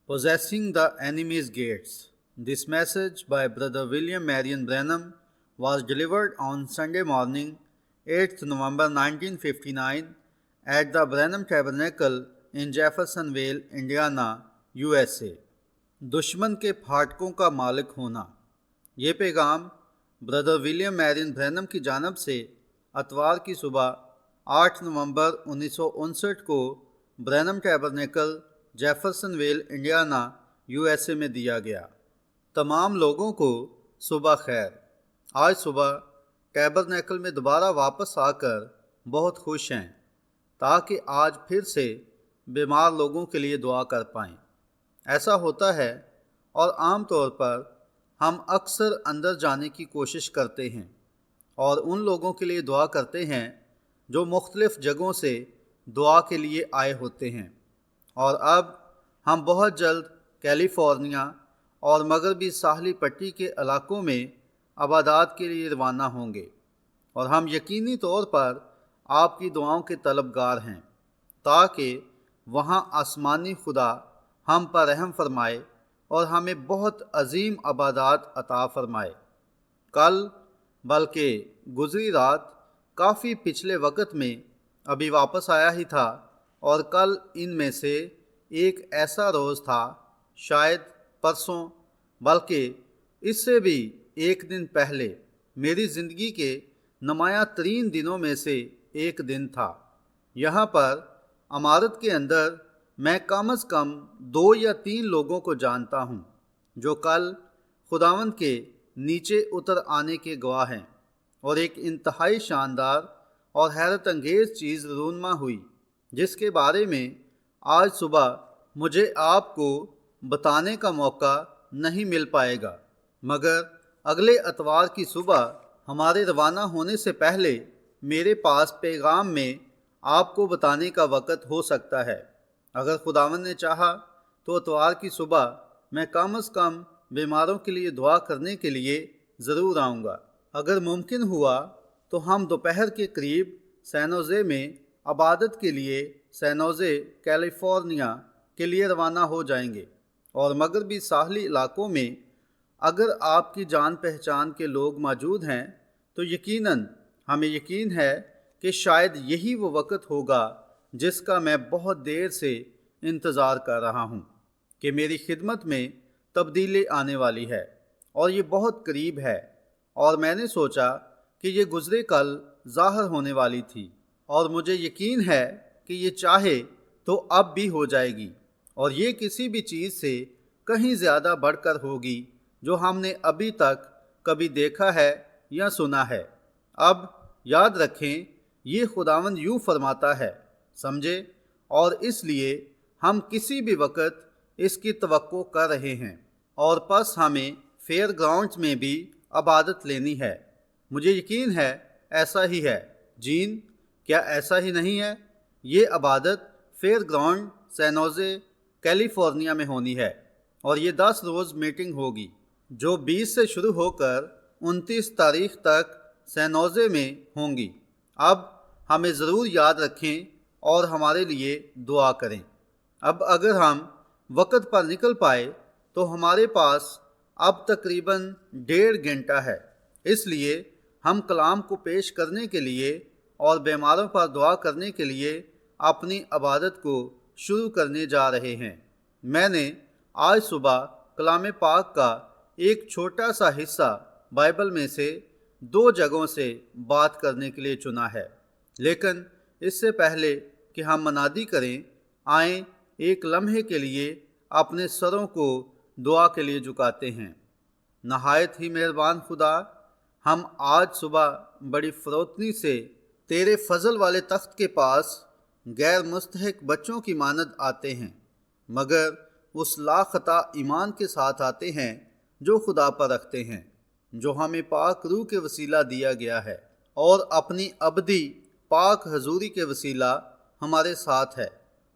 Possessing the Enemy's Gates. This message by Brother William Marion Branham was delivered on Sunday morning, 8th November 1959, at the Branham Tabernacle in Jeffersonville, Indiana, USA. دشمن کے پھاٹکوں کا مالک ہونا. یہ پیغام برادر William marine برینم کی جانب سے اتوار کی صبح 8 نومبر 1959 کو Branham Tabernacle Jeffersonville Indiana U S A میں دیا گیا. تمام لوگوں کو صبح خیر. آج صبح ٹیبرنیکل میں دوبارہ واپس آ کر بہت خوش ہیں تاکہ آج پھر سے بیمار لوگوں کے لیے دعا کر پائیں. ایسا ہوتا ہے اور عام طور پر ہم اکثر اندر جانے کی کوشش کرتے ہیں اور ان لوگوں کے لیے دعا کرتے ہیں جو مختلف جگہوں سے دعا کے لیے آئے ہوتے ہیں. اور اب ہم بہت جلد کیلیفورنیا اور مغربی ساحلی پٹی کے علاقوں میں عبادات کے لیے روانہ ہوں گے اور ہم یقینی طور پر آپ کی دعاؤں کے طلبگار ہیں تاکہ وہاں آسمانی خدا ہم پر رحم فرمائے اور ہمیں بہت عظیم عبادات عطا فرمائے. کل بلکہ گزری رات کافی پچھلے وقت میں ابھی واپس آیا ہی تھا اور کل ان میں سے ایک ایسا روز تھا، شاید پرسوں بلکہ اس سے بھی ایک دن پہلے، میری زندگی کے نمایاں ترین دنوں میں سے ایک دن تھا. یہاں پر عمارت کے اندر میں کم از کم 2 یا 3 لوگوں کو جانتا ہوں جو کل خداوند کے نیچے اتر آنے کے گواہ ہیں، اور ایک انتہائی شاندار اور حیرت انگیز چیز رونما ہوئی جس کے بارے میں آج صبح مجھے آپ کو بتانے کا موقع نہیں مل پائے گا، مگر اگلے اتوار کی صبح ہمارے روانہ ہونے سے پہلے میرے پاس پیغام میں آپ کو بتانے کا وقت ہو سکتا ہے. اگر خداوند نے چاہا تو اتوار کی صبح میں کم از کم بیماروں کے لیے دعا کرنے کے لیے ضرور آؤں گا. اگر ممکن ہوا تو ہم دوپہر کے قریب سینوزے میں عبادت کے لیے سینوزے کیلیفورنیا کے لیے روانہ ہو جائیں گے، اور مغربی ساحلی علاقوں میں اگر آپ کی جان پہچان کے لوگ موجود ہیں تو یقیناً ہمیں یقین ہے کہ شاید یہی وہ وقت ہوگا جس کا میں بہت دیر سے انتظار کر رہا ہوں کہ میری خدمت میں تبدیلی آنے والی ہے اور یہ بہت قریب ہے. اور میں نے سوچا کہ یہ گزرے کل ظاہر ہونے والی تھی، اور مجھے یقین ہے کہ یہ چاہے تو اب بھی ہو جائے گی، اور یہ کسی بھی چیز سے کہیں زیادہ بڑھ کر ہوگی جو ہم نے ابھی تک کبھی دیکھا ہے یا سنا ہے. اب یاد رکھیں، یہ خداوند یوں فرماتا ہے، سمجھے، اور اس لیے ہم کسی بھی وقت اس کی توقع کر رہے ہیں. اور پس ہمیں فیئر گراؤنڈز میں بھی عبادت لینی ہے. مجھے یقین ہے ایسا ہی ہے. جین، کیا ایسا ہی نہیں ہے؟ یہ عبادت فیئر گراؤنڈ سینوزے کیلیفورنیا میں ہونی ہے، اور یہ 10 روز میٹنگ ہوگی جو 20 سے شروع ہو کر 29 تاریخ تک سینوزے میں ہوں گی. اب ہمیں ضرور یاد رکھیں اور ہمارے لیے دعا کریں. اب اگر ہم وقت پر نکل پائے تو ہمارے پاس اب تقریباً 1.5 گھنٹہ ہے، اس لیے ہم کلام کو پیش کرنے کے لیے اور بیماروں پر دعا کرنے کے لیے اپنی عبادت کو شروع کرنے جا رہے ہیں. میں نے آج صبح کلام پاک کا ایک چھوٹا سا حصہ بائبل میں سے 2 جگہوں سے بات کرنے کے لیے چنا ہے، لیکن اس سے پہلے کہ ہم منادی کریں، آئیں ایک لمحے کے لیے اپنے سروں کو دعا کے لیے جھکاتے ہیں. نہایت ہی مہربان خدا، ہم آج صبح بڑی فروتنی سے تیرے فضل والے تخت کے پاس غیر مستحق بچوں کی مانند آتے ہیں، مگر اس لاخطا ایمان کے ساتھ آتے ہیں جو خدا پر رکھتے ہیں، جو ہمیں پاک روح کے وسیلہ دیا گیا ہے اور اپنی ابدی پاک حضوری کے وسیلہ ہمارے ساتھ ہے.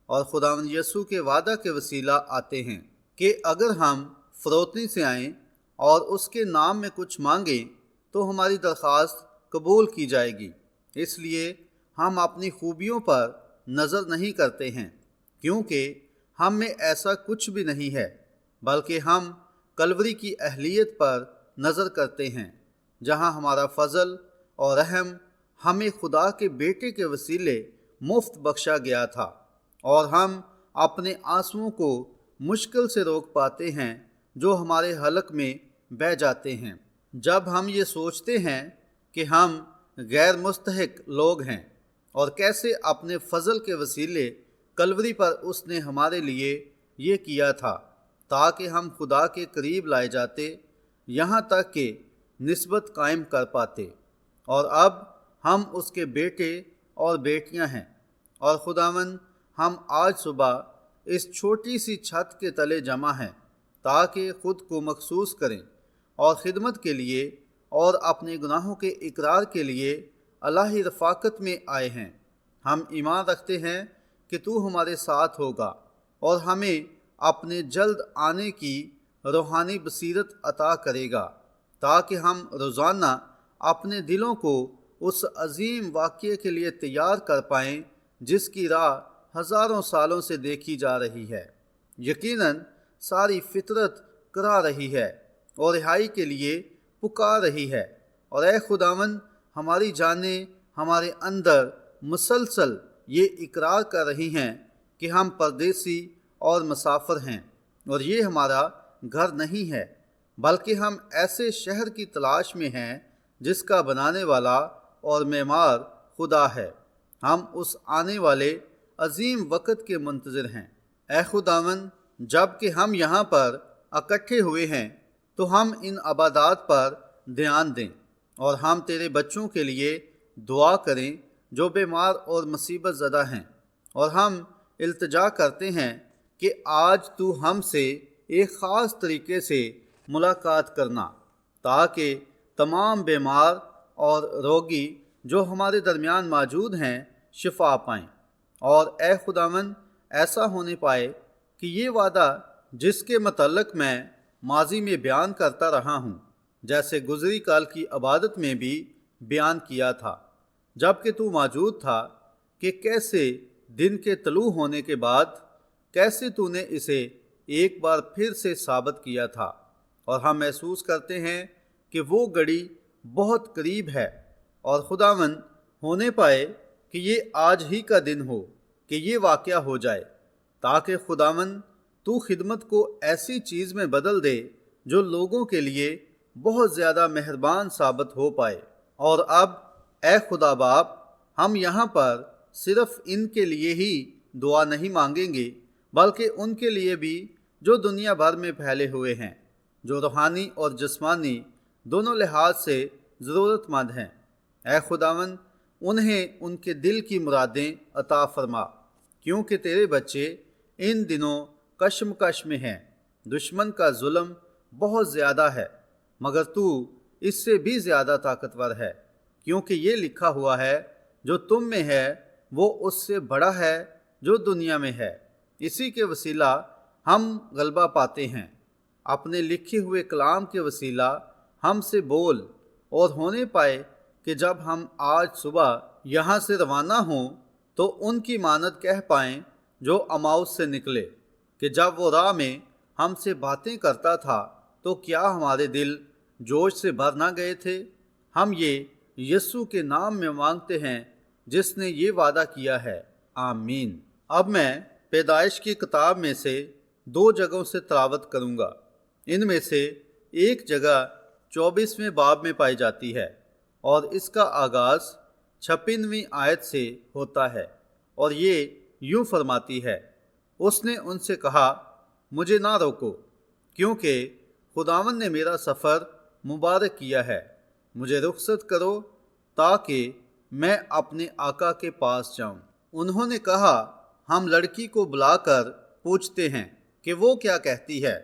اور خداوند یسوع کے وعدہ کے وسیلہ آتے ہیں کہ اگر ہم فروتنی سے آئیں اور اس کے نام میں کچھ مانگیں تو ہماری درخواست قبول کی جائے گی. اس لیے ہم اپنی خوبیوں پر نظر نہیں کرتے ہیں، کیونکہ ہم میں ایسا کچھ بھی نہیں ہے، بلکہ ہم کلوری کی اہلیت پر نظر کرتے ہیں، جہاں ہمارا فضل اور رحم ہمیں خدا کے بیٹے کے وسیلے مفت بخشا گیا تھا، اور ہم اپنے آنسوؤں کو مشکل سے روک پاتے ہیں جو ہمارے حلق میں بہہ جاتے ہیں جب ہم یہ سوچتے ہیں کہ ہم غیر مستحق لوگ ہیں، اور کیسے اپنے فضل کے وسیلے کلوری پر اس نے ہمارے لیے یہ کیا تھا تاکہ ہم خدا کے قریب لائے جاتے، یہاں تک کہ نسبت قائم کر پاتے۔ اور اب ہم اس کے بیٹے اور بیٹیاں ہیں، اور خداوند ہم آج صبح اس چھوٹی سی چھت کے تلے جمع ہیں تاکہ خود کو مخصوص کریں اور خدمت کے لیے اور اپنے گناہوں کے اقرار کے لیے الہی رفاقت میں آئے ہیں۔ ہم ایمان رکھتے ہیں کہ تو ہمارے ساتھ ہوگا اور ہمیں اپنے جلد آنے کی روحانی بصیرت عطا کرے گا تاکہ ہم روزانہ اپنے دلوں کو اس عظیم واقعے کے لیے تیار کر پائیں جس کی راہ ہزاروں سالوں سے دیکھی جا رہی ہے۔ یقیناً ساری فطرت کرا رہی ہے اور رہائی کے لیے پکار رہی ہے، اور اے خداوند ہماری جانیں ہمارے اندر مسلسل یہ اقرار کر رہی ہیں کہ ہم پردیسی اور مسافر ہیں، اور یہ ہمارا گھر نہیں ہے، بلکہ ہم ایسے شہر کی تلاش میں ہیں جس کا بنانے والا اور معمار خدا ہے۔ ہم اس آنے والے عظیم وقت کے منتظر ہیں۔ اے خداوند، جب کہ ہم یہاں پر اکٹھے ہوئے ہیں تو ہم ان عبادات پر دھیان دیں، اور ہم تیرے بچوں کے لیے دعا کریں جو بیمار اور مصیبت زدہ ہیں، اور ہم التجا کرتے ہیں کہ آج تو ہم سے ایک خاص طریقے سے ملاقات کرنا تاکہ تمام بیمار اور روگی جو ہمارے درمیان موجود ہیں شفا پائیں۔ اور اے خداوند ایسا ہونے پائے کہ یہ وعدہ جس کے متعلق میں ماضی میں بیان کرتا رہا ہوں، جیسے گزری کال کی عبادت میں بھی بیان کیا تھا جب کہ تو موجود تھا، کہ کیسے دن کے طلوع ہونے کے بعد کیسے تو نے اسے ایک بار پھر سے ثابت کیا تھا، اور ہم محسوس کرتے ہیں کہ وہ گھڑی بہت قریب ہے، اور خداوند ہونے پائے کہ یہ آج ہی کا دن ہو کہ یہ واقعہ ہو جائے، تاکہ خداوند تو خدمت کو ایسی چیز میں بدل دے جو لوگوں کے لیے بہت زیادہ مہربان ثابت ہو پائے۔ اور اب اے خدا باپ، ہم یہاں پر صرف ان کے لیے ہی دعا نہیں مانگیں گے، بلکہ ان کے لیے بھی جو دنیا بھر میں پھیلے ہوئے ہیں، جو روحانی اور جسمانی دونوں لحاظ سے ضرورت مند ہیں۔ اے خداوند انہیں ان کے دل کی مرادیں عطا فرما، کیونکہ تیرے بچے ان دنوں کشمکش میں ہیں۔ دشمن کا ظلم بہت زیادہ ہے، مگر تو اس سے بھی زیادہ طاقتور ہے، کیونکہ یہ لکھا ہوا ہے جو تم میں ہے وہ اس سے بڑا ہے جو دنیا میں ہے۔ اسی کے وسیلہ ہم غلبہ پاتے ہیں۔ اپنے لکھے ہوئے کلام کے وسیلہ ہم سے بول، اور ہونے پائے کہ جب ہم آج صبح یہاں سے روانہ ہوں تو ان کی مانند کہہ پائیں جو اماؤس سے نکلے، کہ جب وہ راہ میں ہم سے باتیں کرتا تھا تو کیا ہمارے دل جوش سے بھر نہ گئے تھے؟ ہم یہ یسوع کے نام میں مانگتے ہیں جس نے یہ وعدہ کیا ہے، آمین۔ اب میں پیدائش کی کتاب میں سے 2 جگہوں سے تلاوت کروں گا۔ ان میں سے ایک جگہ 24ویں باب میں پائی جاتی ہے، اور اس کا آغاز 56ویں آیت سے ہوتا ہے، اور یہ یوں فرماتی ہے، اس نے ان سے کہا مجھے نہ روکو، کیونکہ خداوند نے میرا سفر مبارک کیا ہے، مجھے رخصت کرو تاکہ میں اپنے آقا کے پاس جاؤں۔ انہوں نے کہا ہم لڑکی کو بلا کر پوچھتے ہیں کہ وہ کیا کہتی ہے۔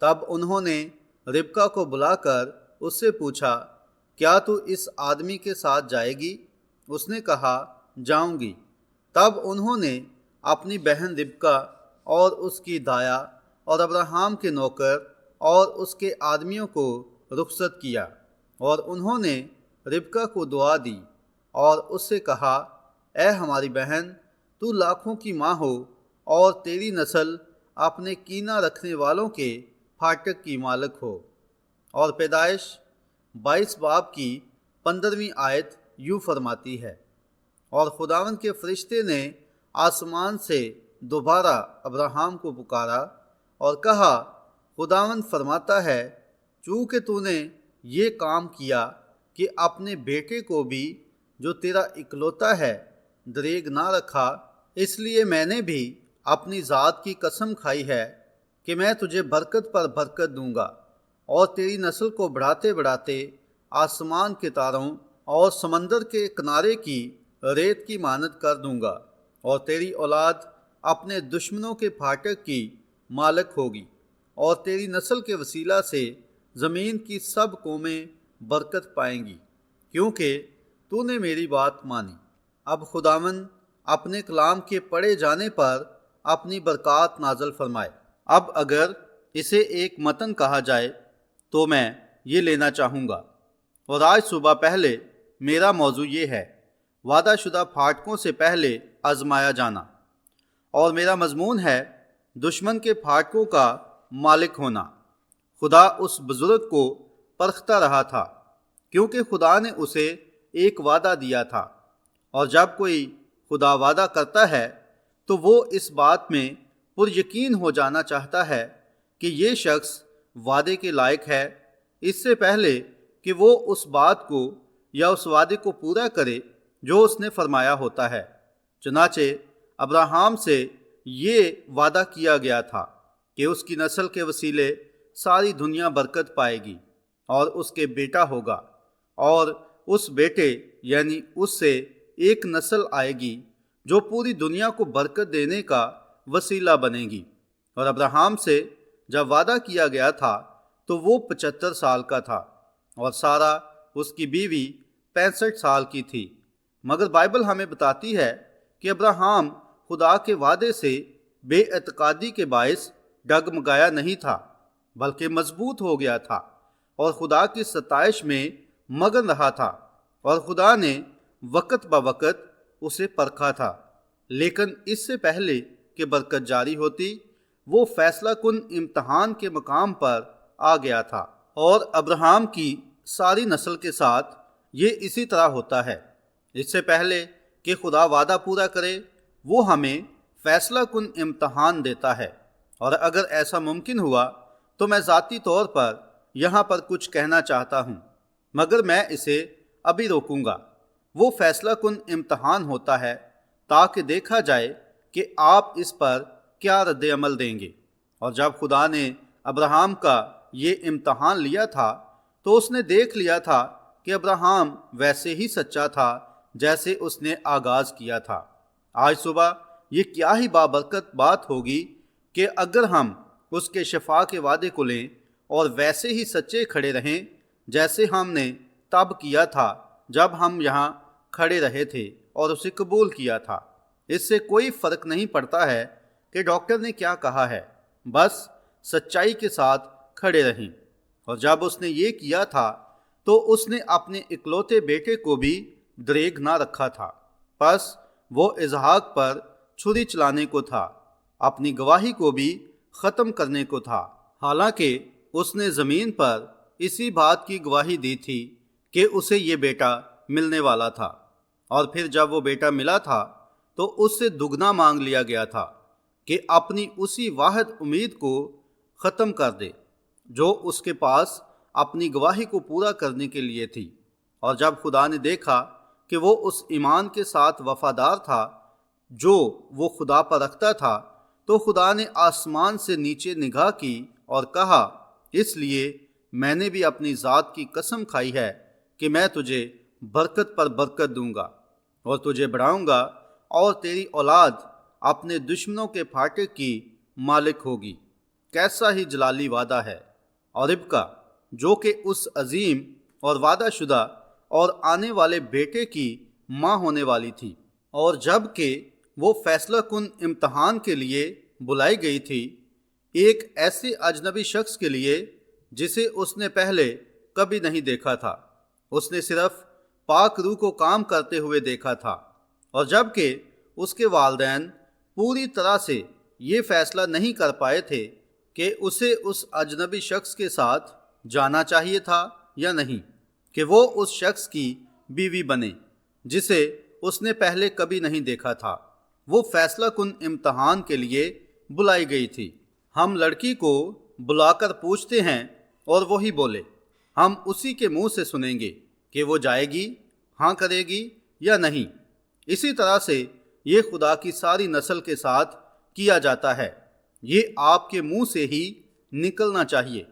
تب انہوں نے ربکا کو بلا کر اس سے پوچھا کیا تو اس آدمی کے ساتھ جائے گی؟ اس نے کہا جاؤں گی۔ تب انہوں نے اپنی بہن ربکا اور اس کی دایا اور ابراہیم کے نوکر اور اس کے آدمیوں کو رخصت کیا، اور انہوں نے ربکا کو دعا دی اور اس سے کہا اے ہماری بہن، تو لاکھوں کی ماں ہو اور تیری نسل اپنے کینہ رکھنے والوں کے پھاٹک کی مالک ہو۔ اور پیدائش 22 باب کی 15ویں آیت یوں فرماتی ہے، اور خداوند کے فرشتے نے آسمان سے دوبارہ ابراہیم کو پکارا اور کہا، خداوند فرماتا ہے، چونکہ تو نے یہ کام کیا کہ اپنے بیٹے کو بھی جو تیرا اکلوتا ہے دریغ نہ رکھا، اس لیے میں نے بھی اپنی ذات کی قسم کھائی ہے کہ میں تجھے برکت پر برکت دوں گا، اور تیری نسل کو بڑھاتے بڑھاتے آسمان کے تاروں اور سمندر کے کنارے کی ریت کی مانند کر دوں گا، اور تیری اولاد اپنے دشمنوں کے پھاٹک کی مالک ہوگی، اور تیری نسل کے وسیلہ سے زمین کی سب قومیں برکت پائیں گی، کیونکہ تو نے میری بات مانی۔ اب خداوند اپنے کلام کے پڑھے جانے پر اپنی برکات نازل فرمائے۔ اب اگر اسے ایک متن کہا جائے تو میں یہ لینا چاہوں گا، اور آج صبح پہلے میرا موضوع یہ ہے، وعدہ شدہ پھاٹکوں سے پہلے آزمایا جانا، اور میرا مضمون ہے دشمن کے پھاٹکوں کا مالک ہونا۔ خدا اس بزرگ کو پرکھتا رہا تھا، کیونکہ خدا نے اسے ایک وعدہ دیا تھا، اور جب کوئی خدا وعدہ کرتا ہے تو وہ اس بات میں پر یقین ہو جانا چاہتا ہے کہ یہ شخص وعدے کے لائق ہے، اس سے پہلے کہ وہ اس بات کو یا اس وعدے کو پورا کرے جو اس نے فرمایا ہوتا ہے۔ چنانچہ ابراہیم سے یہ وعدہ کیا گیا تھا کہ اس کی نسل کے وسیلے ساری دنیا برکت پائے گی، اور اس کے بیٹا ہوگا، اور اس بیٹے یعنی اس سے ایک نسل آئے گی جو پوری دنیا کو برکت دینے کا وسیلہ بنے گی۔ اور ابراہیم سے جب وعدہ کیا گیا تھا تو وہ 75 سال کا تھا، اور سارا اس کی بیوی 65 سال کی تھی۔ مگر بائبل ہمیں بتاتی ہے کہ ابراہیم خدا کے وعدے سے بے اعتقادی کے باعث ڈگمگایا نہیں تھا، بلکہ مضبوط ہو گیا تھا، اور خدا کی ستائش میں مگن رہا تھا، اور خدا نے وقت بوقت اسے پرکھا تھا۔ لیکن اس سے پہلے کہ برکت جاری ہوتی، وہ فیصلہ کن امتحان کے مقام پر آ گیا تھا، اور ابراہیم کی ساری نسل کے ساتھ یہ اسی طرح ہوتا ہے۔ اس سے پہلے کہ خدا وعدہ پورا کرے، وہ ہمیں فیصلہ کن امتحان دیتا ہے، اور اگر ایسا ممکن ہوا تو میں ذاتی طور پر یہاں پر کچھ کہنا چاہتا ہوں، مگر میں اسے ابھی روکوں گا۔ وہ فیصلہ کن امتحان ہوتا ہے تاکہ دیکھا جائے کہ آپ اس پر کیا رد عمل دیں گے۔ اور جب خدا نے ابراہیم کا یہ امتحان لیا تھا تو اس نے دیکھ لیا تھا کہ ابراہیم ویسے ہی سچا تھا جیسے اس نے آغاز کیا تھا۔ آج صبح یہ کیا ہی بابرکت بات ہوگی کہ اگر ہم اس کے شفا کے وعدے کو لیں اور ویسے ہی سچے کھڑے رہیں جیسے ہم نے تب کیا تھا جب ہم یہاں کھڑے رہے تھے اور اسے قبول کیا تھا۔ اس سے کوئی فرق نہیں پڑتا ہے کہ ڈاکٹر نے کیا کہا ہے، بس سچائی کے ساتھ کھڑے رہیں۔ اور جب اس نے یہ کیا تھا تو اس نے اپنے اکلوتے بیٹے کو بھی دریغ نہ رکھا تھا، پس وہ اسحاق پر چھری چلانے کو تھا، اپنی گواہی کو بھی ختم کرنے کو تھا، حالانکہ اس نے زمین پر اسی بات کی گواہی دی تھی کہ اسے یہ بیٹا ملنے والا تھا، اور پھر جب وہ بیٹا ملا تھا تو اس سے دگنا مانگ لیا گیا تھا کہ اپنی اسی واحد امید کو ختم کر دے جو اس کے پاس اپنی گواہی کو پورا کرنے کے لیے تھی۔ اور جب خدا نے دیکھا کہ وہ اس ایمان کے ساتھ وفادار تھا جو وہ خدا پر رکھتا تھا، تو خدا نے آسمان سے نیچے نگاہ کی اور کہا، اس لیے میں نے بھی اپنی ذات کی قسم کھائی ہے کہ میں تجھے برکت پر برکت دوں گا، اور تجھے بڑھاؤں گا، اور تیری اولاد اپنے دشمنوں کے پھاٹک کی مالک ہوگی۔ کیسا ہی جلالی وعدہ ہے۔ اور ربکہ جو کہ اس عظیم اور وعدہ شدہ اور آنے والے بیٹے کی ماں ہونے والی تھی، اور جب کہ وہ فیصلہ کن امتحان کے لیے بلائی گئی تھی، ایک ایسے اجنبی شخص کے لیے جسے اس نے پہلے کبھی نہیں دیکھا تھا، اس نے صرف پاک روح کو کام کرتے ہوئے دیکھا تھا، اور جب کہ اس کے والدین پوری طرح سے یہ فیصلہ نہیں کر پائے تھے کہ اسے اس اجنبی شخص کے ساتھ جانا چاہیے تھا یا نہیں، کہ وہ اس شخص کی بیوی بنے جسے اس نے پہلے کبھی نہیں دیکھا تھا۔ وہ فیصلہ کن امتحان کے لیے بلائی گئی تھی۔ ہم لڑکی کو بلا کر پوچھتے ہیں اور وہی بولے، ہم اسی کے منہ سے سنیں گے کہ وہ جائے گی، ہاں کرے گی یا نہیں۔ اسی طرح سے یہ خدا کی ساری نسل کے ساتھ کیا جاتا ہے۔ یہ آپ کے منہ سے ہی نکلنا چاہیے،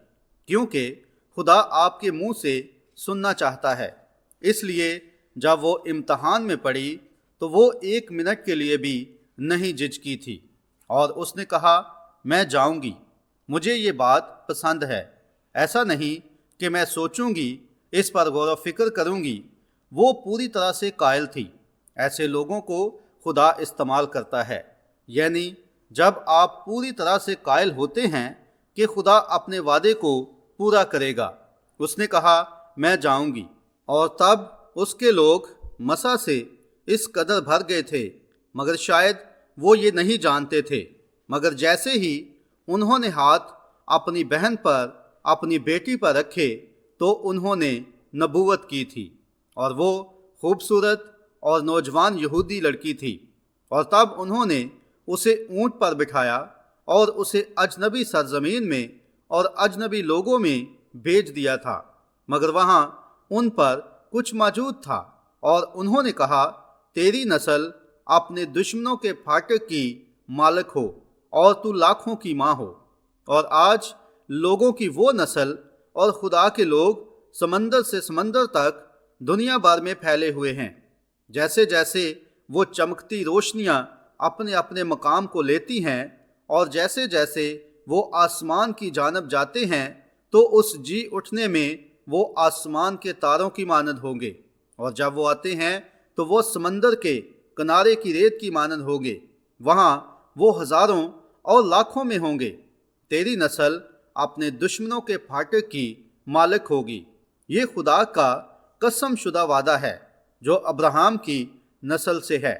کیونکہ خدا آپ کے منہ سے سننا چاہتا ہے۔ اس لیے جب وہ امتحان میں پڑی تو وہ 1 منٹ کے لیے بھی نہیں جھجکی تھی، اور اس نے کہا، میں جاؤں گی، مجھے یہ بات پسند ہے۔ ایسا نہیں کہ میں سوچوں گی، اس پر غور و فکر کروں گی۔ وہ پوری طرح سے قائل تھی۔ ایسے لوگوں کو خدا استعمال کرتا ہے، یعنی جب آپ پوری طرح سے قائل ہوتے ہیں کہ خدا اپنے وعدے کو پورا کرے گا۔ اس نے کہا، میں جاؤں گی، اور تب اس کے لوگ مسا سے اس قدر بھر گئے تھے، مگر شاید وہ یہ نہیں جانتے تھے، مگر جیسے ہی انہوں نے ہاتھ اپنی بہن پر، اپنی بیٹی پر رکھے تو انہوں نے نبوت کی تھی، اور وہ خوبصورت اور نوجوان یہودی لڑکی تھی۔ اور تب انہوں نے اسے اونٹ پر بٹھایا اور اسے اجنبی سرزمین میں اور اجنبی لوگوں میں بھیج دیا تھا، مگر وہاں ان پر کچھ موجود تھا، اور انہوں نے کہا، تیری نسل اپنے دشمنوں کے پھاٹک کی مالک ہو، اور تو لاکھوں کی ماں ہو۔ اور آج لوگوں کی وہ نسل اور خدا کے لوگ سمندر سے سمندر تک دنیا بھر میں پھیلے ہوئے ہیں۔ جیسے جیسے وہ چمکتی روشنیاں اپنے اپنے مقام کو لیتی ہیں، اور جیسے جیسے وہ آسمان کی جانب جاتے ہیں، تو اس جی اٹھنے میں وہ آسمان کے تاروں کی مانند ہوں گے، اور جب وہ آتے ہیں تو وہ سمندر کے کنارے کی ریت کی مانند ہوں گے۔ وہاں وہ ہزاروں اور لاکھوں میں ہوں گے۔ تیری نسل اپنے دشمنوں کے پھاٹک کی مالک ہوگی۔ یہ خدا کا قسم شدہ وعدہ ہے جو ابراہیم کی نسل سے ہے۔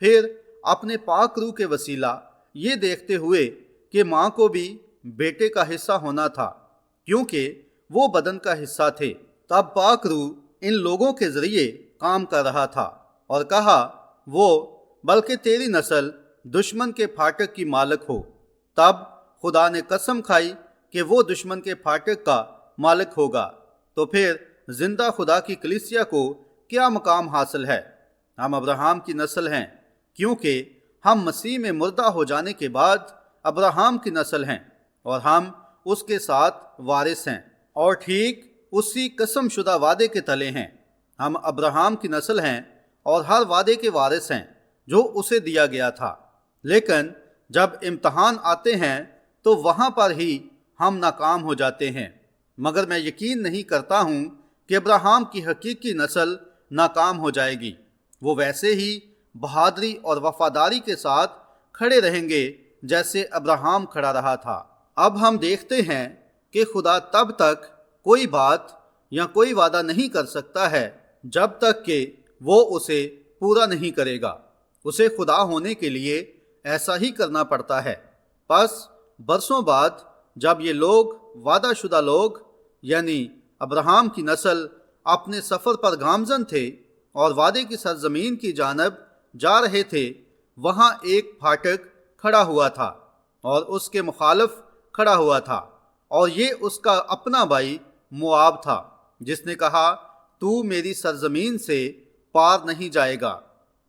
پھر اپنے پاک روح کے وسیلہ یہ دیکھتے ہوئے کہ ماں کو بھی بیٹے کا حصہ ہونا تھا، کیونکہ وہ بدن کا حصہ تھے، تب پاک روح ان لوگوں کے ذریعے کام کر رہا تھا، اور کہا، وہ بلکہ تیری نسل دشمن کے پھاٹک کی مالک ہو۔ تب خدا نے قسم کھائی کہ وہ دشمن کے پھاٹک کا مالک ہوگا۔ تو پھر زندہ خدا کی کلیسیا کو کیا مقام حاصل ہے؟ ہم ابراہیم کی نسل ہیں، کیونکہ ہم مسیح میں مردہ ہو جانے کے بعد ابراہیم کی نسل ہیں، اور ہم اس کے ساتھ وارث ہیں، اور ٹھیک اسی قسم شدہ وعدے کے تلے ہیں۔ ہم ابراہیم کی نسل ہیں اور ہر وعدے کے وارث ہیں جو اسے دیا گیا تھا۔ لیکن جب امتحان آتے ہیں تو وہاں پر ہی ہم ناکام ہو جاتے ہیں۔ مگر میں یقین نہیں کرتا ہوں کہ ابراہیم کی حقیقی نسل ناکام ہو جائے گی۔ وہ ویسے ہی بہادری اور وفاداری کے ساتھ کھڑے رہیں گے جیسے ابراہیم کھڑا رہا تھا۔ اب ہم دیکھتے ہیں کہ خدا تب تک کوئی بات یا کوئی وعدہ نہیں کر سکتا ہے جب تک کہ وہ اسے پورا نہیں کرے گا۔ اسے خدا ہونے کے لیے ایسا ہی کرنا پڑتا ہے۔ پس برسوں بعد جب یہ لوگ وعدہ شدہ لوگ یعنی ابراہیم کی نسل اپنے سفر پر گامزن تھے اور وعدے کی سرزمین کی جانب جا رہے تھے، وہاں ایک پھاٹک کھڑا ہوا تھا اور اس کے مخالف کھڑا ہوا تھا، اور یہ اس کا اپنا بھائی موآب تھا، جس نے کہا، تو میری سرزمین سے پار نہیں جائے گا،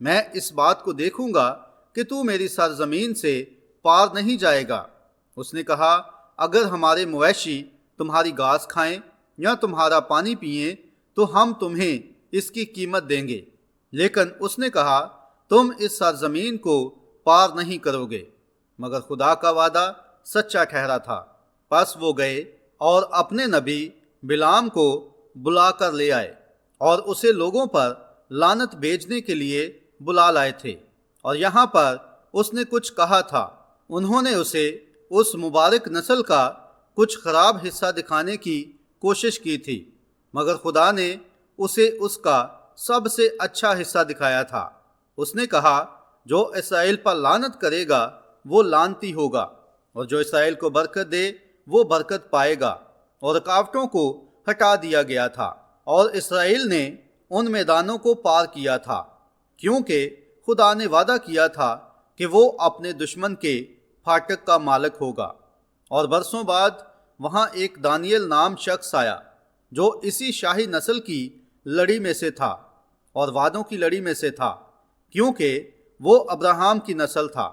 میں اس بات کو دیکھوں گا کہ تو میری سرزمین سے پار نہیں جائے گا۔ اس نے کہا، اگر ہمارے مویشی تمہاری گھاس کھائیں یا تمہارا پانی پئیں تو ہم تمہیں اس کی قیمت دیں گے، لیکن اس نے کہا، تم اس سرزمین کو پار نہیں کرو گے۔ مگر خدا کا وعدہ سچا ٹھہرا تھا۔ پس وہ گئے اور اپنے نبی بلعام کو بلا کر لے آئے، اور اسے لوگوں پر لعنت بھیجنے کے لیے بلا لائے تھے، اور یہاں پر اس نے کچھ کہا تھا۔ انہوں نے اسے اس مبارک نسل کا کچھ خراب حصہ دکھانے کی کوشش کی تھی، مگر خدا نے اسے اس کا سب سے اچھا حصہ دکھایا تھا۔ اس نے کہا، جو اسرائیل پر لعنت کرے گا وہ لعنتی ہوگا، اور جو اسرائیل کو برکت دے وہ برکت پائے گا۔ اور رکاوٹوں کو ہٹا دیا گیا تھا اور اسرائیل نے ان میدانوں کو پار کیا تھا، کیونکہ خدا نے وعدہ کیا تھا کہ وہ اپنے دشمن کے پھاٹک کا مالک ہوگا۔ اور برسوں بعد وہاں ایک دانیل نام شخص آیا جو اسی شاہی نسل کی لڑی میں سے تھا اور وعدوں کی لڑی میں سے تھا، کیونکہ وہ ابراہیم کی نسل تھا،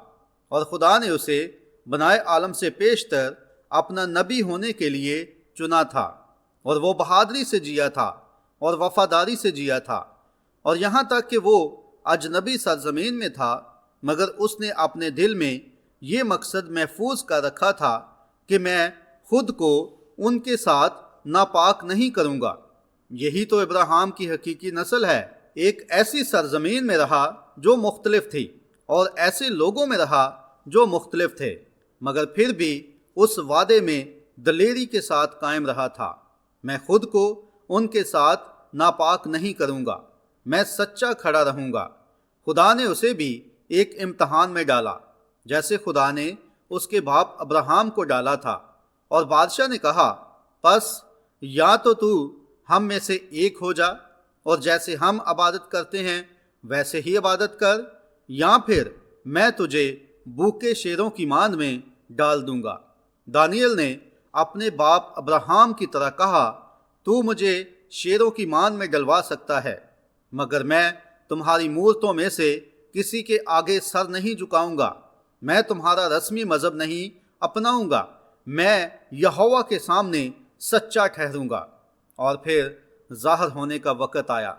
اور خدا نے اسے بنائے عالم سے پیشتر اپنا نبی ہونے کے لیے چنا تھا، اور وہ بہادری سے جیا تھا اور وفاداری سے جیا تھا، اور یہاں تک کہ وہ اجنبی سرزمین میں تھا، مگر اس نے اپنے دل میں یہ مقصد محفوظ کر رکھا تھا کہ میں خود کو ان کے ساتھ ناپاک نہیں کروں گا۔ یہی تو ابراہیم کی حقیقی نسل ہے، ایک ایسی سرزمین میں رہا جو مختلف تھی اور ایسے لوگوں میں رہا جو مختلف تھے، مگر پھر بھی اس وعدے میں دلیری کے ساتھ قائم رہا تھا، میں خود کو ان کے ساتھ ناپاک نہیں کروں گا، میں سچا کھڑا رہوں گا۔ خدا نے اسے بھی ایک امتحان میں ڈالا، جیسے خدا نے اس کے باپ ابراہیم کو ڈالا تھا، اور بادشاہ نے کہا، پس یا تو ہم میں سے ایک ہو جا اور جیسے ہم عبادت کرتے ہیں ویسے ہی عبادت کر، یا پھر میں تجھے بھوکے شیروں کی ماند میں ڈال دوں گا۔ دانیل نے اپنے باپ ابراہیم کی طرح کہا، تو مجھے شیروں کی ماند میں ڈلوا سکتا ہے، مگر میں تمہاری مورتوں میں سے کسی کے آگے سر نہیں جھکاؤں گا، میں تمہارا رسمی مذہب نہیں اپناؤں گا، میں یہوہ کے سامنے سچا ٹھہروں گا۔ اور پھر ظاہر ہونے کا وقت آیا،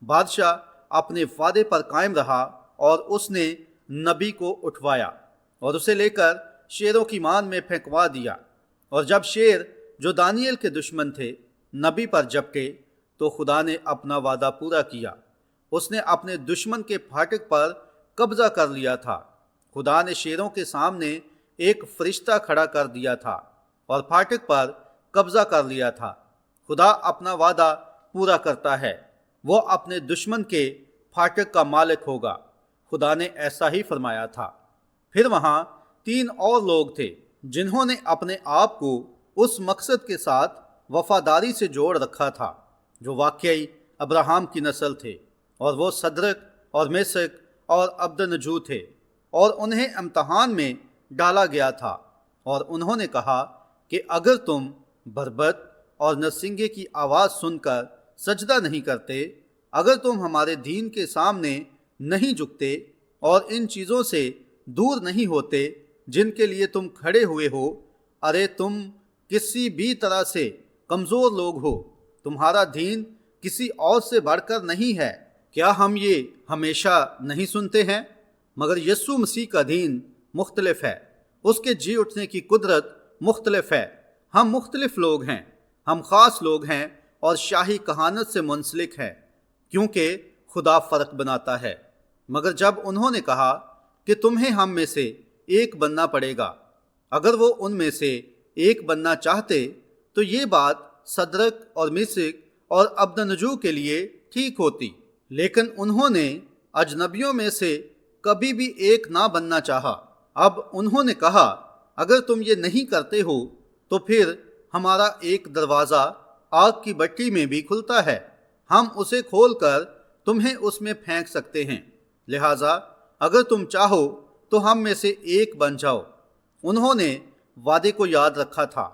بادشاہ اپنے وعدے پر قائم رہا، اور اس نے نبی کو اٹھوایا اور اسے لے کر شیروں کی ماند میں پھینکوا دیا۔ اور جب شیر جو دانیل کے دشمن تھے نبی پر جھپٹے تو خدا نے اپنا وعدہ پورا کیا، اس نے اپنے دشمن کے پھاٹک پر قبضہ کر لیا تھا۔ خدا نے شیروں کے سامنے ایک فرشتہ کھڑا کر دیا تھا اور پھاٹک پر قبضہ کر لیا تھا۔ خدا اپنا وعدہ پورا کرتا ہے، وہ اپنے دشمن کے پھاٹک کا مالک ہوگا۔ خدا نے ایسا ہی فرمایا تھا۔ پھر وہاں 3 اور لوگ تھے جنہوں نے اپنے آپ کو اس مقصد کے ساتھ وفاداری سے جوڑ رکھا تھا جو واقعی ابراہیم کی نسل تھے، اور وہ صدرک اور میشک اور عبدنجو تھے، اور انہیں امتحان میں ڈالا گیا تھا، اور انہوں نے کہا کہ اگر تم بربط اور نرسنگے کی آواز سن کر سجدہ نہیں کرتے، اگر تم ہمارے دین کے سامنے نہیں جھکتے اور ان چیزوں سے دور نہیں ہوتے جن کے لیے تم کھڑے ہوئے ہو، ارے تم کسی بھی طرح سے کمزور لوگ ہو، تمہارا دین کسی اور سے بڑھ کر نہیں ہے۔ کیا ہم یہ ہمیشہ نہیں سنتے ہیں؟ مگر یسوع مسیح کا دین مختلف ہے، اس کے جی اٹھنے کی قدرت مختلف ہے۔ ہم مختلف لوگ ہیں، ہم خاص لوگ ہیں اور شاہی کہانت سے منسلک ہیں، کیونکہ خدا فرق بناتا ہے۔ مگر جب انہوں نے کہا کہ تمہیں ہم میں سے ایک بننا پڑے گا، اگر وہ ان میں سے ایک بننا چاہتے تو یہ بات صدرک اور میشک اور عبدنجو کے لیے ٹھیک ہوتی، لیکن انہوں نے اجنبیوں میں سے کبھی بھی ایک نہ بننا چاہا۔ اب انہوں نے کہا، اگر تم یہ نہیں کرتے ہو تو پھر ہمارا ایک دروازہ آگ کی بٹی میں بھی کھلتا ہے، ہم اسے کھول کر تمہیں اس میں پھینک سکتے ہیں، لہٰذا اگر تم چاہو تو ہم میں سے ایک بن جاؤ۔ انہوں نے وعدے کو یاد رکھا تھا،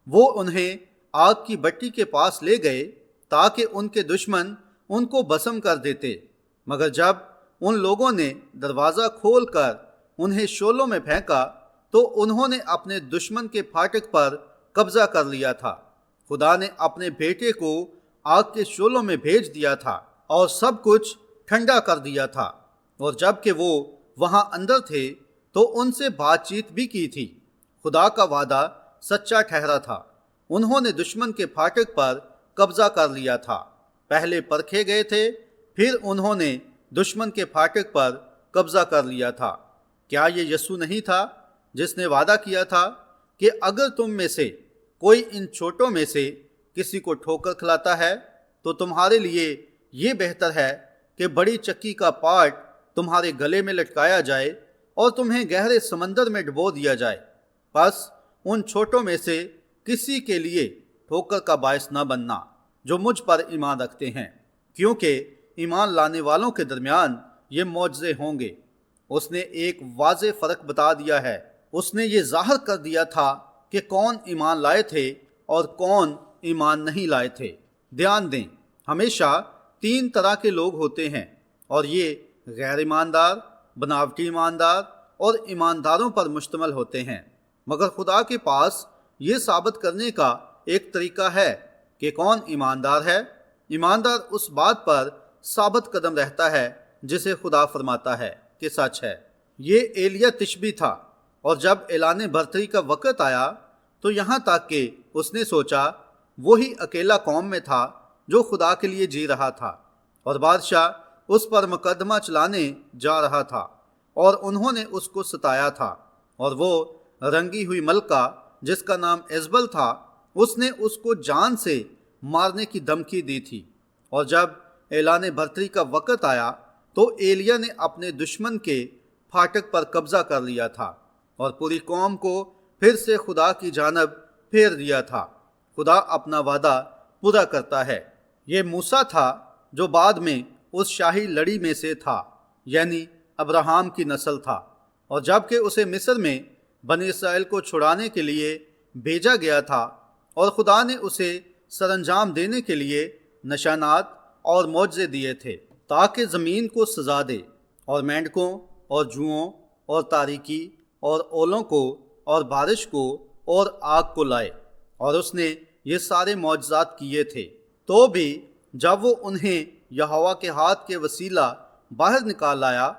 وہ انہیں آگ کی بٹی کے پاس لے گئے تاکہ ان کے دشمن ان کو بھسم کر دیتے، مگر جب ان لوگوں نے دروازہ کھول کر انہیں شعلوں میں پھینکا تو انہوں نے اپنے دشمن کے پھاٹک پر قبضہ کر لیا تھا۔ خدا نے اپنے بیٹے کو آگ کے شعلوں میں بھیج دیا تھا اور سب کچھ ٹھنڈا کر دیا تھا، اور جب کہ وہ وہاں اندر تھے تو ان سے بات چیت بھی کی تھی۔ خدا کا وعدہ سچا ٹھہرا تھا، انہوں نے دشمن کے پھاٹک پر قبضہ کر لیا تھا، پہلے پرکھے گئے تھے، پھر انہوں نے دشمن کے پھاٹک پر قبضہ کر لیا تھا۔ کیا یہ یسوع نہیں تھا جس نے وعدہ کیا تھا کہ اگر تم میں سے کوئی ان چھوٹوں میں سے کسی کو ٹھوکر کھلاتا ہے تو تمہارے لیے یہ بہتر ہے کہ بڑی چکی کا پاٹ تمہارے گلے میں لٹکایا جائے اور تمہیں گہرے سمندر میں ڈبو دیا جائے، بس ان چھوٹوں میں سے کسی کے لیے ٹھوکر کا باعث نہ بننا جو مجھ پر ایمان رکھتے ہیں، کیونکہ ایمان لانے والوں کے درمیان یہ معجزے ہوں گے۔ اس نے ایک واضح فرق بتا دیا ہے۔ اس نے یہ ظاہر کر دیا تھا کہ کون ایمان لائے تھے اور کون ایمان نہیں لائے تھے۔ دھیان دیں، ہمیشہ 3 طرح کے لوگ ہوتے ہیں، اور یہ غیر ایماندار، بناوٹی ایماندار اور ایمانداروں پر مشتمل ہوتے ہیں۔ مگر خدا کے پاس یہ ثابت کرنے کا ایک طریقہ ہے کہ کون ایماندار ہے۔ ایماندار اس بات پر ثابت قدم رہتا ہے جسے خدا فرماتا ہے کہ سچ ہے۔ یہ ایلیا تشبی تھا، اور جب اعلان برتری کا وقت آیا تو یہاں تک کہ اس نے سوچا وہی اکیلا قوم میں تھا جو خدا کے لیے جی رہا تھا، اور بادشاہ اس پر مقدمہ چلانے جا رہا تھا، اور انہوں نے اس کو ستایا تھا، اور وہ رنگی ہوئی ملکہ جس کا نام ایزبل تھا، اس نے اس کو جان سے مارنے کی دھمکی دی تھی۔ اور جب اعلان برتری کا وقت آیا تو ایلیا نے اپنے دشمن کے پھاٹک پر قبضہ کر لیا تھا اور پوری قوم کو پھر سے خدا کی جانب پھیر دیا تھا۔ خدا اپنا وعدہ پورا کرتا ہے۔ یہ موسیٰ تھا جو بعد میں اس شاہی لڑی میں سے تھا، یعنی ابراہیم کی نسل تھا، اور جب کہ اسے مصر میں بنی اسرائیل کو چھڑانے کے لیے بھیجا گیا تھا، اور خدا نے اسے سر انجام دینے کے لیے نشانات اور معجزے دیے تھے تاکہ زمین کو سزا دے، اور مینڈکوں اور جوؤں اور تاریکی اور اولوں کو اور بارش کو اور آگ کو لائے، اور اس نے یہ سارے معجزات کیے تھے۔ تو بھی جب وہ انہیں یہوہ کے ہاتھ کے وسیلہ باہر نکال لایا،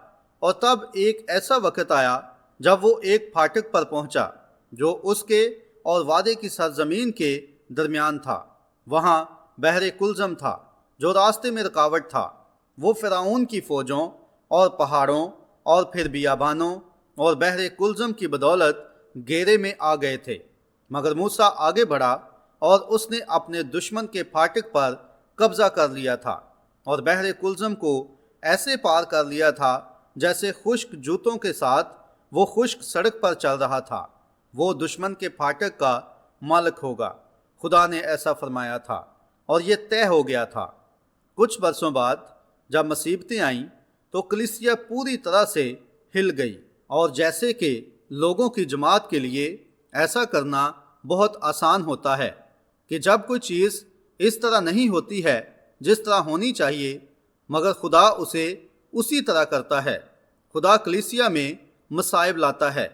اور تب ایک ایسا وقت آیا جب وہ ایک پھاٹک پر پہنچا جو اس کے اور وعدے کی سرزمین کے درمیان تھا۔ وہاں بحر کلزم تھا جو راستے میں رکاوٹ تھا۔ وہ فرعون کی فوجوں اور پہاڑوں اور پھر بیابانوں اور بحر کلزم کی بدولت گھیرے میں آ گئے تھے، مگر موسیٰ آگے بڑھا اور اس نے اپنے دشمن کے پھاٹک پر قبضہ کر لیا تھا، اور بحر کلزم کو ایسے پار کر لیا تھا جیسے خشک جوتوں کے ساتھ وہ خشک سڑک پر چل رہا تھا۔ وہ دشمن کے پھاٹک کا مالک ہوگا، خدا نے ایسا فرمایا تھا، اور یہ طے ہو گیا تھا۔ کچھ برسوں بعد جب مصیبتیں آئیں تو کلیسیا پوری طرح سے ہل گئی، اور جیسے کہ لوگوں کی جماعت کے لیے ایسا کرنا بہت آسان ہوتا ہے کہ جب کوئی چیز اس طرح نہیں ہوتی ہے جس طرح ہونی چاہیے، مگر خدا اسے اسی طرح کرتا ہے۔ خدا کلیسیا میں مصائب لاتا ہے۔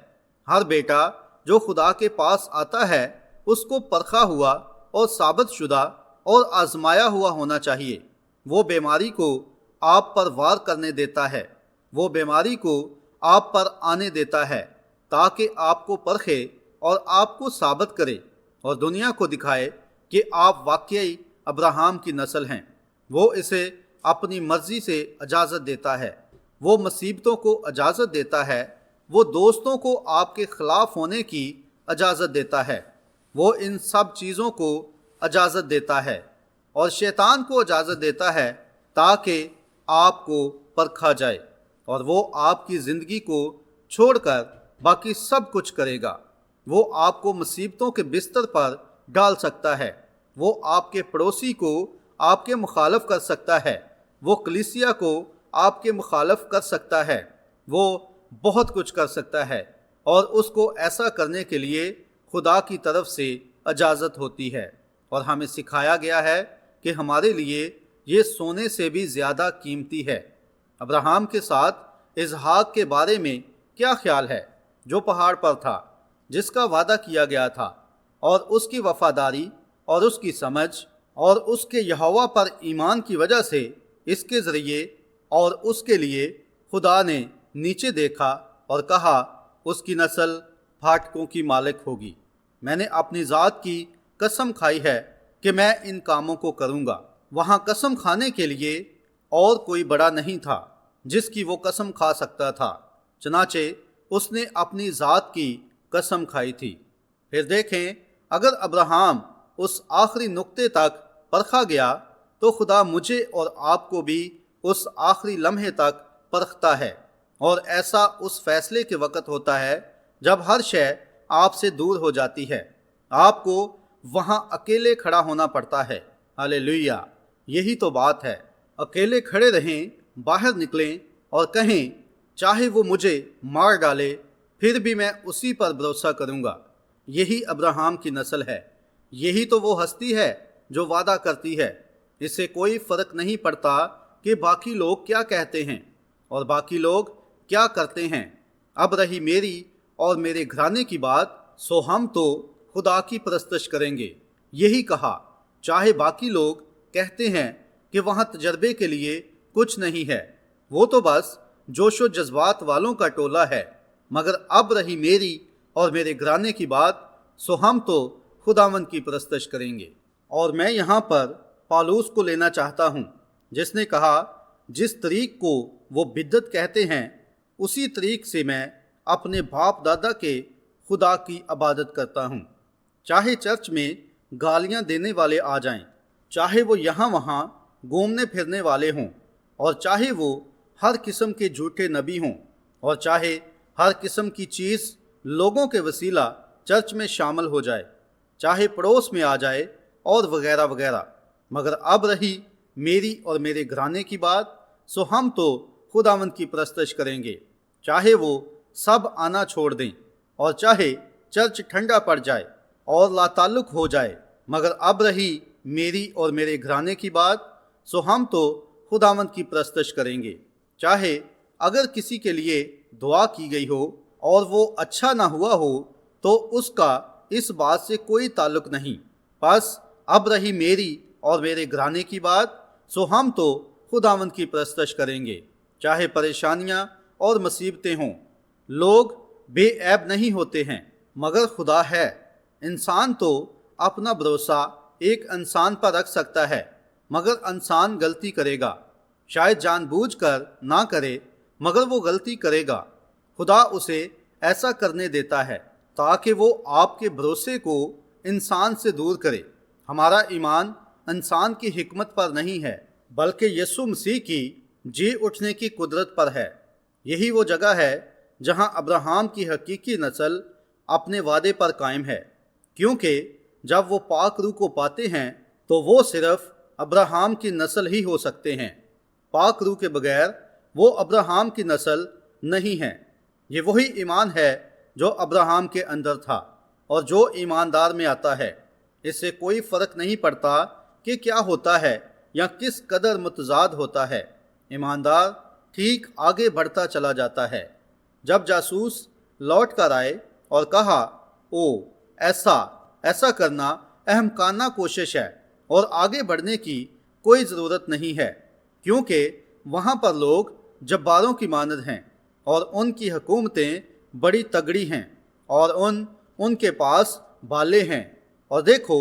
ہر بیٹا جو خدا کے پاس آتا ہے اس کو پرکھا ہوا اور ثابت شدہ اور آزمایا ہوا ہونا چاہیے۔ وہ بیماری کو آپ پر وار کرنے دیتا ہے، وہ بیماری کو آپ پر آنے دیتا ہے تاکہ آپ کو پرکھے اور آپ کو ثابت کرے اور دنیا کو دکھائے کہ آپ واقعی ابراہیم کی نسل ہیں۔ وہ اسے اپنی مرضی سے اجازت دیتا ہے، وہ مصیبتوں کو اجازت دیتا ہے، وہ دوستوں کو آپ کے خلاف ہونے کی اجازت دیتا ہے، وہ ان سب چیزوں کو اجازت دیتا ہے، اور شیطان کو اجازت دیتا ہے تاکہ آپ کو پرکھا جائے، اور وہ آپ کی زندگی کو چھوڑ کر باقی سب کچھ کرے گا۔ وہ آپ کو مصیبتوں کے بستر پر ڈال سکتا ہے، وہ آپ کے پڑوسی کو آپ کے مخالف کر سکتا ہے، وہ کلیسیا کو آپ کے مخالف کر سکتا ہے، وہ بہت کچھ کر سکتا ہے، اور اس کو ایسا کرنے کے لیے خدا کی طرف سے اجازت ہوتی ہے۔ اور ہمیں سکھایا گیا ہے کہ ہمارے لیے یہ سونے سے بھی زیادہ قیمتی ہے۔ ابراہیم کے ساتھ اسحاق کے بارے میں کیا خیال ہے، جو پہاڑ پر تھا، جس کا وعدہ کیا گیا تھا، اور اس کی وفاداری اور اس کی سمجھ اور اس کے یہوہ پر ایمان کی وجہ سے اس کے ذریعے اور اس کے لیے خدا نے نیچے دیکھا اور کہا اس کی نسل پھاٹکوں کی مالک ہوگی۔ میں نے اپنی ذات کی قسم کھائی ہے کہ میں ان کاموں کو کروں گا۔ وہاں قسم کھانے کے لیے اور کوئی بڑا نہیں تھا جس کی وہ قسم کھا سکتا تھا، چنانچہ اس نے اپنی ذات کی قسم کھائی تھی۔ پھر دیکھیں، اگر ابراہیم اس آخری نقطے تک پرکھا گیا تو خدا مجھے اور آپ کو بھی اس آخری لمحے تک پرکھتا ہے، اور ایسا اس فیصلے کے وقت ہوتا ہے جب ہر شے آپ سے دور ہو جاتی ہے، آپ کو وہاں اکیلے کھڑا ہونا پڑتا ہے۔ ہاللیلویہ! یہی تو بات ہے، اکیلے کھڑے رہیں، باہر نکلیں اور کہیں چاہے وہ مجھے مار ڈالے پھر بھی میں اسی پر بھروسہ کروں گا۔ یہی ابراہیم کی نسل ہے، یہی تو وہ ہستی ہے جو وعدہ کرتی ہے۔ اس سے کوئی فرق نہیں پڑتا کہ باقی لوگ کیا کہتے ہیں اور باقی لوگ کیا کرتے ہیں۔ اب رہی میری اور میرے گھرانے کی بات، سو ہم تو خدا کی پرستش کریں گے۔ یہی کہا، چاہے باقی لوگ کہتے ہیں کہ وہاں تجربے کے لیے کچھ نہیں ہے، وہ تو بس جوش و جذبات والوں کا ٹولہ ہے، مگر اب رہی میری اور میرے گھرانے کی بات، سو ہم تو خداوند کی پرستش کریں گے۔ اور میں یہاں پر پالوس کو لینا چاہتا ہوں، جس نے کہا جس طریق کو وہ بدعت کہتے ہیں اسی طریق سے میں اپنے باپ دادا کے خدا کی عبادت کرتا ہوں۔ چاہے چرچ میں گالیاں دینے والے آ جائیں، چاہے وہ یہاں وہاں گھومنے پھرنے والے ہوں، اور چاہے وہ ہر قسم کے جھوٹے نبی ہوں، اور چاہے ہر قسم کی چیز لوگوں کے وسیلہ چرچ میں شامل ہو جائے، چاہے پڑوس میں آ جائے اور وغیرہ وغیرہ، مگر اب رہی میری اور میرے گھرانے کی بات، سو ہم تو خداوند کی پرستش کریں گے، چاہے وہ سب آنا چھوڑ دیں اور چاہے چرچ ٹھنڈا پڑ جائے اور لا تعلق ہو جائے، مگر اب رہی میری اور میرے گھرانے کی بات، سو ہم تو خداوند کی پرستش کریں گے، چاہے اگر کسی کے لیے دعا کی گئی ہو اور وہ اچھا نہ ہوا ہو تو اس کا اس بات سے کوئی تعلق نہیں۔ بس اب رہی میری اور میرے گھرانے کی بات، سو ہم تو خداوند کی پرستش کریں گے، چاہے پریشانیاں اور مصیبتیں ہوں۔ لوگ بے عیب نہیں ہوتے ہیں، مگر خدا ہے۔ انسان تو اپنا بھروسہ ایک انسان پر رکھ سکتا ہے، مگر انسان غلطی کرے گا، شاید جان بوجھ کر نہ کرے، مگر وہ غلطی کرے گا۔ خدا اسے ایسا کرنے دیتا ہے تاکہ وہ آپ کے بھروسے کو انسان سے دور کرے۔ ہمارا ایمان انسان کی حکمت پر نہیں ہے، بلکہ یسوع مسیح کی جی اٹھنے کی قدرت پر ہے۔ یہی وہ جگہ ہے جہاں ابراہیم کی حقیقی نسل اپنے وعدے پر قائم ہے، کیونکہ جب وہ پاک روح کو پاتے ہیں تو وہ صرف ابراہیم کی نسل ہی ہو سکتے ہیں۔ پاک روح کے بغیر وہ ابراہیم کی نسل نہیں ہے۔ یہ وہی ایمان ہے جو ابراہیم کے اندر تھا اور جو ایماندار میں آتا ہے۔ اس سے کوئی فرق نہیں پڑتا کہ کیا ہوتا ہے یا کس قدر متضاد ہوتا ہے، ایماندار ٹھیک آگے بڑھتا چلا جاتا ہے۔ جب جاسوس لوٹ کر آئے اور کہا، او ایسا کرنا احمقانہ کوشش ہے اور آگے بڑھنے کی کوئی ضرورت نہیں ہے، کیونکہ وہاں پر لوگ جباروں کی مانند ہیں اور ان کی حکومتیں بڑی تگڑی ہیں اور ان کے پاس بالیں ہیں، اور دیکھو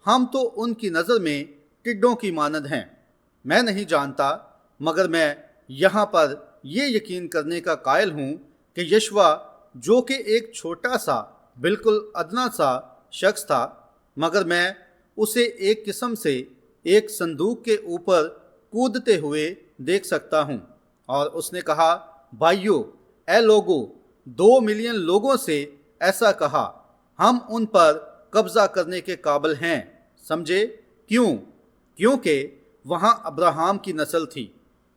ہم تو ان کی نظر میں ٹڈوں کی مانند ہیں۔ میں نہیں جانتا، مگر میں یہاں پر یہ یقین کرنے کا قائل ہوں کہ یشوع جو کہ ایک چھوٹا سا بالکل ادنا سا شخص تھا، مگر میں اسے ایک قسم سے ایک صندوق کے اوپر کودتے ہوئے دیکھ سکتا ہوں۔ اور اس نے کہا، بھائیو، اے لوگو، 2 ملین لوگوں سے ایسا کہا، ہم ان پر قبضہ کرنے کے قابل ہیں۔ سمجھے کیوں؟ کیونکہ وہاں ابراہیم کی نسل تھی،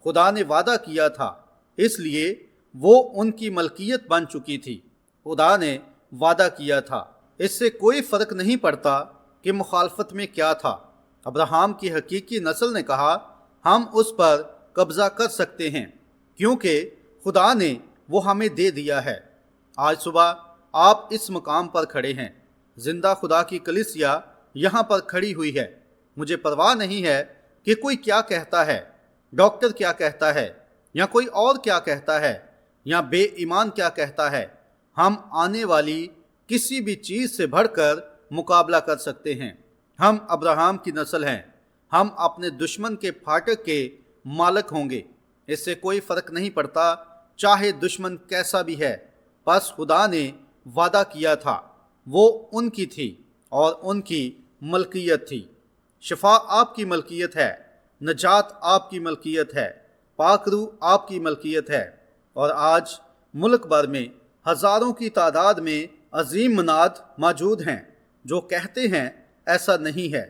خدا نے وعدہ کیا تھا، اس لیے وہ ان کی ملکیت بن چکی تھی۔ خدا نے وعدہ کیا تھا، اس سے کوئی فرق نہیں پڑتا کہ مخالفت میں کیا تھا۔ ابراہیم کی حقیقی نسل نے کہا، ہم اس پر قبضہ کر سکتے ہیں کیونکہ خدا نے وہ ہمیں دے دیا ہے۔ آج صبح آپ اس مقام پر کھڑے ہیں، زندہ خدا کی کلیسیا یہاں پر کھڑی ہوئی ہے۔ مجھے پرواہ نہیں ہے کہ کوئی کیا کہتا ہے، ڈاکٹر کیا کہتا ہے، یا کوئی اور کیا کہتا ہے، یا بے ایمان کیا کہتا ہے۔ ہم آنے والی کسی بھی چیز سے بڑھ کر مقابلہ کر سکتے ہیں۔ ہم ابراہیم کی نسل ہیں، ہم اپنے دشمن کے پھاٹک کے مالک ہوں گے۔ اس سے کوئی فرق نہیں پڑتا چاہے دشمن کیسا بھی ہے، بس خدا نے وعدہ کیا تھا، وہ ان کی تھی اور ان کی ملکیت تھی۔ شفا آپ کی ملکیت ہے، نجات آپ کی ملکیت ہے، پاک روح آپ کی ملکیت ہے، اور آج ملک بھر میں ہزاروں کی تعداد میں عظیم مناد موجود ہیں جو کہتے ہیں ایسا نہیں ہے،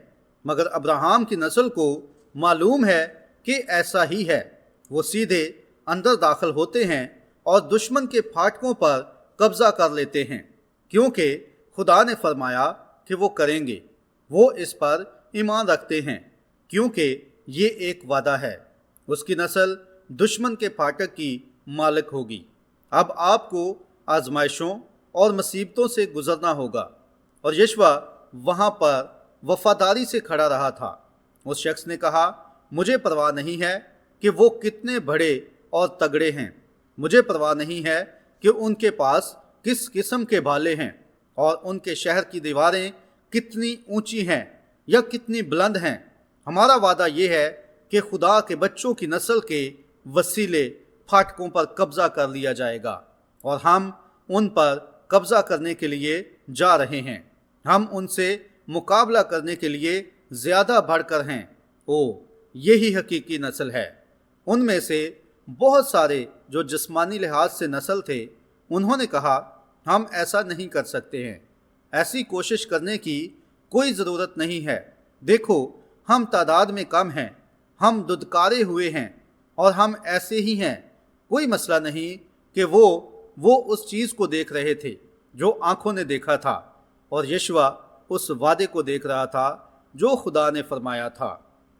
مگر ابراہیم کی نسل کو معلوم ہے کہ ایسا ہی ہے۔ وہ سیدھے اندر داخل ہوتے ہیں اور دشمن کے پھاٹکوں پر قبضہ کر لیتے ہیں، کیونکہ خدا نے فرمایا کہ وہ کریں گے۔ وہ اس پر ایمان رکھتے ہیں کیونکہ یہ ایک وعدہ ہے۔ اس کی نسل دشمن کے پھاٹک کی مالک ہوگی۔ اب آپ کو آزمائشوں اور مصیبتوں سے گزرنا ہوگا، اور یشوع وہاں پر وفاداری سے کھڑا رہا تھا۔ اس شخص نے کہا، مجھے پرواہ نہیں ہے کہ وہ کتنے بڑے اور تگڑے ہیں، مجھے پرواہ نہیں ہے کہ ان کے پاس کس قسم کے بھالے ہیں، اور ان کے شہر کی دیواریں کتنی اونچی ہیں یا کتنی بلند ہیں۔ ہمارا وعدہ یہ ہے کہ خدا کے بچوں کی نسل کے وسیلے پھاٹکوں پر قبضہ کر لیا جائے گا، اور ہم ان پر قبضہ کرنے کے لیے جا رہے ہیں۔ ہم ان سے مقابلہ کرنے کے لیے زیادہ بڑھ کر ہیں۔ یہی حقیقی نسل ہے۔ ان میں سے بہت سارے جو جسمانی لحاظ سے نسل تھے، انہوں نے کہا، ہم ایسا نہیں کر سکتے ہیں، ایسی کوشش کرنے کی کوئی ضرورت نہیں ہے۔ دیکھو، ہم تعداد میں کم ہیں، ہم ددکارے ہوئے ہیں، اور ہم ایسے ہی ہیں۔ کوئی مسئلہ نہیں کہ وہ اس چیز کو دیکھ رہے تھے جو آنکھوں نے دیکھا تھا، اور یشوع اس وعدے کو دیکھ رہا تھا جو خدا نے فرمایا تھا۔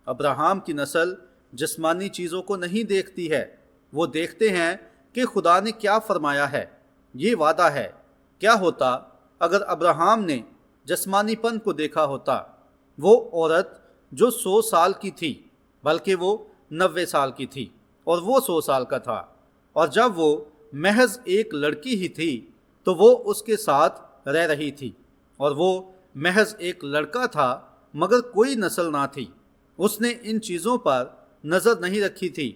ابراہیم کی نسل جسمانی چیزوں کو نہیں دیکھتی ہے، وہ دیکھتے ہیں کہ خدا نے کیا فرمایا ہے۔ یہ وعدہ ہے۔ کیا ہوتا اگر ابراہیم نے جسمانی پن کو دیکھا ہوتا؟ وہ عورت جو 100 سال کی تھی، بلکہ وہ 90 سال کی تھی، اور وہ 100 سال کا تھا، اور جب وہ محض ایک لڑکی ہی تھی تو وہ اس کے ساتھ رہ رہی تھی، اور وہ محض ایک لڑکا تھا مگر کوئی نسل نہ تھی۔ اس نے ان چیزوں پر نظر نہیں رکھی تھی۔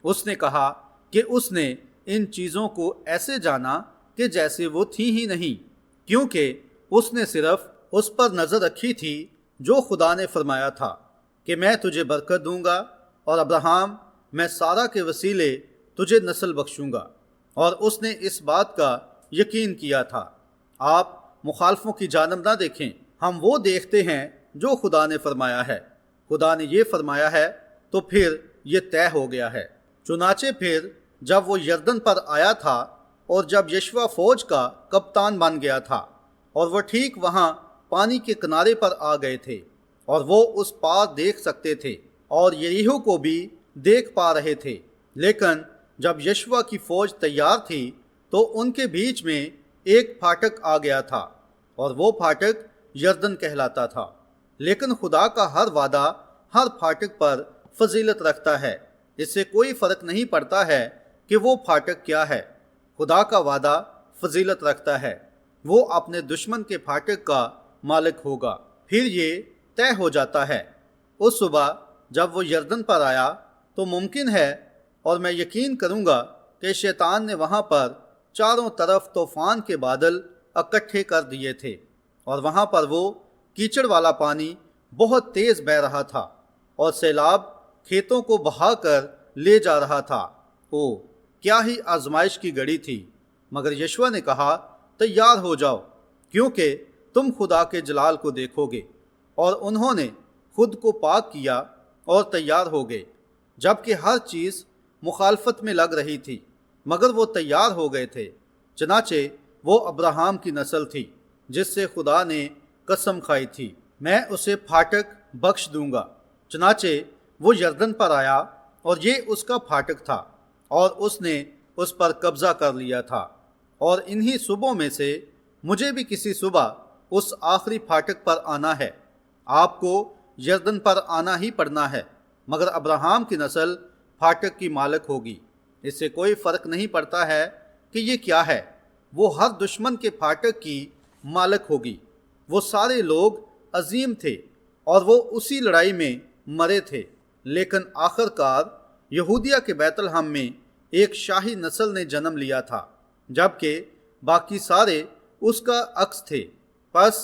اس نے کہا کہ اس نے ان چیزوں کو ایسے جانا کہ جیسے وہ تھی ہی نہیں، کیونکہ اس نے صرف اس پر نظر رکھی تھی جو خدا نے فرمایا تھا کہ میں تجھے برکت دوں گا، اور ابراہیم، میں سارہ کے وسیلے تجھے نسل بخشوں گا، اور اس نے اس بات کا یقین کیا تھا۔ آپ مخالفوں کی جانب نہ دیکھیں، ہم وہ دیکھتے ہیں جو خدا نے فرمایا ہے۔ خدا نے یہ فرمایا ہے تو پھر یہ طے ہو گیا ہے۔ چنانچہ پھر جب وہ یردن پر آیا تھا، اور جب یشوع فوج کا کپتان بن گیا تھا، اور وہ ٹھیک وہاں پانی کے کنارے پر آ گئے تھے، اور وہ اس پار دیکھ سکتے تھے اور یریحو کو بھی دیکھ پا رہے تھے، لیکن جب یشوع کی فوج تیار تھی تو ان کے بیچ میں ایک پھاٹک آ گیا تھا، اور وہ پھاٹک یردن کہلاتا تھا۔ لیکن خدا کا ہر وعدہ ہر پھاٹک پر فضیلت رکھتا ہے۔ اس سے کوئی فرق نہیں پڑتا ہے کہ وہ پھاٹک کیا ہے۔ خدا کا وعدہ فضیلت رکھتا ہے۔ وہ اپنے دشمن کے پھاٹک کا مالک ہوگا۔ پھر یہ طے ہو جاتا ہے۔ اس صبح جب وہ یردن پر آیا تو ممکن ہے، اور میں یقین کروں گا کہ شیطان نے وہاں پر چاروں طرف طوفان کے بادل اکٹھے کر دیے تھے، اور وہاں پر وہ کیچڑ والا پانی بہت تیز بہہ رہا تھا، اور سیلاب کھیتوں کو بہا کر لے جا رہا تھا۔ کیا ہی آزمائش کی گھڑی تھی! مگر یشوع نے کہا، تیار ہو جاؤ، کیونکہ تم خدا کے جلال کو دیکھو گے۔ اور انہوں نے خود کو پاک کیا اور تیار ہو گئے، جبکہ ہر چیز مخالفت میں لگ رہی تھی، مگر وہ تیار ہو گئے تھے۔ چنانچہ وہ ابراہیم کی نسل تھی جس سے خدا نے قسم کھائی تھی، میں اسے پھاٹک بخش دوں گا۔ چنانچہ وہ یردن پر آیا، اور یہ اس کا پھاٹک تھا، اور اس نے اس پر قبضہ کر لیا تھا۔ اور انہی صبحوں میں سے مجھے بھی کسی صبح اس آخری پھاٹک پر آنا ہے۔ آپ کو یردن پر آنا ہی پڑنا ہے، مگر ابراہیم کی نسل پھاٹک کی مالک ہوگی۔ اس سے کوئی فرق نہیں پڑتا ہے کہ یہ کیا ہے، وہ ہر دشمن کے پھاٹک کی مالک ہوگی۔ وہ سارے لوگ عظیم تھے، اور وہ اسی لڑائی میں مرے تھے، لیکن آخر کار یہودیہ کے بیت لحم میں ایک شاہی نسل نے جنم لیا تھا، جبکہ باقی سارے اس کا عکس تھے۔ پس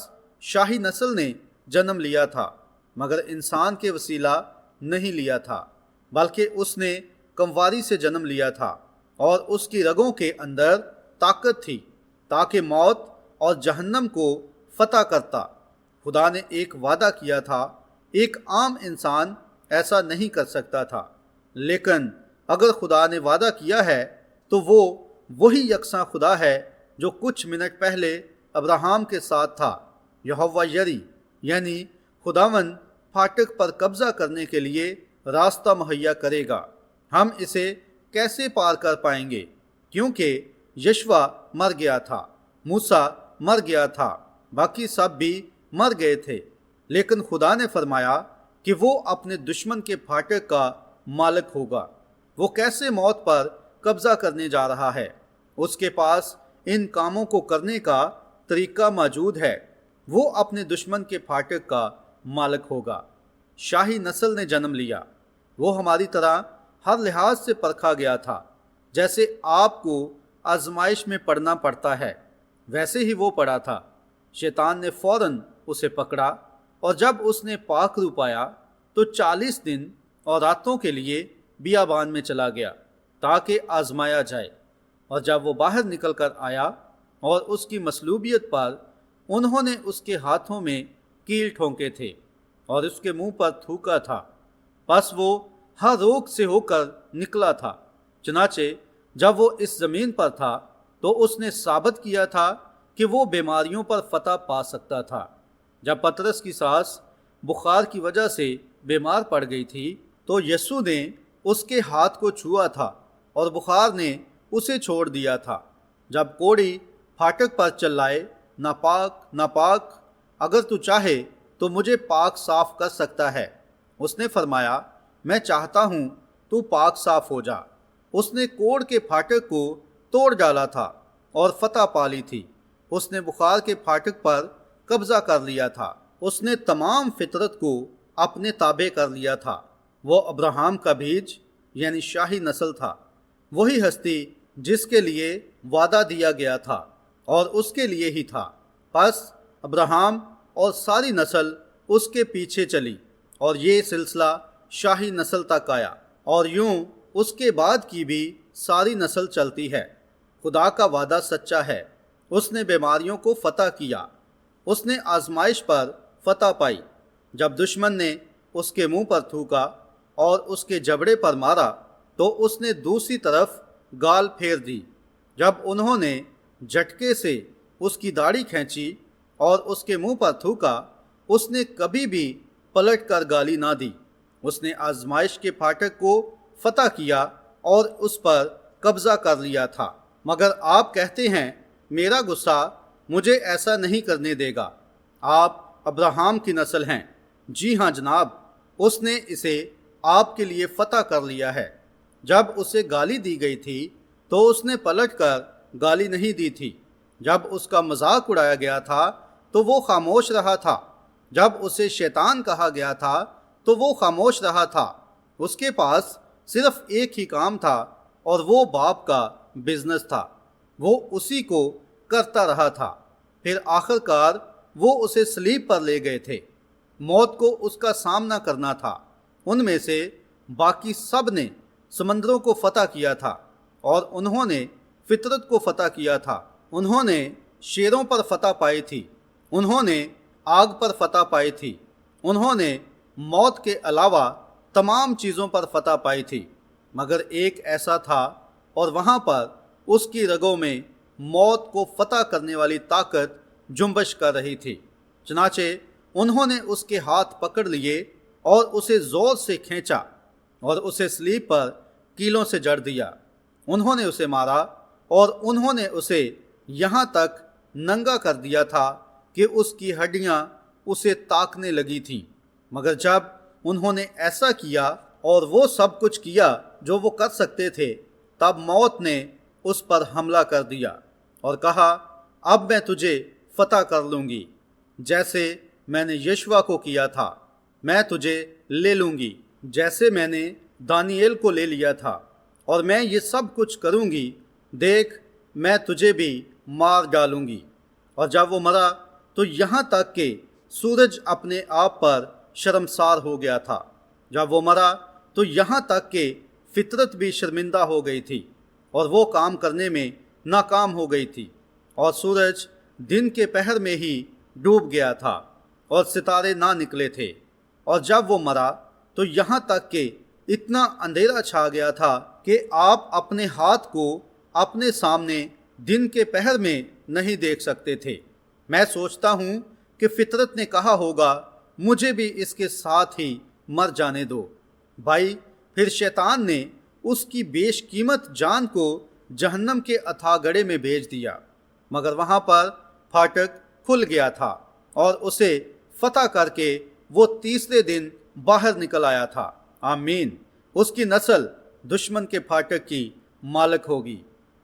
شاہی نسل نے جنم لیا تھا، مگر انسان کے وسیلہ نہیں لیا تھا، بلکہ اس نے کمواری سے جنم لیا تھا اور اس کی رگوں کے اندر طاقت تھی تاکہ موت اور جہنم کو فتح کرتا۔ خدا نے ایک وعدہ کیا تھا، ایک عام انسان ایسا نہیں کر سکتا تھا، لیکن اگر خدا نے وعدہ کیا ہے تو وہ وہی یکساں خدا ہے جو کچھ منٹ پہلے ابراہیم کے ساتھ تھا۔ یہوہ یری یعنی خداوند پھاٹک پر قبضہ کرنے کے لیے راستہ مہیا کرے گا۔ ہم اسے کیسے پار کر پائیں گے؟ کیونکہ یشوع مر گیا تھا، موسیٰ مر گیا تھا، باقی سب بھی مر گئے تھے، لیکن خدا نے فرمایا کہ وہ اپنے دشمن کے پھاٹک کا مالک ہوگا۔ وہ کیسے موت پر قبضہ کرنے جا رہا ہے؟ اس کے پاس ان کاموں کو کرنے کا طریقہ موجود ہے۔ وہ اپنے دشمن کے پھاٹک کا مالک ہوگا۔ شاہی نسل نے جنم لیا۔ وہ ہماری طرح ہر لحاظ سے پرکھا گیا تھا۔ جیسے آپ کو آزمائش میں پڑنا پڑتا ہے، ویسے ہی وہ پڑا تھا۔ شیطان نے فوراً اسے پکڑا، اور جب اس نے پاک رو پایا تو 40 دن اور راتوں کے لیے بیابان میں چلا گیا تاکہ آزمایا جائے۔ اور جب وہ باہر نکل کر آیا اور اس کی مصلوبیت پر انہوں نے اس کے ہاتھوں میں کیل ٹھونکے تھے اور اس کے منہ پر تھوکا تھا، پس وہ ہر روگ سے ہو کر نکلا تھا۔ چنانچہ جب وہ اس زمین پر تھا تو اس نے ثابت کیا تھا کہ وہ بیماریوں پر فتح پا سکتا تھا۔ جب پطرس کی ساس بخار کی وجہ سے بیمار پڑ گئی تھی تو یسوع نے اس کے ہاتھ کو چھوا تھا اور بخار نے اسے چھوڑ دیا تھا۔ جب کوڑی پھاٹک پر چلائے، ناپاک ناپاک، اگر تو چاہے تو مجھے پاک صاف کر سکتا ہے، اس نے فرمایا میں چاہتا ہوں، تو پاک صاف ہو جا۔ اس نے کوڑ کے پھاٹک کو توڑ ڈالا تھا اور فتح پا لی تھی۔ اس نے بخار کے پھاٹک پر قبضہ کر لیا تھا۔ اس نے تمام فطرت کو اپنے تابع کر لیا تھا۔ وہ ابراہیم کا بیج یعنی شاہی نسل تھا، وہی ہستی جس کے لیے وعدہ دیا گیا تھا اور اس کے لیے ہی تھا۔ پس ابراہیم اور ساری نسل اس کے پیچھے چلی اور یہ سلسلہ شاہی نسل تک آیا، اور یوں اس کے بعد کی بھی ساری نسل چلتی ہے۔ خدا کا وعدہ سچا ہے۔ اس نے بیماریوں کو فتح کیا، اس نے آزمائش پر فتح پائی۔ جب دشمن نے اس کے منہ پر تھوکا اور اس کے جبڑے پر مارا تو اس نے دوسری طرف گال پھیر دی۔ جب انہوں نے جھٹکے سے اس کی داڑھی کھینچی اور اس کے منہ پر تھوکا، اس نے کبھی بھی پلٹ کر گالی نہ دی۔ اس نے آزمائش کے پھاٹک کو فتح کیا اور اس پر قبضہ کر لیا تھا۔ مگر آپ کہتے ہیں میرا غصہ مجھے ایسا نہیں کرنے دے گا۔ آپ ابراہیم کی نسل ہیں۔ جی ہاں جناب، اس نے اسے آپ کے لیے فتح کر لیا ہے۔ جب اسے گالی دی گئی تھی تو اس نے پلٹ کر گالی نہیں دی تھی۔ جب اس کا مذاق اڑایا گیا تھا تو وہ خاموش رہا تھا۔ جب اسے شیطان کہا گیا تھا تو وہ خاموش رہا تھا۔ اس کے پاس صرف ایک ہی کام تھا اور وہ باپ کا بزنس تھا۔ وہ اسی کو کرتا رہا تھا۔ پھر آخر کار وہ اسے صلیب پر لے گئے تھے۔ موت کو اس کا سامنا کرنا تھا۔ ان میں سے باقی سب نے سمندروں کو فتح کیا تھا اور انہوں نے فطرت کو فتح کیا تھا۔ انہوں نے شیروں پر فتح پائی تھی، انہوں نے آگ پر فتح پائی تھی، انہوں نے موت کے علاوہ تمام چیزوں پر فتح پائی تھی۔ مگر ایک ایسا تھا اور وہاں پر اس کی رگوں میں موت کو فتح کرنے والی طاقت جنبش کر رہی تھی۔ چنانچہ انہوں نے اس کے ہاتھ پکڑ لیے اور اسے زور سے کھینچا اور اسے صلیب پر کیلوں سے جڑ دیا۔ انہوں نے اسے مارا اور انہوں نے اسے یہاں تک ننگا کر دیا تھا کہ اس کی ہڈیاں اسے تاکنے لگی تھیں۔ مگر جب انہوں نے ایسا کیا اور وہ سب کچھ کیا جو وہ کر سکتے تھے، تب موت نے اس پر حملہ کر دیا اور کہا اب میں تجھے فتح کر لوں گی، جیسے میں نے یشوع کو کیا تھا۔ میں تجھے لے لوں گی جیسے میں نے دانییل کو لے لیا تھا، اور میں یہ سب کچھ کروں گی۔ دیکھ، میں تجھے بھی مار ڈالوں گی۔ اور جب وہ مرا تو یہاں تک کہ سورج اپنے آپ پر شرمسار ہو گیا تھا۔ جب وہ مرا تو یہاں تک کہ فطرت بھی شرمندہ ہو گئی تھی اور وہ کام کرنے میں ناکام ہو گئی تھی، اور سورج دن کے پہر میں ہی ڈوب گیا تھا اور ستارے نہ نکلے تھے، اور جب وہ مرا تو یہاں تک کہ اتنا اندھیرا چھا گیا تھا کہ آپ اپنے ہاتھ کو اپنے سامنے دن کے پہر میں نہیں دیکھ سکتے تھے۔ میں سوچتا ہوں کہ فطرت نے کہا ہوگا مجھے بھی اس کے ساتھ ہی مر جانے دو۔ بھائی، پھر شیطان نے اس کی بیش قیمت جان کو جہنم کے اتھاہ گڑھے میں بھیج دیا، مگر وہاں پر پھاٹک کھل گیا تھا اور اسے فتح کر کے وہ تیسرے دن باہر نکل آیا تھا۔ آمین۔ اس کی نسل دشمن کے پھاٹک کی مالک ہوگی۔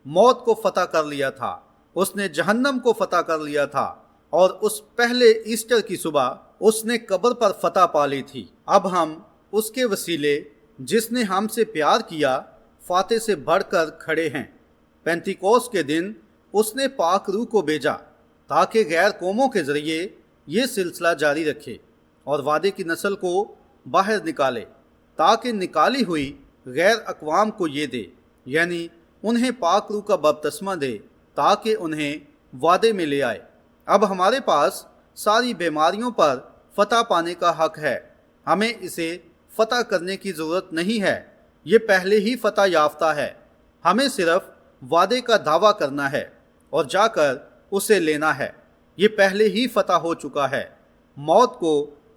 موت کو فتح کر لیا تھا، اس نے جہنم کو فتح کر لیا تھا، اور اس پہلے ایسٹر کی صبح اس نے قبر پر فتح پا لی تھی۔ اب ہم اس کے وسیلے جس نے ہم سے پیار کیا فاتح سے بڑھ کر کھڑے ہیں۔ پینتیکوس کے دن اس نے پاک روح کو بھیجا تاکہ غیر قوموں کے ذریعے یہ سلسلہ جاری رکھے اور وعدے کی نسل کو باہر نکالے، تاکہ نکالی ہوئی غیر اقوام کو یہ دے، یعنی انہیں پاک روح کا بپتسمہ دے تاکہ انہیں وعدے میں لے آئے۔ اب ہمارے پاس ساری بیماریوں پر فتح پانے کا حق ہے۔ ہمیں اسے فتح کرنے کی ضرورت نہیں ہے، یہ پہلے ہی فتح یافتہ ہے۔ ہمیں صرف وعدے کا دعویٰ کرنا ہے اور جا کر اسے لینا ہے۔ یہ پہلے ہی فتح ہو چکا ہے۔ موت کو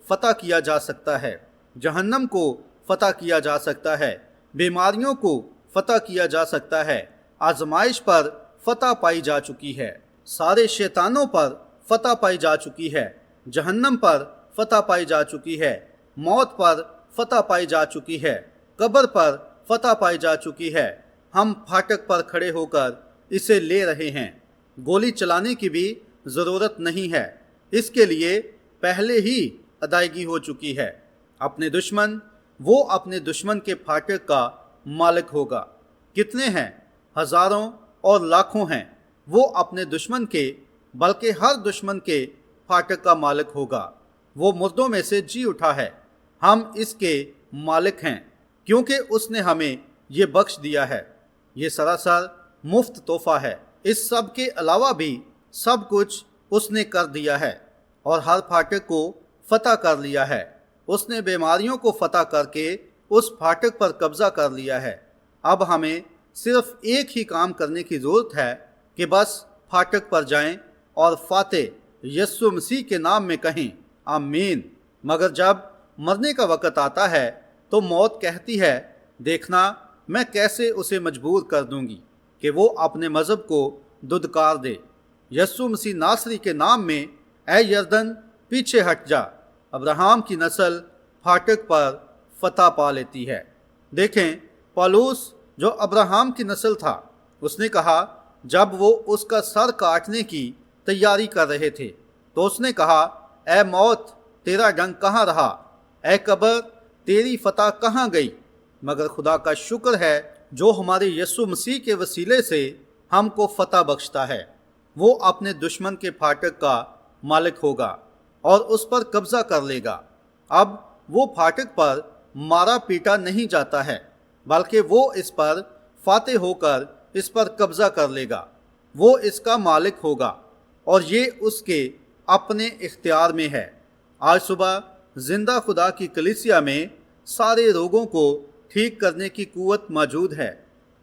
فتح کیا جا سکتا ہے، جہنم کو فتح کیا جا سکتا ہے، بیماریوں کو فتح کیا جا سکتا ہے، آزمائش پر فتح پائی جا چکی ہے، سارے شیطانوں پر فتح پائی جا چکی ہے، جہنم پر فتح پائی جا چکی ہے، موت پر فتح پائی جا چکی ہے، قبر پر فتح پائی جا چکی ہے۔ ہم پھاٹک پر کھڑے ہو کر اسے لے رہے ہیں۔ گولی چلانے کی بھی ضرورت نہیں ہے، اس کے لیے پہلے ہی ادائیگی ہو چکی ہے۔ اپنے دشمن، وہ اپنے دشمن کے پھاٹک کا مالک ہوگا۔ کتنے ہیں؟ ہزاروں اور لاکھوں ہیں۔ وہ اپنے دشمن کے بلکہ ہر دشمن کے پھاٹک کا مالک ہوگا۔ وہ مردوں میں سے جی اٹھا ہے، ہم اس کے مالک ہیں، کیونکہ اس نے ہمیں یہ بخش دیا ہے۔ یہ سراسر مفت تحفہ ہے۔ اس سب کے علاوہ بھی سب کچھ اس نے کر دیا ہے اور ہر پھاٹک کو فتح کر لیا ہے۔ اس نے بیماریوں کو فتح کر کے اس پھاٹک پر قبضہ کر لیا ہے۔ اب ہمیں صرف ایک ہی کام کرنے کی ضرورت ہے کہ بس پھاٹک پر جائیں اور فاتح یسوع مسیح کے نام میں کہیں آمین۔ مگر جب مرنے کا وقت آتا ہے تو موت کہتی ہے، دیکھنا میں کیسے اسے مجبور کر دوں گی کہ وہ اپنے مذہب کو دھتکار دے۔ یسوع مسیح ناصری کے نام میں اے یردن پیچھے ہٹ جا۔ ابراہم کی نسل پھاٹک پر فتح پا لیتی ہے۔ دیکھیں، پولس جو ابراہم کی نسل تھا، اس نے کہا جب وہ اس کا سر کاٹنے کی تیاری کر رہے تھے تو اس نے کہا، اے موت تیرا ڈنگ کہاں رہا؟ اے قبر تیری فتح کہاں گئی؟ مگر خدا کا شکر ہے جو ہمارے یسوع مسیح کے وسیلے سے ہم کو فتح بخشتا ہے۔ وہ اپنے دشمن کے پھاٹک کا مالک ہوگا اور اس پر قبضہ کر لے گا۔ اب وہ پھاٹک پر مارا پیٹا نہیں جاتا ہے، بلکہ وہ اس پر فاتح ہو کر اس پر قبضہ کر لے گا۔ وہ اس کا مالک ہوگا اور یہ اس کے اپنے اختیار میں ہے۔ آج صبح زندہ خدا کی کلیسیا میں سارے روگوں کو ٹھیک کرنے کی قوت موجود ہے۔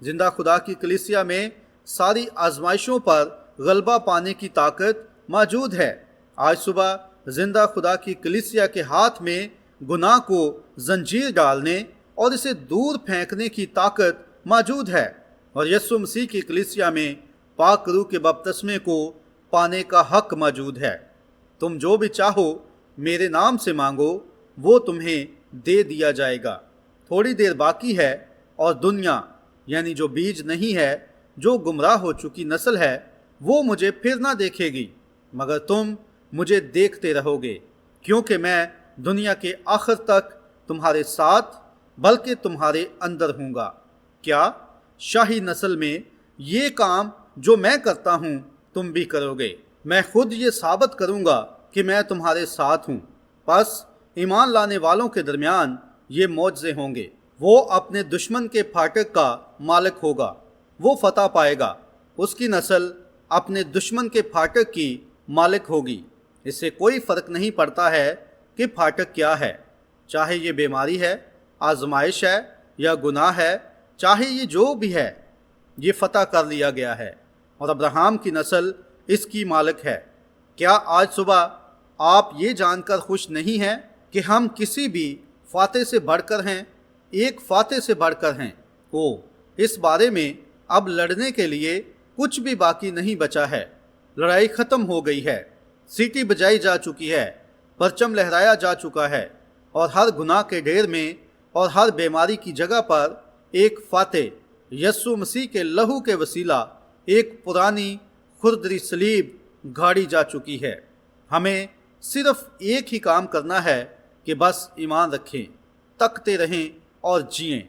زندہ خدا کی کلیسیا میں ساری آزمائشوں پر غلبہ پانے کی طاقت موجود ہے۔ آج صبح زندہ خدا کی کلیسیا کے ہاتھ میں گناہ کو زنجیر ڈالنے اور اسے دور پھینکنے کی طاقت موجود ہے، اور یسوع مسیح کی کلیسیا میں پاک روح کے بپتسمے کو پانے کا حق موجود ہے۔ تم جو بھی چاہو میرے نام سے مانگو، وہ تمہیں دے دیا جائے گا۔ تھوڑی دیر باقی ہے اور دنیا یعنی جو بیج نہیں ہے، جو گمراہ ہو چکی نسل ہے، وہ مجھے پھر نہ دیکھے گی، مگر تم مجھے دیکھتے رہو گے، کیونکہ میں دنیا کے آخر تک تمہارے ساتھ بلکہ تمہارے اندر ہوں گا۔ کیا شاہی نسل میں یہ کام جو میں کرتا ہوں تم بھی کرو گے؟ میں خود یہ ثابت کروں گا کہ میں تمہارے ساتھ ہوں۔ پس ایمان لانے والوں کے درمیان یہ معجزے ہوں گے۔ وہ اپنے دشمن کے پھاٹک کا مالک ہوگا، وہ فتح پائے گا، اس کی نسل اپنے دشمن کے پھاٹک کی مالک ہوگی۔ اس سے کوئی فرق نہیں پڑتا ہے کہ پھاٹک کیا ہے، چاہے یہ بیماری ہے، آزمائش ہے یا گناہ ہے، چاہے یہ جو بھی ہے، یہ فتح کر لیا گیا ہے اور ابراہیم کی نسل اس کی مالک ہے۔ کیا آج صبح آپ یہ جان کر خوش نہیں ہیں کہ ہم کسی بھی فاتح سے بڑھ کر ہیں، ایک فاتح سے بڑھ کر ہیں؟ اس بارے میں اب لڑنے کے لیے کچھ بھی باقی نہیں بچا ہے۔ لڑائی ختم ہو گئی ہے، سیٹی بجائی جا چکی ہے، پرچم لہرایا جا چکا ہے، اور ہر گناہ کے ڈھیر میں اور ہر بیماری کی جگہ پر ایک فاتح یسوع مسیح کے لہو کے وسیلہ ایک پرانی خردری صلیب گھاڑی جا چکی ہے۔ ہمیں صرف ایک ہی کام کرنا ہے کہ بس ایمان رکھیں، تکتے رہیں اور جئیں۔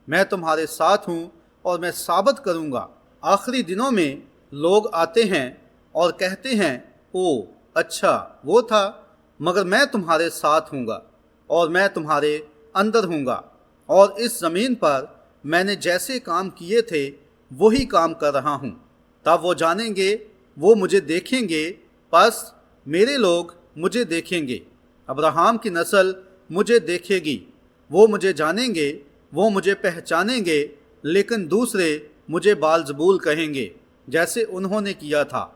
میں تمہارے ساتھ ہوں اور میں ثابت کروں گا۔ آخری دنوں میں لوگ آتے ہیں اور کہتے ہیں، اچھا وہ تھا، مگر میں تمہارے ساتھ ہوں گا اور میں تمہارے اندر ہوں گا، اور اس زمین پر میں نے جیسے کام کیے تھے وہی کام کر رہا ہوں۔ تب وہ جانیں گے، وہ مجھے دیکھیں گے، پس میرے لوگ مجھے دیکھیں گے۔ ابراہیم کی نسل مجھے دیکھے گی، وہ مجھے جانیں گے، وہ مجھے پہچانیں گے، لیکن دوسرے مجھے بال-زبول کہیں گے جیسے انہوں نے کیا تھا،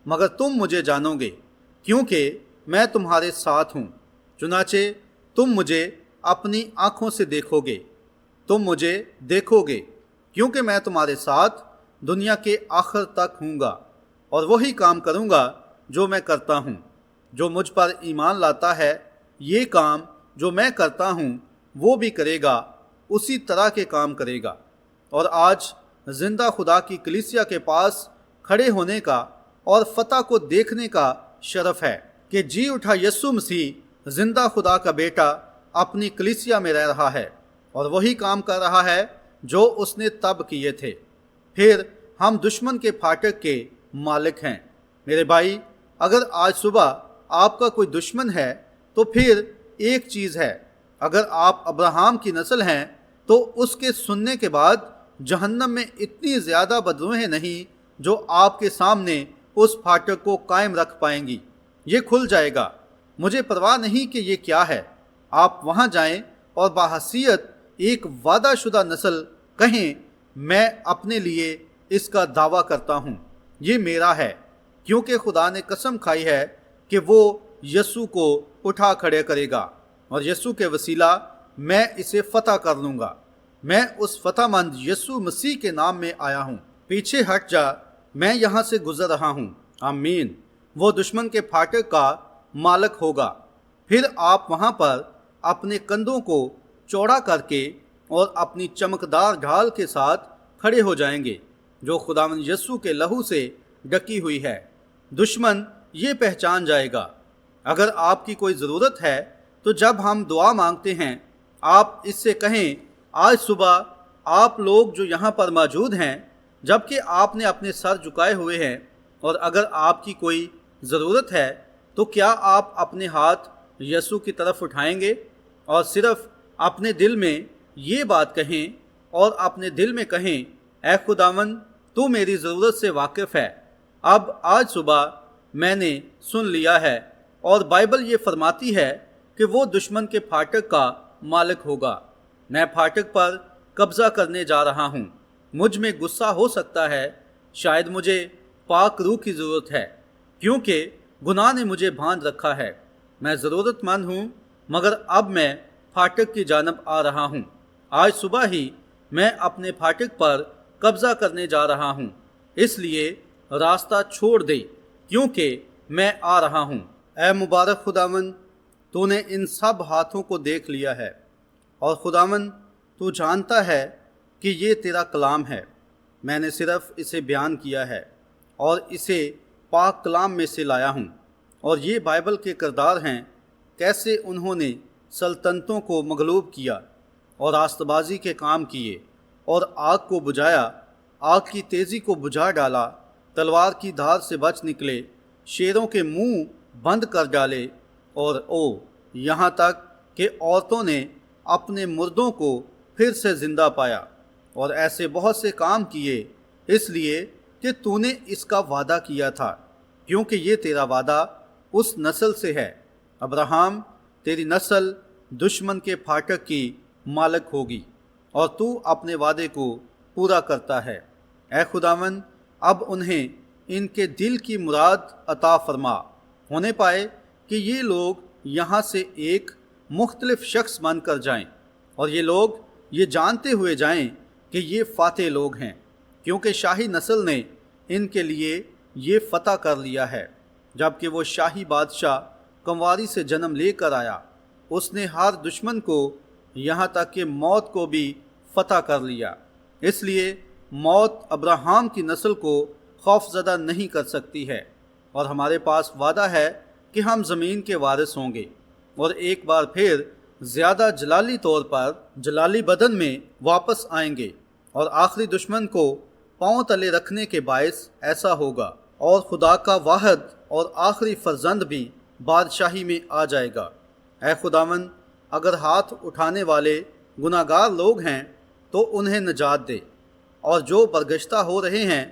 مگر تم مجھے جانو گے کیونکہ میں تمہارے ساتھ ہوں۔ چنانچہ تم مجھے اپنی آنکھوں سے دیکھو گے، تم مجھے دیکھو گے کیونکہ میں تمہارے ساتھ دنیا کے آخر تک ہوں گا، اور وہی کام کروں گا جو میں کرتا ہوں۔ جو مجھ پر ایمان لاتا ہے، یہ کام جو میں کرتا ہوں وہ بھی کرے گا، اسی طرح کے کام کرے گا۔ اور آج زندہ خدا کی کلیسیا کے پاس کھڑے ہونے کا اور فتح کو دیکھنے کا شرف ہے کہ جی اٹھا یسوع مسیح زندہ خدا کا بیٹا اپنی کلیسیا میں رہ رہا ہے اور وہی کام کر رہا ہے جو اس نے تب کیے تھے۔ پھر ہم دشمن کے پھاٹک کے مالک ہیں۔ میرے بھائی، اگر آج صبح آپ کا کوئی دشمن ہے تو پھر ایک چیز ہے، اگر آپ ابراہیم کی نسل ہیں تو اس کے سننے کے بعد جہنم میں اتنی زیادہ بدروہیں نہیں جو آپ کے سامنے اس پھاٹک کو قائم رکھ پائیں گی۔ یہ کھل جائے گا، مجھے پرواہ نہیں کہ یہ کیا ہے۔ آپ وہاں جائیں اور بحیثیت ایک وعدہ شدہ نسل کہیں، میں اپنے لیے اس کا دعویٰ کرتا ہوں، یہ میرا ہے، کیونکہ خدا نے قسم کھائی ہے کہ وہ یسوع کو اٹھا کھڑے کرے گا، اور یسوع کے وسیلہ میں اسے فتح کر لوں گا۔ میں اس فتح مند یسوع مسیح کے نام میں آیا ہوں۔ پیچھے ہٹ جا، میں یہاں سے گزر رہا ہوں۔ آمین۔ وہ دشمن کے پھاٹک کا مالک ہوگا۔ پھر آپ وہاں پر اپنے کندھوں کو چوڑا کر کے اور اپنی چمکدار ڈھال کے ساتھ کھڑے ہو جائیں گے جو خداوند یسوع کے لہو سے ڈکی ہوئی ہے۔ دشمن یہ پہچان جائے گا۔ اگر آپ کی کوئی ضرورت ہے تو جب ہم دعا مانگتے ہیں، آپ اس سے کہیں، آج صبح آپ لوگ جو یہاں پر موجود ہیں، جبکہ آپ نے اپنے سر جھکائے ہوئے ہیں، اور اگر آپ کی کوئی ضرورت ہے تو کیا آپ اپنے ہاتھ یسوع کی طرف اٹھائیں گے اور صرف اپنے دل میں یہ بات کہیں، اور اپنے دل میں کہیں، اے خداوند، تو میری ضرورت سے واقف ہے۔ اب آج صبح میں نے سن لیا ہے، اور بائبل یہ فرماتی ہے کہ وہ دشمن کے پھاٹک کا مالک ہوگا۔ میں پھاٹک پر قبضہ کرنے جا رہا ہوں۔ مجھ میں غصہ ہو سکتا ہے، شاید مجھے پاک روح کی ضرورت ہے، کیونکہ گناہ نے مجھے باندھ رکھا ہے۔ میں ضرورت مند ہوں، مگر اب میں پھاٹک کی جانب آ رہا ہوں۔ آج صبح ہی میں اپنے پھاٹک پر قبضہ کرنے جا رہا ہوں، اس لیے راستہ چھوڑ دے کیونکہ میں آ رہا ہوں۔ اے مبارک خداوند، تو نے ان سب ہاتھوں کو دیکھ لیا ہے، اور خداوند تو جانتا ہے کہ یہ تیرا کلام ہے۔ میں نے صرف اسے بیان کیا ہے اور اسے پاک کلام میں سے لایا ہوں، اور یہ بائبل کے کردار ہیں، کیسے انہوں نے سلطنتوں کو مغلوب کیا اور راست بازی کے کام کیے، اور آگ کو بجھایا، آگ کی تیزی کو بجھا ڈالا، تلوار کی دھار سے بچ نکلے، شیروں کے منہ بند کر ڈالے، اور یہاں تک کہ عورتوں نے اپنے مردوں کو پھر سے زندہ پایا، اور ایسے بہت سے کام کیے اس لیے کہ تو نے اس کا وعدہ کیا تھا، کیونکہ یہ تیرا وعدہ اس نسل سے ہے۔ ابراہیم، تیری نسل دشمن کے پھاٹک کی مالک ہوگی، اور تو اپنے وعدے کو پورا کرتا ہے۔ اے خداوند، اب انہیں ان کے دل کی مراد عطا فرما، ہونے پائے کہ یہ لوگ یہاں سے ایک مختلف شخص بن کر جائیں، اور یہ لوگ یہ جانتے ہوئے جائیں کہ یہ فاتح لوگ ہیں، کیونکہ شاہی نسل نے ان کے لیے یہ فتح کر لیا ہے۔ جبکہ وہ شاہی بادشاہ کنواری سے جنم لے کر آیا، اس نے ہر دشمن کو یہاں تک کہ موت کو بھی فتح کر لیا۔ اس لیے موت ابراہیم کی نسل کو خوف زدہ نہیں کر سکتی ہے، اور ہمارے پاس وعدہ ہے کہ ہم زمین کے وارث ہوں گے، اور ایک بار پھر زیادہ جلالی طور پر جلالی بدن میں واپس آئیں گے، اور آخری دشمن کو پاؤں تلے رکھنے کے باعث ایسا ہوگا، اور خدا کا واحد اور آخری فرزند بھی بادشاہی میں آ جائے گا۔ اے خداوند، اگر ہاتھ اٹھانے والے گناہ گار لوگ ہیں تو انہیں نجات دے، اور جو برگشتہ ہو رہے ہیں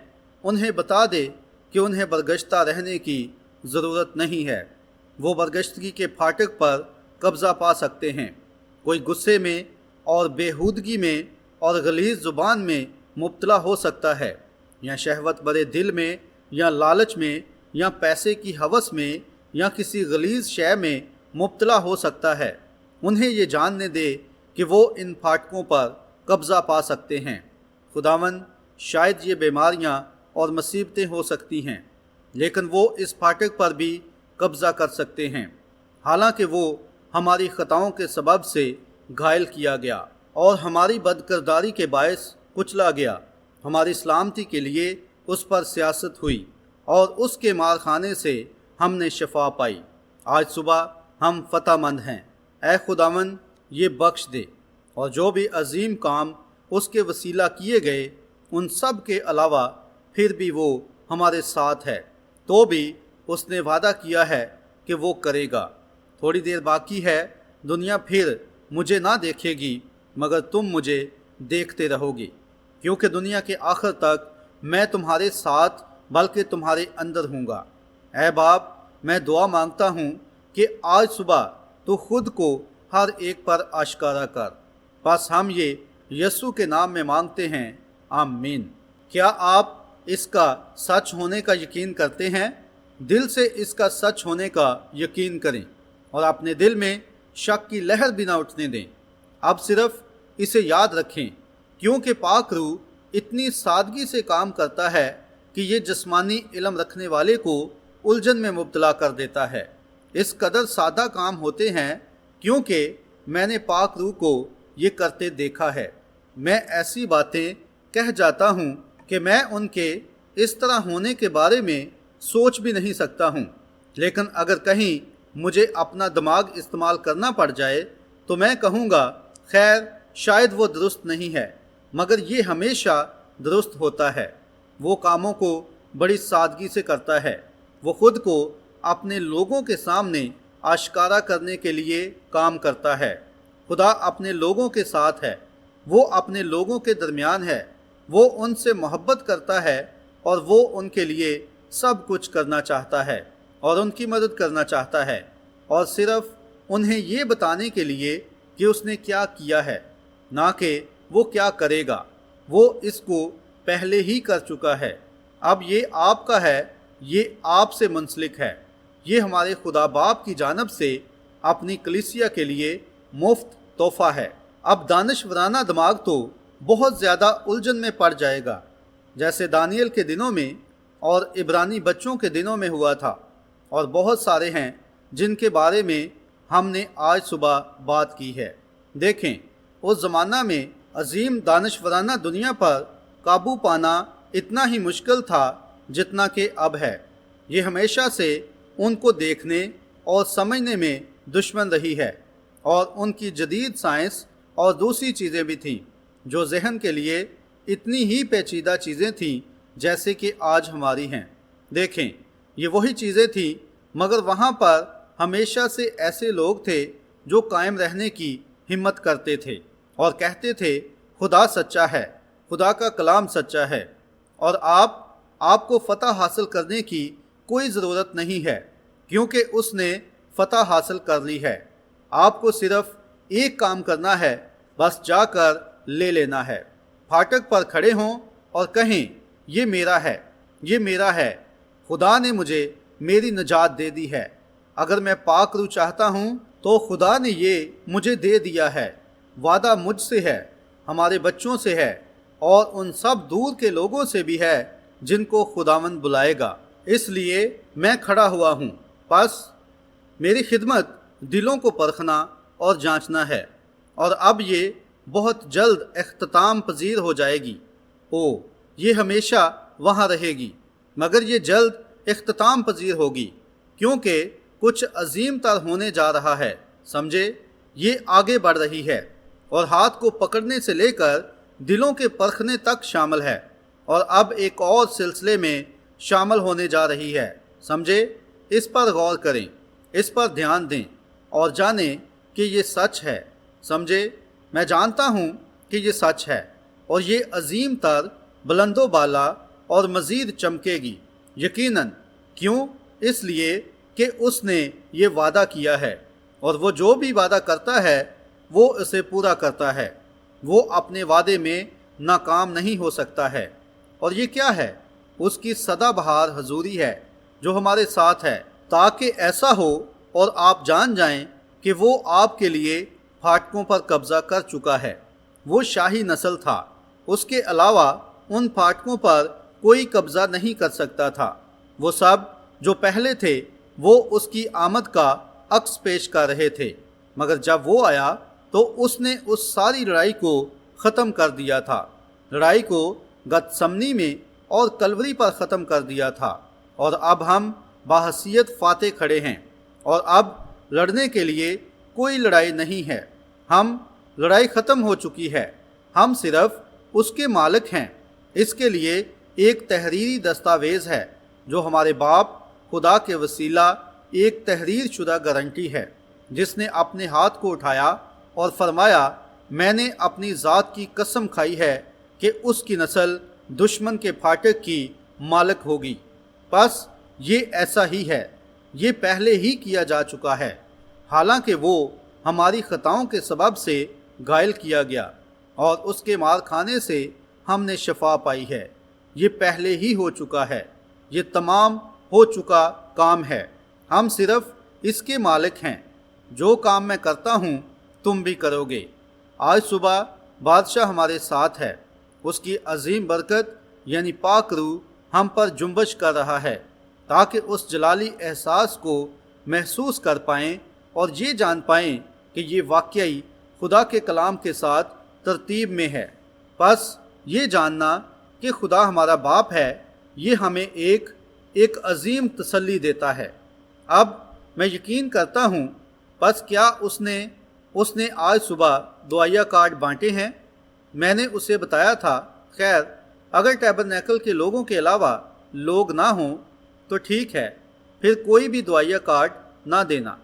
انہیں بتا دے کہ انہیں برگشتہ رہنے کی ضرورت نہیں ہے، وہ برگشتگی کے پھاٹک پر قبضہ پا سکتے ہیں۔ کوئی غصے میں اور بےہودگی میں اور غلیظ زبان میں مبتلا ہو سکتا ہے، یا شہوت برے دل میں، یا لالچ میں، یا پیسے کی ہوس میں، یا کسی غلیظ شے میں مبتلا ہو سکتا ہے۔ انہیں یہ جاننے دے کہ وہ ان پھاٹکوں پر قبضہ پا سکتے ہیں۔ خداوند، شاید یہ بیماریاں اور مصیبتیں ہو سکتی ہیں، لیکن وہ اس پھاٹک پر بھی قبضہ کر سکتے ہیں، حالانکہ وہ ہماری خطاؤں کے سبب سے گھائل کیا گیا اور ہماری بدکرداری کے باعث کچلا گیا۔ ہماری سلامتی کے لیے اس پر سیاست ہوئی، اور اس کے مار خانے سے ہم نے شفا پائی۔ آج صبح ہم فتح مند ہیں۔ اے خداوند، یہ بخش دے، اور جو بھی عظیم کام اس کے وسیلہ کیے گئے ان سب کے علاوہ پھر بھی وہ ہمارے ساتھ ہے، تو بھی اس نے وعدہ کیا ہے کہ وہ کرے گا۔ تھوڑی دیر باقی ہے، دنیا پھر مجھے نہ دیکھے گی، مگر تم مجھے دیکھتے رہو گی، کیونکہ دنیا کے آخر تک میں تمہارے ساتھ بلکہ تمہارے اندر ہوں گا۔ اے باپ، میں دعا مانگتا ہوں کہ آج صبح تو خود کو ہر ایک پر آشکارا کر۔ بس ہم یہ یسوع کے نام میں مانگتے ہیں، آمین۔ کیا آپ اس کا سچ ہونے کا یقین کرتے ہیں؟ دل سے اس کا سچ ہونے کا یقین کریں، اور اپنے دل میں شک کی لہر بھی نہ اٹھنے دیں۔ اب صرف اسے یاد رکھیں، کیونکہ پاک روح اتنی سادگی سے کام کرتا ہے کہ یہ جسمانی علم رکھنے والے کو الجھن میں مبتلا کر دیتا ہے۔ اس قدر سادہ کام ہوتے ہیں کیونکہ میں نے پاک روح کو یہ کرتے دیکھا ہے۔ میں ایسی باتیں کہہ جاتا ہوں کہ میں ان کے اس طرح ہونے کے بارے میں سوچ بھی نہیں سکتا ہوں، لیکن اگر کہیں مجھے اپنا دماغ استعمال کرنا پڑ جائے تو میں کہوں گا، خیر شاید وہ درست نہیں ہے، مگر یہ ہمیشہ درست ہوتا ہے۔ وہ کاموں کو بڑی سادگی سے کرتا ہے۔ وہ خود کو اپنے لوگوں کے سامنے آشکارا کرنے کے لیے کام کرتا ہے۔ خدا اپنے لوگوں کے ساتھ ہے، وہ اپنے لوگوں کے درمیان ہے، وہ ان سے محبت کرتا ہے، اور وہ ان کے لیے سب کچھ کرنا چاہتا ہے اور ان کی مدد کرنا چاہتا ہے، اور صرف انہیں یہ بتانے کے لیے کہ اس نے کیا کیا ہے، نہ کہ وہ کیا کرے گا۔ وہ اس کو پہلے ہی کر چکا ہے۔ اب یہ آپ کا ہے، یہ آپ سے منسلک ہے۔ یہ ہمارے خدا باپ کی جانب سے اپنی کلیسیا کے لیے مفت تحفہ ہے۔ اب دانشورانہ دماغ تو بہت زیادہ الجھن میں پڑ جائے گا، جیسے دانیل کے دنوں میں اور عبرانی بچوں کے دنوں میں ہوا تھا، اور بہت سارے ہیں جن کے بارے میں ہم نے آج صبح بات کی ہے۔ دیکھیں، اس زمانہ میں عظیم دانشورانہ دنیا پر قابو پانا اتنا ہی مشکل تھا جتنا کہ اب ہے۔ یہ ہمیشہ سے ان کو دیکھنے اور سمجھنے میں دشمن رہی ہے، اور ان کی جدید سائنس اور دوسری چیزیں بھی تھیں جو ذہن کے لیے اتنی ہی پیچیدہ چیزیں تھیں جیسے کہ آج ہماری ہیں۔ دیکھیں، یہ وہی چیزیں تھیں، مگر وہاں پر ہمیشہ سے ایسے لوگ تھے جو قائم رہنے کی ہمت کرتے تھے، اور کہتے تھے خدا سچا ہے، خدا کا کلام سچا ہے، اور آپ کو فتح حاصل کرنے کی کوئی ضرورت نہیں ہے کیونکہ اس نے فتح حاصل کر لی ہے۔ آپ کو صرف ایک کام کرنا ہے، بس جا کر لے لینا ہے۔ پھاٹک پر کھڑے ہوں اور کہیں یہ میرا ہے، یہ میرا ہے، خدا نے مجھے میری نجات دے دی ہے۔ اگر میں پاک روح چاہتا ہوں تو خدا نے یہ مجھے دے دیا ہے۔ وعدہ مجھ سے ہے، ہمارے بچوں سے ہے، اور ان سب دور کے لوگوں سے بھی ہے جن کو خداوند بلائے گا۔ اس لیے میں کھڑا ہوا ہوں، پس میری خدمت دلوں کو پرکھنا اور جانچنا ہے، اور اب یہ بہت جلد اختتام پذیر ہو جائے گی۔ یہ ہمیشہ وہاں رہے گی، مگر یہ جلد اختتام پذیر ہوگی کیونکہ کچھ عظیم تر ہونے جا رہا ہے۔ سمجھے؟ یہ آگے بڑھ رہی ہے اور ہاتھ کو پکڑنے سے لے کر دلوں کے پرکھنے تک شامل ہے، اور اب ایک اور سلسلے میں شامل ہونے جا رہی ہے۔ سمجھے؟ اس پر غور کریں، اس پر دھیان دیں اور جانیں کہ یہ سچ ہے۔ سمجھے؟ میں جانتا ہوں کہ یہ سچ ہے، اور یہ عظیم تر، بلند و بالا اور مزید چمکے گی۔ یقیناً۔ کیوں؟ اس لیے کہ اس نے یہ وعدہ کیا ہے، اور وہ جو بھی وعدہ کرتا ہے وہ اسے پورا کرتا ہے۔ وہ اپنے وعدے میں ناکام نہیں ہو سکتا ہے۔ اور یہ کیا ہے؟ اس کی سدا بہار حضوری ہے جو ہمارے ساتھ ہے، تاکہ ایسا ہو اور آپ جان جائیں کہ وہ آپ کے لیے پھاٹکوں پر قبضہ کر چکا ہے۔ وہ شاہی نسل تھا، اس کے علاوہ ان پھاٹکوں پر کوئی قبضہ نہیں کر سکتا تھا۔ وہ سب جو پہلے تھے وہ اس کی آمد کا عکس پیش کر رہے تھے، مگر جب وہ آیا تو اس نے اس ساری لڑائی کو ختم کر دیا تھا۔ لڑائی کو گتسمنی میں اور کلوری پر ختم کر دیا تھا، اور اب ہم بحیثیت فاتح کھڑے ہیں، اور اب لڑنے کے لیے کوئی لڑائی نہیں ہے۔ لڑائی ختم ہو چکی ہے، ہم صرف اس کے مالک ہیں۔ اس کے لیے ایک تحریری دستاویز ہے جو ہمارے باپ خدا کے وسیلہ ایک تحریر شدہ گارنٹی ہے، جس نے اپنے ہاتھ کو اٹھایا اور فرمایا، میں نے اپنی ذات کی قسم کھائی ہے کہ اس کی نسل دشمن کے پھاٹک کی مالک ہوگی۔ بس یہ ایسا ہی ہے، یہ پہلے ہی کیا جا چکا ہے، حالانکہ وہ ہماری خطاؤں کے سبب سے گھائل کیا گیا، اور اس کے مار کھانے سے ہم نے شفا پائی ہے۔ یہ پہلے ہی ہو چکا ہے، یہ تمام ہو چکا کام ہے، ہم صرف اس کے مالک ہیں۔ جو کام میں کرتا ہوں تم بھی کرو گے۔ آج صبح بادشاہ ہمارے ساتھ ہے، اس کی عظیم برکت یعنی پاک روح ہم پر جنبش کر رہا ہے، تاکہ اس جلالی احساس کو محسوس کر پائیں اور یہ جان پائیں کہ یہ واقعی خدا کے کلام کے ساتھ ترتیب میں ہے۔ بس یہ جاننا کہ خدا ہمارا باپ ہے، یہ ہمیں ایک عظیم تسلی دیتا ہے۔ اب میں یقین کرتا ہوں، بس کیا اس نے آج صبح دعائیہ کارڈ بانٹے ہیں؟ میں نے اسے بتایا تھا، خیر اگر ٹیبرنیکل کے لوگوں کے علاوہ لوگ نہ ہوں تو ٹھیک ہے، پھر کوئی بھی دعائیہ کارڈ نہ دینا،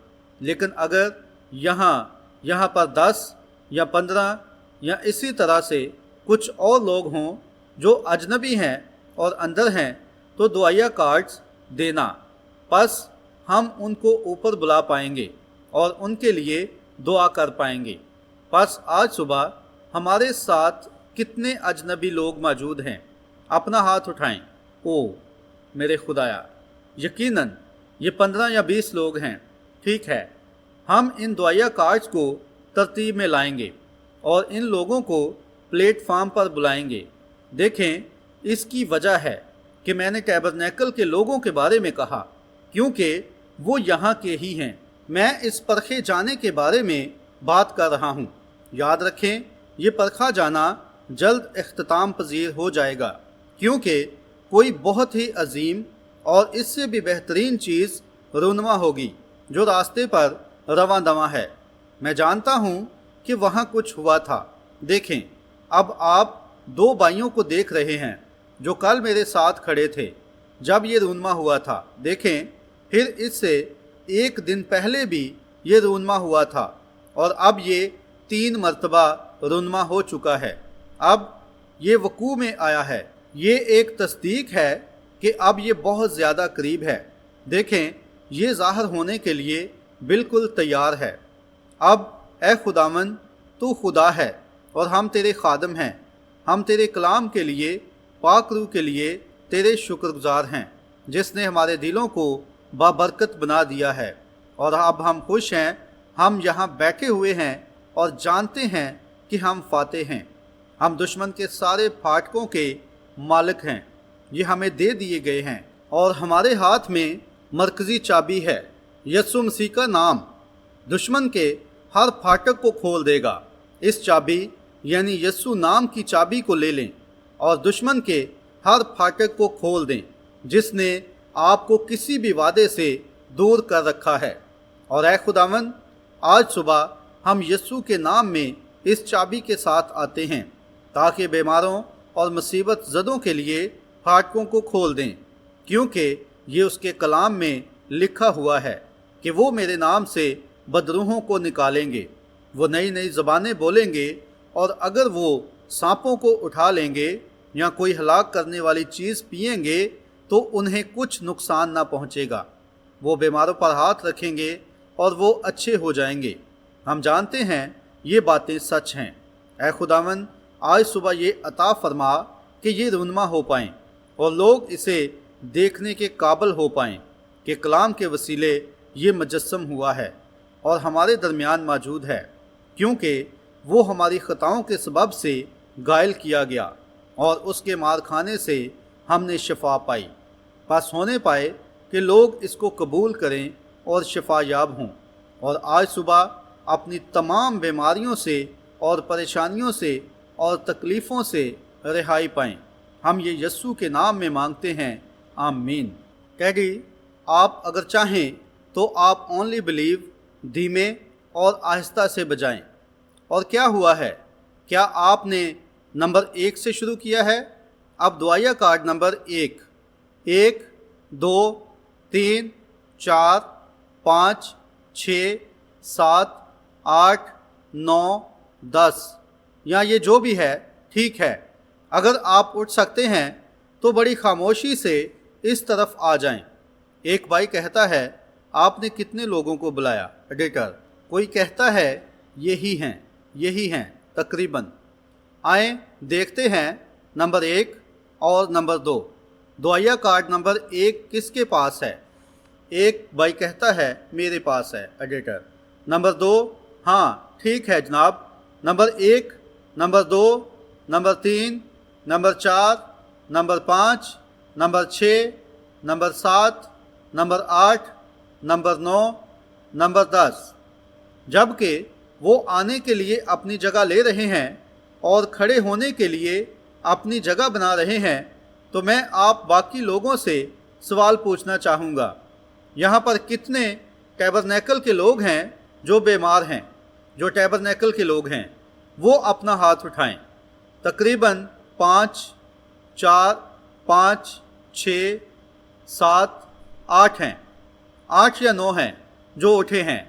لیکن اگر یہاں پر 10 یا 15 یا اسی طرح سے کچھ اور لوگ ہوں جو اجنبی ہیں اور اندر ہیں تو دعائیہ کارڈز دینا، پس ہم ان کو اوپر بلا پائیں گے اور ان کے لیے دعا کر پائیں گے۔ پس آج صبح ہمارے ساتھ کتنے اجنبی لوگ موجود ہیں؟ اپنا ہاتھ اٹھائیں۔ میرے خدایا، یقیناً یہ 15 یا 20 لوگ ہیں۔ ٹھیک ہے، ہم ان دعائیہ کارڈز کو ترتیب میں لائیں گے اور ان لوگوں کو پلیٹ فارم پر بلائیں گے۔ دیکھیں، اس کی وجہ ہے کہ میں نے ٹیبرنیکل کے لوگوں کے بارے میں کہا، کیونکہ وہ یہاں کے ہی ہیں۔ میں اس پرکھے جانے کے بارے میں بات کر رہا ہوں۔ یاد رکھیں، یہ پرکھا جانا جلد اختتام پذیر ہو جائے گا، کیونکہ کوئی بہت ہی عظیم اور اس سے بھی بہترین چیز رونما ہوگی جو راستے پر رواں دواں ہے۔ میں جانتا ہوں کہ وہاں کچھ ہوا تھا۔ دیکھیں، اب آپ 2 بھائیوں کو دیکھ رہے ہیں جو کل میرے ساتھ کھڑے تھے جب یہ رونما ہوا تھا۔ دیکھیں، پھر اس سے 1 دن پہلے بھی یہ رونما ہوا تھا، اور اب یہ 3 مرتبہ رونما ہو چکا ہے، اب یہ وقوع میں آیا ہے۔ یہ ایک تصدیق ہے کہ اب یہ بہت زیادہ قریب ہے۔ دیکھیں، یہ ظاہر ہونے کے لیے بالکل تیار ہے۔ اب اے خداوند، تو خدا ہے اور ہم تیرے خادم ہیں۔ ہم تیرے کلام کے لیے، پاک روح کے لیے تیرے شکر گزار ہیں، جس نے ہمارے دلوں کو بابرکت بنا دیا ہے۔ اور اب ہم خوش ہیں، ہم یہاں بیٹھے ہوئے ہیں اور جانتے ہیں کہ ہم فاتح ہیں۔ ہم دشمن کے سارے پھاٹکوں کے مالک ہیں، یہ ہمیں دے دیے گئے ہیں، اور ہمارے ہاتھ میں مرکزی چابی ہے، یسوع مسیح کا نام۔ دشمن کے ہر پھاٹک کو کھول دے گا۔ اس چابی یعنی یسوع نام کی چابی کو لے لیں اور دشمن کے ہر پھاٹک کو کھول دیں جس نے آپ کو کسی بھی وعدے سے دور کر رکھا ہے۔ اور اے خداوند، آج صبح ہم یسوع کے نام میں اس چابی کے ساتھ آتے ہیں تاکہ بیماروں اور مصیبت زدوں کے لیے پھاٹکوں کو کھول دیں، کیونکہ یہ اس کے کلام میں لکھا ہوا ہے کہ وہ میرے نام سے بدروحوں کو نکالیں گے، وہ نئی نئی زبانیں بولیں گے، اور اگر وہ سانپوں کو اٹھا لیں گے یا کوئی ہلاک کرنے والی چیز پئیں گے تو انہیں کچھ نقصان نہ پہنچے گا۔ وہ بیماروں پر ہاتھ رکھیں گے اور وہ اچھے ہو جائیں گے۔ ہم جانتے ہیں یہ باتیں سچ ہیں۔ اے خداوند، آج صبح یہ عطا فرما کہ یہ رونما ہو پائیں اور لوگ اسے دیکھنے کے قابل ہو پائیں کہ کلام کے وسیلے یہ مجسم ہوا ہے اور ہمارے درمیان موجود ہے، کیونکہ وہ ہماری خطاؤں کے سبب سے گائل کیا گیا اور اس کے مار کھانے سے ہم نے شفا پائی۔ بس ہونے پائے کہ لوگ اس کو قبول کریں اور شفا یاب ہوں، اور آج صبح اپنی تمام بیماریوں سے اور پریشانیوں سے اور تکلیفوں سے رہائی پائیں۔ ہم یہ یسوع کے نام میں مانگتے ہیں، آمین۔ ٹیڈی، آپ اگر چاہیں تو آپ اونلی بلیو دھیمے اور آہستہ سے بجائیں۔ اور کیا ہوا ہے؟ کیا آپ نے نمبر 1 سے شروع کیا ہے؟ اب دعائیہ کارڈ نمبر 1، 1، 2، 3، 4، 5، 6، 7، 8، 9، 10 یا یہ جو بھی ہے ٹھیک ہے۔ اگر آپ اٹھ سکتے ہیں تو بڑی خاموشی سے اس طرف آ جائیں۔ ایک بھائی کہتا ہے، آپ نے کتنے لوگوں کو بلایا ایڈیٹر؟ کوئی کہتا ہے یہی ہیں تقریباً۔ آئیں دیکھتے ہیں نمبر 1 اور نمبر 2۔ دعائیہ کارڈ نمبر 1 کس کے پاس ہے؟ ایک بھائی کہتا ہے میرے پاس ہے ایڈیٹر۔ نمبر 2، ہاں ٹھیک ہے جناب۔ Number 1، number 2، number 3، number 4، number 5، number 6، number 7، number 8، number 9، number 10۔ جبکہ وہ آنے کے لیے اپنی جگہ لے رہے ہیں اور کھڑے ہونے کے لیے اپنی جگہ بنا رہے ہیں، تو میں آپ باقی لوگوں سے سوال پوچھنا چاہوں گا، یہاں پر کتنے ٹیبرنیکل کے لوگ ہیں جو بیمار ہیں؟ جو ٹیبرنیکل کے لوگ ہیں وہ اپنا ہاتھ اٹھائیں۔ تقریباً 5، 4، 5، 6، 7، 8 ہیں، 8 یا 9 ہیں جو اٹھے ہیں۔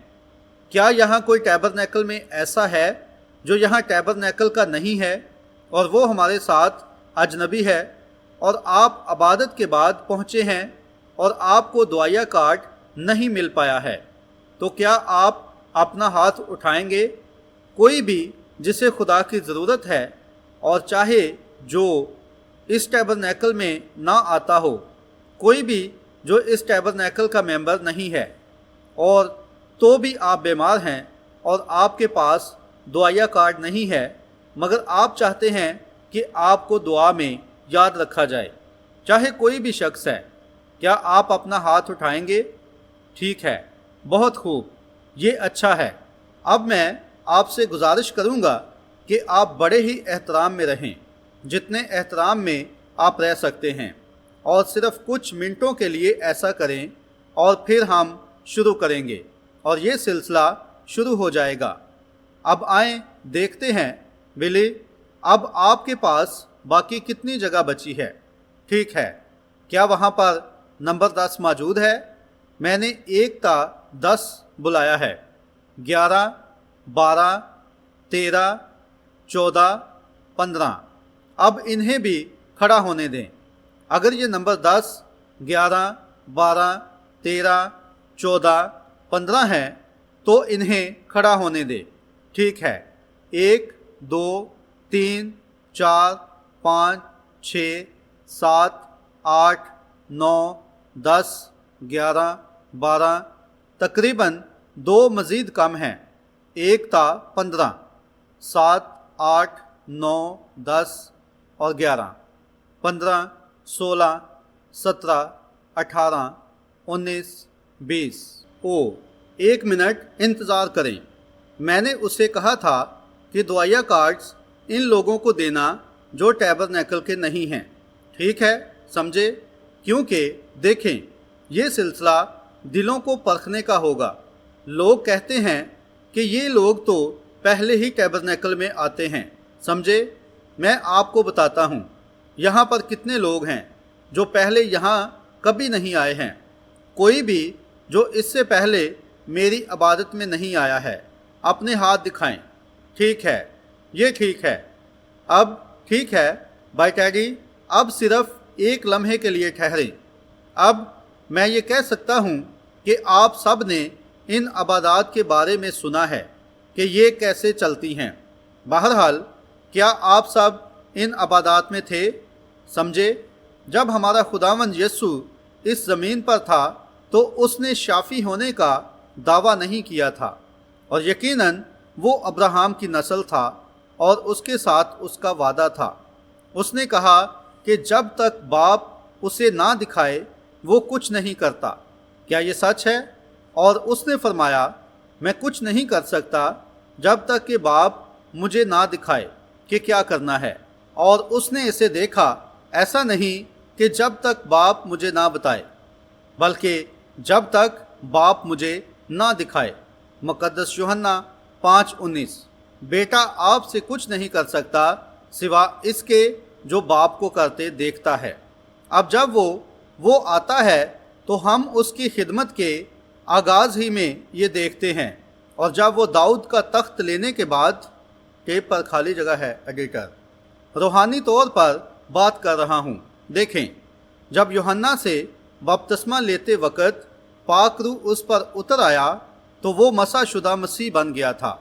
کیا یہاں کوئی ٹیبرنیکل میں ایسا ہے جو یہاں ٹیبرنیکل کا نہیں ہے اور وہ ہمارے ساتھ اجنبی ہے، اور آپ عبادت کے بعد پہنچے ہیں اور آپ کو دعائیہ کارڈ نہیں مل پایا ہے؟ تو کیا آپ اپنا ہاتھ اٹھائیں گے؟ کوئی بھی جسے خدا کی ضرورت ہے اور چاہے جو اس ٹیبرنیکل میں نہ آتا ہو، کوئی بھی جو اس ٹیبرنیکل کا ممبر نہیں ہے، اور تو بھی آپ بیمار ہیں اور آپ کے پاس دعائیہ کارڈ نہیں ہے، مگر آپ چاہتے ہیں کہ آپ کو دعا میں یاد رکھا جائے، چاہے کوئی بھی شخص ہے، کیا آپ اپنا ہاتھ اٹھائیں گے؟ ٹھیک ہے، بہت خوب، یہ اچھا ہے۔ اب میں آپ سے گزارش کروں گا کہ آپ بڑے ہی احترام میں رہیں، جتنے احترام میں آپ رہ سکتے ہیں، اور صرف کچھ منٹوں کے لیے ایسا کریں، اور پھر ہم شروع کریں گے اور یہ سلسلہ شروع ہو جائے گا۔ اب آئیں دیکھتے ہیں بلی، اب آپ کے پاس باقی کتنی جگہ بچی ہے؟ ٹھیک ہے، کیا وہاں پر نمبر 10 موجود ہے؟ میں نے 1 تا 10 بلایا ہے۔ 11، 12، 13، 14, 15। اب انہیں بھی کھڑا ہونے دیں۔ اگر یہ نمبر 10، 11، 12، 13، 14، 15 ہیں تو انہیں کھڑا ہونے دے۔ ٹھیک ہے، 1، 2، 3، 4، 5، 6، 7، 8، 9، 10، 11، 12، تقریباً 2 مزید کم ہیں، ایک تھا 15، 7، 8، 9، 10 اور 11، 15، 16، 17، 18، 19، 20۔ ایک منٹ انتظار کریں۔ میں نے اسے کہا تھا کہ دعائیہ کارڈز ان لوگوں کو دینا جو ٹیبرنیکل کے نہیں ہیں۔ ٹھیک ہے، سمجھے؟ کیونکہ دیکھیں، یہ سلسلہ دلوں کو پرکھنے کا ہوگا۔ لوگ کہتے ہیں کہ یہ لوگ تو پہلے ہی ٹیبرنیکل میں آتے ہیں، سمجھے؟ میں آپ کو بتاتا ہوں یہاں پر کتنے لوگ ہیں جو پہلے یہاں کبھی نہیں آئے ہیں۔ کوئی بھی جو اس سے پہلے میری عبادت میں نہیں آیا ہے اپنے ہاتھ دکھائیں۔ ٹھیک ہے، یہ ٹھیک ہے۔ اب ٹھیک ہے بھائی ٹیڈی، اب صرف ایک لمحے کے لیے ٹھہریں۔ اب میں یہ کہہ سکتا ہوں کہ آپ سب نے ان عبادات کے بارے میں سنا ہے کہ یہ کیسے چلتی ہیں۔ بہرحال کیا آپ سب ان عبادات میں تھے؟ سمجھے؟ جب ہمارا خداوند یسوع اس زمین پر تھا تو اس نے شافی ہونے کا دعویٰ نہیں کیا تھا، اور یقیناً وہ ابراہیم کی نسل تھا اور اس کے ساتھ اس کا وعدہ تھا۔ اس نے کہا کہ جب تک باپ اسے نہ دکھائے وہ کچھ نہیں کرتا۔ کیا یہ سچ ہے؟ اور اس نے فرمایا، میں کچھ نہیں کر سکتا جب تک کہ باپ مجھے نہ دکھائے کہ کیا کرنا ہے، اور اس نے اسے دیکھا۔ ایسا نہیں کہ جب تک باپ مجھے نہ بتائے، بلکہ جب تک باپ مجھے نہ دکھائے۔ مقدس یوحنا 5:19۔ بیٹا آپ سے کچھ نہیں کر سکتا سوا اس کے جو باپ کو کرتے دیکھتا ہے۔ اب جب وہ آتا ہے تو ہم اس کی خدمت کے آغاز ہی میں یہ دیکھتے ہیں، اور جب وہ داؤد کا تخت لینے کے بعد، ٹیپ پر خالی جگہ ہے ایڈیٹر، روحانی طور پر بات کر رہا ہوں۔ دیکھیں، جب یوحنا سے بپتسمہ لیتے وقت پاک روح اس پر اتر آیا تو وہ مسح شدہ مسیح بن گیا تھا۔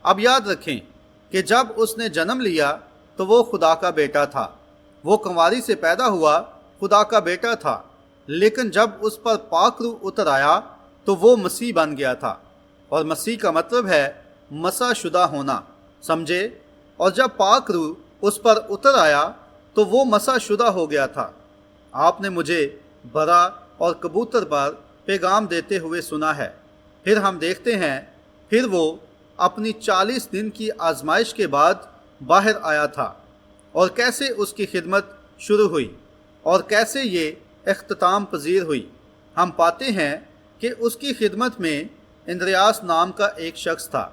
اب یاد رکھیں کہ جب اس نے جنم لیا تو وہ خدا کا بیٹا تھا، وہ کنواری سے پیدا ہوا خدا کا بیٹا تھا، لیکن جب اس پر پاک روح اتر آیا تو وہ مسیح بن گیا تھا، اور مسیح کا مطلب ہے مسح شدہ ہونا، سمجھے؟ اور جب پاک روح اس پر اتر آیا تو وہ مسح شدہ ہو گیا تھا۔ آپ نے مجھے برا اور کبوتر پر پیغام دیتے ہوئے سنا ہے۔ پھر ہم دیکھتے ہیں، پھر وہ اپنی 40 دن کی آزمائش کے بعد باہر آیا تھا، اور کیسے اس کی خدمت شروع ہوئی اور کیسے یہ اختتام پذیر ہوئی۔ ہم پاتے ہیں کہ اس کی خدمت میں اندریاس نام کا ایک شخص تھا،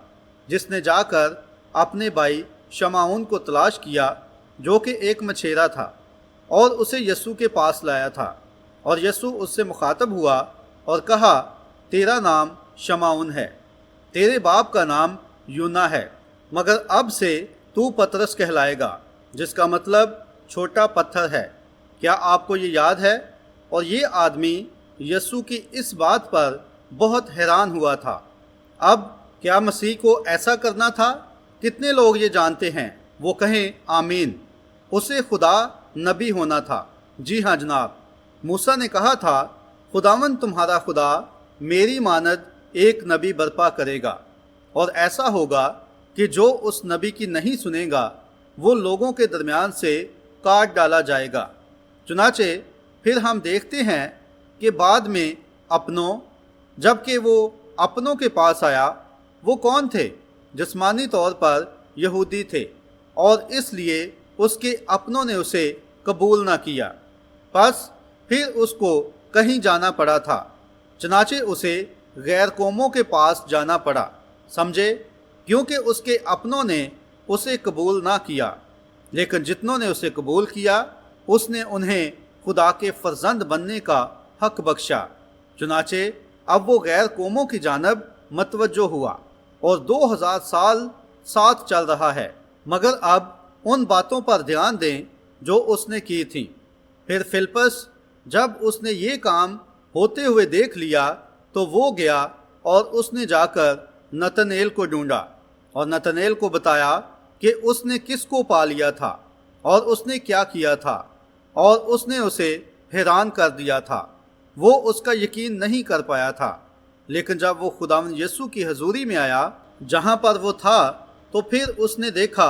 جس نے جا کر اپنے بھائی شمعون کو تلاش کیا جو کہ ایک مچھیرا تھا، اور اسے یسوع کے پاس لایا تھا، اور یسوع اس سے مخاطب ہوا اور کہا، تیرا نام شمعون ہے، تیرے باپ کا نام یونا ہے، مگر اب سے تو پترس کہلائے گا، جس کا مطلب چھوٹا پتھر ہے۔ کیا آپ کو یہ یاد ہے؟ اور یہ آدمی یسوع کی اس بات پر بہت حیران ہوا تھا۔ اب کیا مسیح کو ایسا کرنا تھا؟ کتنے لوگ یہ جانتے ہیں؟ وہ کہیں آمین۔ اسے خدا نبی ہونا تھا۔ جی ہاں جناب، موسیٰ نے کہا تھا، خداوند تمہارا خدا میری مانند ایک نبی برپا کرے گا، اور ایسا ہوگا کہ جو اس نبی کی نہیں سنے گا وہ لوگوں کے درمیان سے کاٹ ڈالا جائے گا۔ چنانچہ پھر ہم دیکھتے ہیں کہ بعد میں اپنوں، جب کہ وہ اپنوں کے پاس آیا، وہ کون تھے؟ جسمانی طور پر یہودی تھے، اور اس لیے اس کے اپنوں نے اسے قبول نہ کیا، پس پھر اس کو کہیں جانا پڑا تھا، چنانچہ اسے غیر قوموں کے پاس جانا پڑا، سمجھے؟ کیونکہ اس کے اپنوں نے اسے قبول نہ کیا، لیکن جتنوں نے اسے قبول کیا اس نے انہیں خدا کے فرزند بننے کا حق بخشا۔ چنانچہ اب وہ غیر قوموں کی جانب متوجہ ہوا اور 2000 سال ساتھ چل رہا ہے۔ مگر اب ان باتوں پر دھیان دیں جو اس نے کی تھیں۔ پھر فلپس جب اس نے یہ کام ہوتے ہوئے دیکھ لیا تو وہ گیا اور اس نے جا کر نتنیل کو ڈھونڈا اور نتنیل کو بتایا کہ اس نے کس کو پا لیا تھا اور اس نے کیا کیا تھا، اور اس نے اسے حیران کر دیا تھا۔ وہ اس کا یقین نہیں کر پایا تھا، لیکن جب وہ خداوند یسوع کی حضوری میں آیا جہاں پر وہ تھا تو پھر اس نے دیکھا،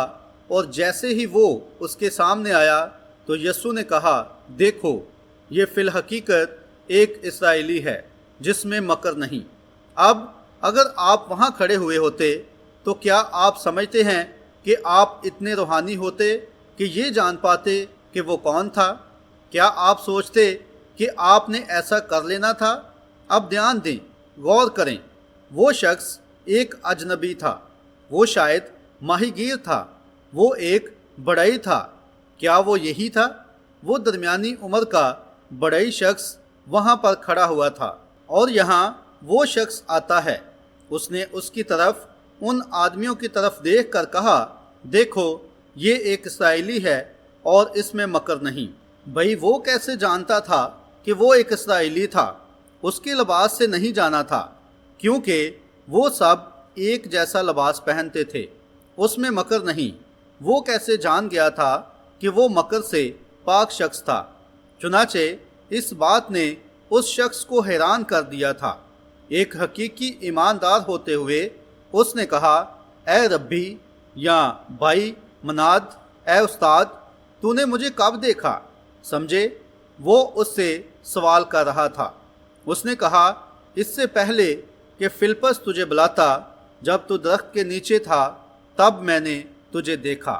اور جیسے ہی وہ اس کے سامنے آیا تو یسوع نے کہا، دیکھو یہ فی الحقیقت ایک اسرائیلی ہے جس میں مکر نہیں۔ اب اگر آپ وہاں کھڑے ہوئے ہوتے تو کیا آپ سمجھتے ہیں کہ آپ اتنے روحانی ہوتے کہ یہ جان پاتے کہ وہ کون تھا؟ کیا آپ سوچتے کہ آپ نے ایسا کر لینا تھا؟ اب دھیان دیں، غور کریں، وہ شخص ایک اجنبی تھا، وہ شاید ماہی گیر تھا، وہ ایک بڑائی تھا۔ کیا وہ یہی تھا؟ وہ درمیانی عمر کا بڑائی شخص وہاں پر کھڑا ہوا تھا، اور یہاں وہ شخص آتا ہے۔ اس نے اس کی طرف، ان آدمیوں کی طرف دیکھ کر کہا، دیکھو یہ ایک اسرائیلی ہے اور اس میں مکر نہیں۔ بھئی وہ کیسے جانتا تھا کہ وہ ایک اسرائیلی تھا؟ اس کے لباس سے نہیں جانا تھا، کیونکہ وہ سب ایک جیسا لباس پہنتے تھے، اس میں مکر نہیں۔ وہ کیسے جان گیا تھا کہ وہ مکر سے پاک شخص تھا؟ چنانچہ اس بات نے اس شخص کو حیران کر دیا تھا۔ ایک حقیقی ایماندار ہوتے ہوئے اس نے کہا، اے ربی یا بھائی مناد، اے استاد، تو نے مجھے کب دیکھا؟ سمجھے، وہ اس سے سوال کر رہا تھا۔ اس نے کہا، اس سے پہلے کہ فلپس تجھے بلاتا، جب تو درخت کے نیچے تھا تب میں نے تجھے دیکھا۔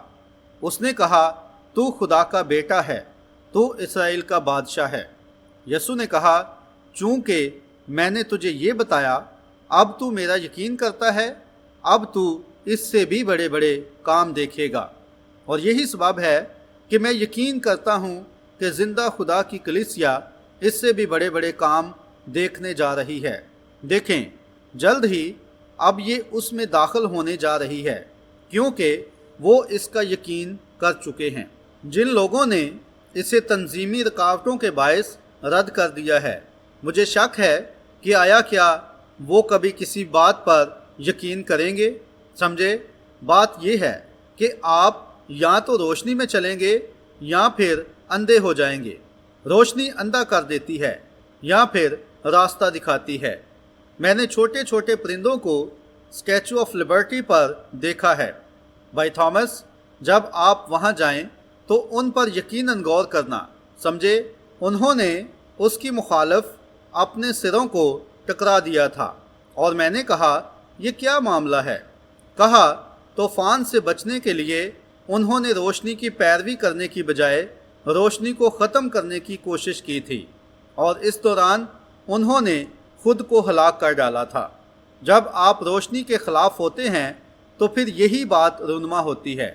اس نے کہا، تو خدا کا بیٹا ہے، تو اسرائیل کا بادشاہ ہے۔ یسوع نے کہا، چونکہ میں نے تجھے یہ بتایا، اب تو میرا یقین کرتا ہے، اب تو اس سے بھی بڑے بڑے کام دیکھے گا۔ اور یہی سبب ہے کہ میں یقین کرتا ہوں کہ زندہ خدا کی کلیسیا اس سے بھی بڑے بڑے کام دیکھنے جا رہی ہے۔ دیکھیں، جلد ہی اب یہ اس میں داخل ہونے جا رہی ہے، کیونکہ وہ اس کا یقین کر چکے ہیں۔ جن لوگوں نے اسے تنظیمی رکاوٹوں کے باعث رد کر دیا ہے، مجھے شک ہے کہ آیا کیا وہ کبھی کسی بات پر یقین کریں گے؟ سمجھے، بات یہ ہے کہ آپ یا تو روشنی میں چلیں گے یا پھر اندھے ہو جائیں گے۔ روشنی اندھا کر دیتی ہے یا پھر راستہ دکھاتی ہے۔ میں نے چھوٹے چھوٹے پرندوں کو اسٹیچو آف لبرٹی پر دیکھا ہے۔ بھائی تھامس، جب آپ وہاں جائیں تو ان پر یقیناً غور کرنا۔ سمجھے، انہوں نے اس کی مخالف اپنے سروں کو ٹکرا دیا تھا، اور میں نے کہا، یہ کیا معاملہ ہے؟ کہا، طوفان سے بچنے کے لیے انہوں نے روشنی کی پیروی کرنے کی بجائے روشنی کو ختم کرنے کی کوشش کی تھی، اور اس دوران انہوں نے خود کو ہلاک کر ڈالا تھا۔ جب آپ روشنی کے خلاف ہوتے ہیں تو پھر یہی بات رونما ہوتی ہے۔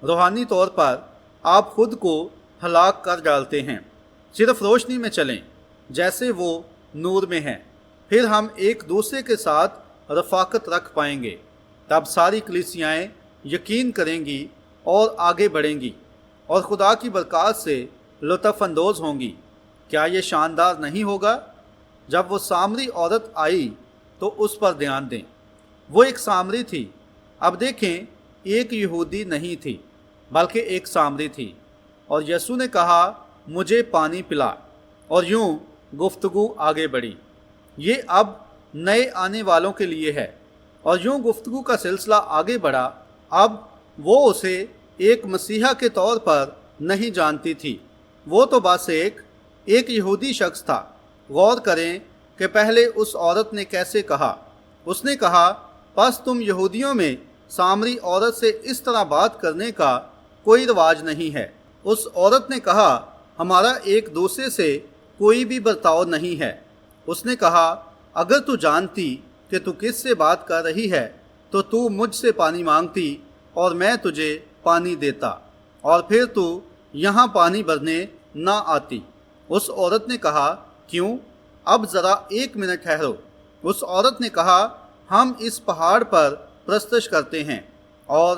روحانی طور پر آپ خود کو ہلاک کر ڈالتے ہیں۔ صرف روشنی میں چلیں جیسے وہ نور میں ہیں، پھر ہم ایک دوسرے کے ساتھ رفاقت رکھ پائیں گے۔ تب ساری کلیسیائیں یقین کریں گی اور آگے بڑھیں گی، اور خدا کی برکات سے لطف اندوز ہوں گی۔ کیا یہ شاندار نہیں ہوگا؟ جب وہ سامری عورت آئی تو اس پر دھیان دیں۔ وہ ایک سامری تھی۔ اب دیکھیں، ایک یہودی نہیں تھی بلکہ ایک سامری تھی، اور یسوع نے کہا، مجھے پانی پلا، اور یوں گفتگو آگے بڑھی۔ یہ اب نئے آنے والوں کے لیے ہے، اور یوں گفتگو کا سلسلہ آگے بڑھا۔ اب وہ اسے ایک مسیحا کے طور پر نہیں جانتی تھی، وہ تو بس ایک یہودی شخص تھا۔ غور کریں کہ پہلے اس عورت نے کیسے کہا۔ اس نے کہا، پس تم یہودیوں میں سامری عورت سے اس طرح بات کرنے کا کوئی رواج نہیں ہے۔ اس عورت نے کہا، ہمارا ایک دوسرے سے کوئی بھی برتاؤ نہیں ہے۔ اس نے کہا، اگر تو جانتی کہ تو کس سے بات کر رہی ہے تو مجھ سے پانی مانگتی اور میں تجھے پانی دیتا، اور پھر تو یہاں پانی بھرنے نہ آتی۔ اس عورت نے کہا، کیوں؟ اب ذرا ایک منٹ ٹھہرو۔ اس عورت نے کہا، ہم اس پہاڑ پر پرستش کرتے ہیں، اور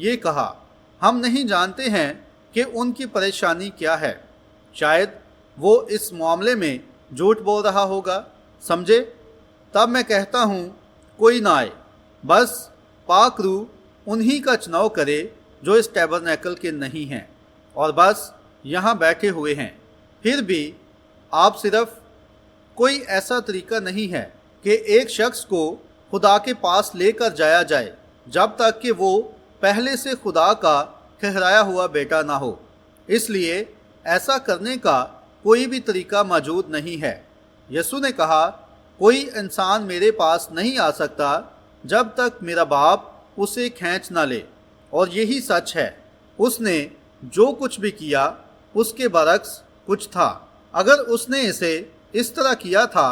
یہ کہا، ہم نہیں جانتے ہیں کہ ان کی پریشانی کیا ہے، شاید وہ اس معاملے میں جھوٹ بول رہا ہوگا، سمجھے؟ تب میں کہتا ہوں کوئی نہ آئے، بس پاک روح انہی کا چناؤ کرے جو اس ٹیبرنیکل کے نہیں ہیں اور بس یہاں بیٹھے ہوئے ہیں۔ پھر بھی آپ صرف کوئی ایسا طریقہ نہیں ہے کہ ایک شخص کو خدا کے پاس لے کر جایا جائے جب تک کہ وہ پہلے سے خدا کا ٹھہرایا ہوا بیٹا نہ ہو۔ اس لیے ایسا کرنے کا کوئی بھی طریقہ موجود نہیں ہے۔ یسوع نے کہا، کوئی انسان میرے پاس نہیں آ سکتا جب تک میرا باپ اسے کھینچ نہ لے، اور یہی سچ ہے۔ اس نے جو کچھ بھی کیا اس کے برعکس کچھ تھا۔ اگر اس نے اسے اس طرح کیا تھا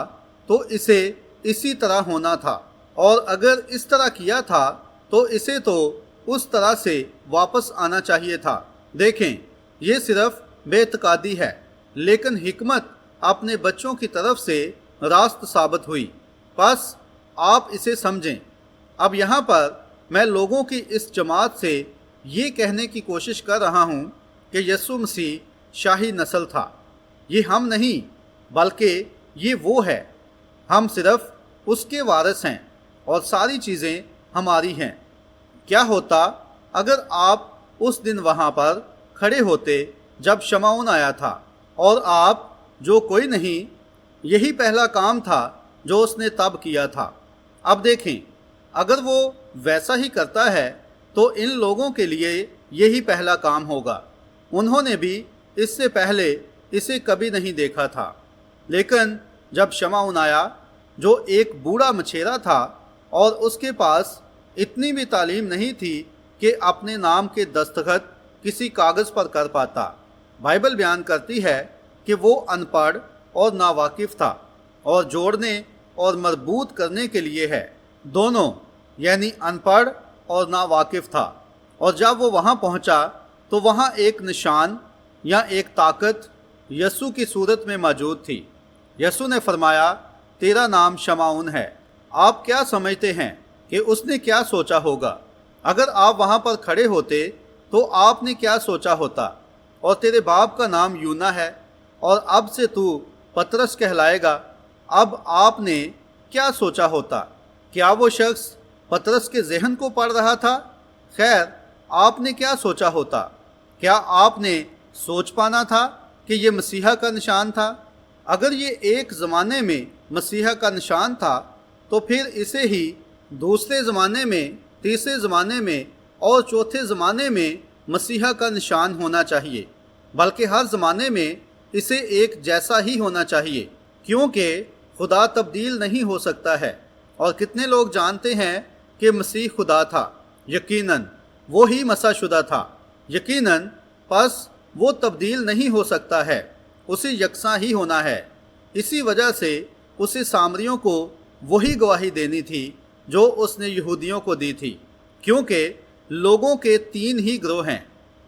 تو اسے اسی طرح ہونا تھا، اور اگر اس طرح کیا تھا تو اسے تو اس طرح سے واپس آنا چاہیے تھا۔ دیکھیں، یہ صرف بے اعتقادی ہے، لیکن حکمت اپنے بچوں کی طرف سے راست ثابت ہوئی۔ بس آپ اسے سمجھیں۔ اب یہاں پر میں لوگوں کی اس جماعت سے یہ کہنے کی کوشش کر رہا ہوں کہ یسوع مسیح شاہی نسل تھا۔ یہ ہم نہیں، بلکہ یہ وہ ہے۔ ہم صرف اس کے وارث ہیں اور ساری چیزیں ہماری ہیں۔ کیا ہوتا اگر آپ اس دن وہاں پر کھڑے ہوتے جب شمعون آیا تھا، اور آپ جو کوئی نہیں، یہی پہلا کام تھا جو اس نے تب کیا تھا۔ اب دیکھیں، اگر وہ ویسا ہی کرتا ہے تو ان لوگوں کے لیے یہی پہلا کام ہوگا۔ انہوں نے بھی اس سے پہلے اسے کبھی نہیں دیکھا تھا، لیکن جب شمعون آیا جو ایک بوڑھا مچھیرا تھا اور اس کے پاس اتنی بھی تعلیم نہیں تھی کہ اپنے نام کے دستخط کسی کاغذ پر کر پاتا، بائبل بیان کرتی ہے کہ وہ ان پڑھ اور ناواقف تھا، اور جوڑنے اور مربوط کرنے کے لیے ہے، دونوں، یعنی ان پڑھ اور ناواقف تھا۔ اور جب وہ وہاں پہنچا تو وہاں ایک نشان یا ایک طاقت یسوع کی صورت میں موجود تھی۔ یسوع نے فرمایا، تیرا نام شمعون ہے۔ آپ کیا سمجھتے ہیں کہ اس نے کیا سوچا ہوگا؟ اگر آپ وہاں پر کھڑے ہوتے تو آپ نے کیا سوچا ہوتا؟ اور تیرے باپ کا نام یونا ہے، اور اب سے تو پترس کہلائے گا۔ اب آپ نے کیا سوچا ہوتا؟ کیا وہ شخص پترس کے ذہن کو پڑھ رہا تھا؟ خیر، آپ نے کیا سوچا ہوتا؟ کیا آپ نے سوچ پانا تھا کہ یہ مسیحا کا نشان تھا؟ اگر یہ ایک زمانے میں مسیحا کا نشان تھا تو پھر اسے ہی دوسرے زمانے میں، تیسرے زمانے میں اور چوتھے زمانے میں مسیحا کا نشان ہونا چاہیے، بلکہ ہر زمانے میں اسے ایک جیسا ہی ہونا چاہیے، کیونکہ خدا تبدیل نہیں ہو سکتا ہے۔ اور کتنے لوگ جانتے ہیں کہ مسیح خدا تھا؟ یقیناً وہی مسح شدہ تھا، یقیناً، پس وہ تبدیل نہیں ہو سکتا ہے، اسے یکساں ہی ہونا ہے۔ اسی وجہ سے اسے سامریوں کو وہی گواہی دینی تھی جو اس نے یہودیوں کو دی تھی، کیونکہ لوگوں کے تین ہی گروہ ہیں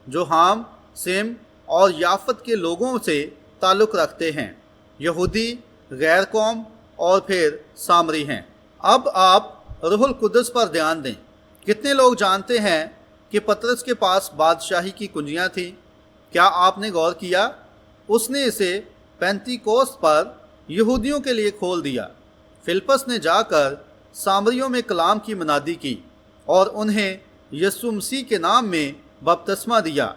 جو حام، سیم اور یافت کے لوگوں سے تعلق رکھتے ہیں، یہودی، غیر قوم اور پھر سامری ہیں۔ اب آپ روح القدس پر دھیان دیں۔ کتنے لوگ جانتے ہیں کہ پطرس کے پاس بادشاہی کی کنجیاں تھیں؟ کیا آپ نے غور کیا؟ اس نے اسے پینتی کوست پر یہودیوں کے لیے کھول دیا۔ فلپس نے جا کر سامریوں میں کلام کی منادی کی اور انہیں یسوع مسیح کے نام میں بپتسمہ دیا،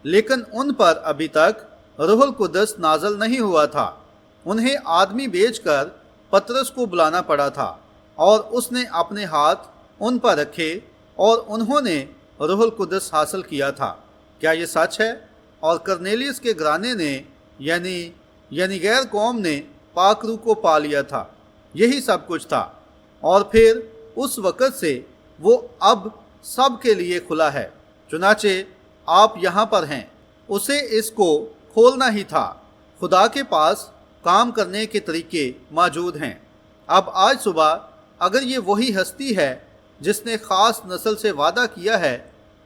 لیکن ان پر ابھی تک روح القدس نازل نہیں ہوا تھا۔ انہیں آدمی بھیج کر پطرس کو بلانا پڑا تھا، اور اس نے اپنے ہاتھ ان پر رکھے اور انہوں نے روح القدس حاصل کیا تھا۔ کیا یہ سچ ہے؟ اور کرنیلیس کے گھرانے نے یعنی غیر قوم نے پاک روح کو پا لیا تھا۔ یہی سب کچھ تھا، اور پھر اس وقت سے وہ اب سب کے لیے کھلا ہے۔ چنانچہ آپ یہاں پر ہیں، اسے اس کو کھولنا ہی تھا۔ خدا کے پاس کام کرنے کے طریقے موجود ہیں۔ اب آج صبح اگر یہ وہی ہستی ہے جس نے خاص نسل سے وعدہ کیا ہے،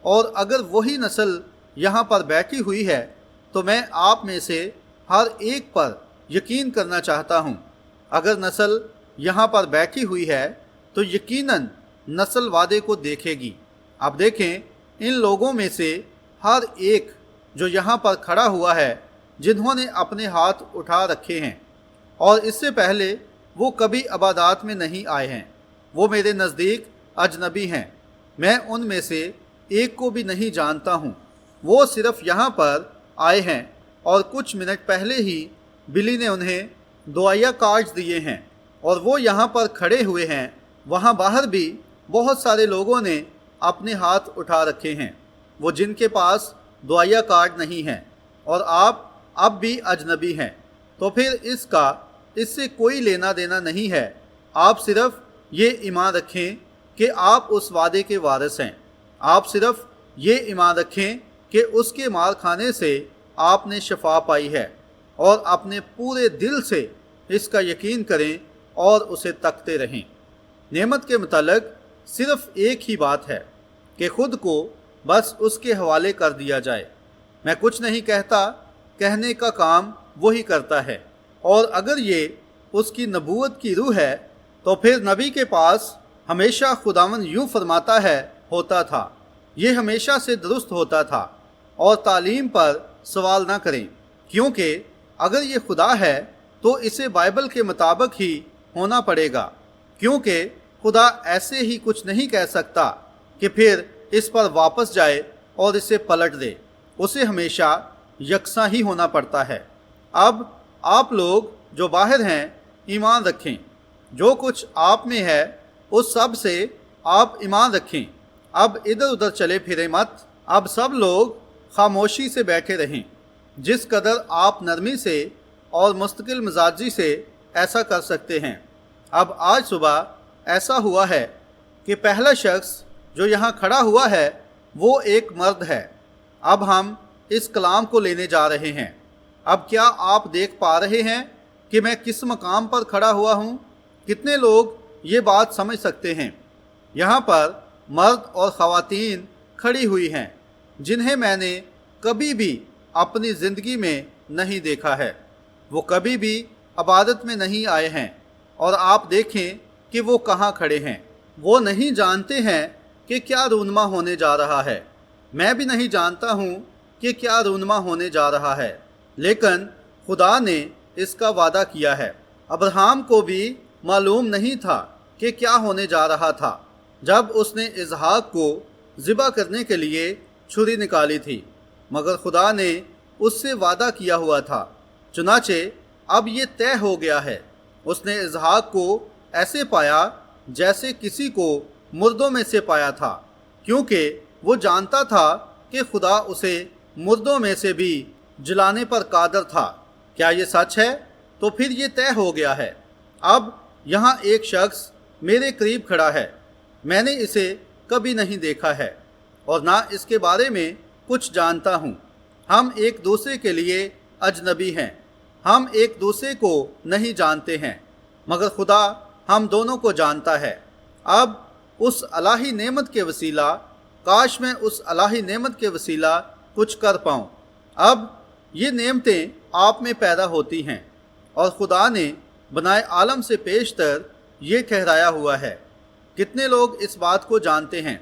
اور اگر وہی نسل یہاں پر بیٹھی ہوئی ہے، تو میں آپ میں سے ہر ایک پر یقین کرنا چاہتا ہوں۔ اگر نسل یہاں پر بیٹھی ہوئی ہے تو یقیناً نسل وعدے کو دیکھے گی۔ اب دیکھیں، ان لوگوں میں سے ہر ایک جو یہاں پر کھڑا ہوا ہے جنہوں نے اپنے ہاتھ اٹھا رکھے ہیں اور اس سے پہلے وہ کبھی عبادات میں نہیں آئے ہیں، وہ میرے نزدیک اجنبی ہیں، میں ان میں سے ایک کو بھی نہیں جانتا ہوں۔ وہ صرف یہاں پر آئے ہیں اور کچھ منٹ پہلے ہی بلی نے انہیں دعائیہ کارڈز دیے ہیں اور وہ یہاں پر کھڑے ہوئے ہیں۔ وہاں باہر بھی بہت سارے لوگوں نے اپنے ہاتھ اٹھا رکھے ہیں، وہ جن کے پاس دعائیہ کارڈ نہیں ہیں، اور آپ اب بھی اجنبی ہیں۔ تو پھر اس سے کوئی لینا دینا نہیں ہے۔ آپ صرف یہ ایمان رکھیں کہ آپ اس وعدے کے وارث ہیں۔ آپ صرف یہ ایمان رکھیں کہ اس کے مار کھانے سے آپ نے شفا پائی ہے، اور اپنے پورے دل سے اس کا یقین کریں اور اسے تکتے رہیں۔ نعمت کے متعلق صرف ایک ہی بات ہے کہ خود کو بس اس کے حوالے کر دیا جائے۔ میں کچھ نہیں کہتا، کہنے کا کام وہی کرتا ہے، اور اگر یہ اس کی نبوت کی روح ہے تو پھر نبی کے پاس ہمیشہ خداوند یوں فرماتا ہے ہوتا تھا۔ یہ ہمیشہ سے درست ہوتا تھا، اور تعلیم پر سوال نہ کریں، کیونکہ اگر یہ خدا ہے تو اسے بائبل کے مطابق ہی ہونا پڑے گا، کیونکہ خدا ایسے ہی کچھ نہیں کہہ سکتا کہ پھر اس پر واپس جائے اور اسے پلٹ دے۔ اسے ہمیشہ یکساں ہی ہونا پڑتا ہے۔ اب آپ لوگ جو باہر ہیں ایمان رکھیں، جو کچھ آپ میں ہے اس سب سے آپ ایمان رکھیں۔ اب ادھر ادھر چلے پھریں مت۔ اب سب لوگ خاموشی سے بیٹھے رہیں۔ جس قدر آپ نرمی سے اور مستقل مزاجی سے ایسا کر سکتے ہیں۔ اب آج صبح ایسا ہوا ہے کہ پہلا شخص جو یہاں کھڑا ہوا ہے وہ ایک مرد ہے۔ اب ہم اس کلام کو لینے جا رہے ہیں۔ اب کیا آپ دیکھ پا رہے ہیں کہ میں کس مقام پر کھڑا ہوا ہوں؟ کتنے لوگ یہ بات سمجھ سکتے ہیں؟ یہاں پر مرد اور خواتین کھڑی ہوئی ہیں جنہیں میں نے کبھی بھی اپنی زندگی میں نہیں دیکھا ہے۔ وہ کبھی بھی عبادت میں نہیں آئے ہیں، اور آپ دیکھیں کہ وہ کہاں کھڑے ہیں۔ وہ نہیں جانتے ہیں کہ کیا رونما ہونے جا رہا ہے۔ میں بھی نہیں جانتا ہوں کہ کیا رونما ہونے جا رہا ہے، لیکن خدا نے اس کا وعدہ کیا ہے۔ ابراہیم کو بھی معلوم نہیں تھا کہ کیا ہونے جا رہا تھا جب اس نے اسحاق کو ذبح کرنے کے لیے چھری نکالی تھی، مگر خدا نے اس سے وعدہ کیا ہوا تھا۔ چنانچہ اب یہ طے ہو گیا ہے۔ اس نے اسحاق کو ایسے پایا جیسے کسی کو مردوں میں سے پایا تھا، کیونکہ وہ جانتا تھا کہ خدا اسے مردوں میں سے بھی جلانے پر قادر تھا۔ کیا یہ سچ ہے؟ تو پھر یہ طے ہو گیا ہے۔ اب یہاں ایک شخص میرے قریب کھڑا ہے۔ میں نے اسے کبھی نہیں دیکھا ہے اور نہ اس کے بارے میں کچھ جانتا ہوں۔ ہم ایک دوسرے کے لیے اجنبی ہیں، ہم ایک دوسرے کو نہیں جانتے ہیں، مگر خدا ہم دونوں کو جانتا ہے۔ اب اس الہی نعمت کے وسیلہ، کاش میں اس الہی نعمت کے وسیلہ کچھ کر پاؤں۔ اب یہ نعمتیں آپ میں پیدا ہوتی ہیں، اور خدا نے بنائے عالم سے پیشتر یہ ٹھہرایا ہوا ہے۔ کتنے لوگ اس بات کو جانتے ہیں؟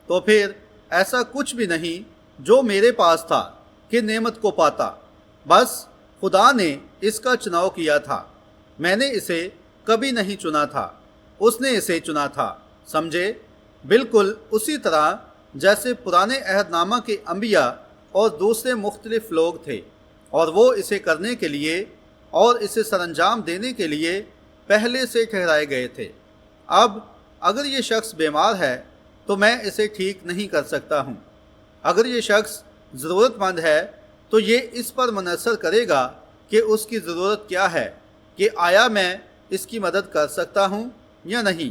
تو پھر ایسا کچھ بھی نہیں جو میرے پاس تھا کہ نعمت کو پاتا، بس خدا نے اس کا چناؤ کیا تھا۔ میں نے اسے کبھی نہیں چنا تھا، اس نے اسے چنا تھا۔ سمجھے؟ بالکل اسی طرح جیسے پرانے عہد نامہ کے انبیاء اور دوسرے مختلف لوگ تھے، اور وہ اسے کرنے کے لیے اور اسے سر انجام دینے کے لیے پہلے سے ٹھہرائے گئے تھے۔ اب اگر یہ شخص بیمار ہے تو میں اسے ٹھیک نہیں کر سکتا ہوں۔ اگر یہ شخص ضرورت مند ہے تو یہ اس پر منحصر کرے گا کہ اس کی ضرورت کیا ہے، کہ آیا میں اس کی مدد کر سکتا ہوں یا نہیں۔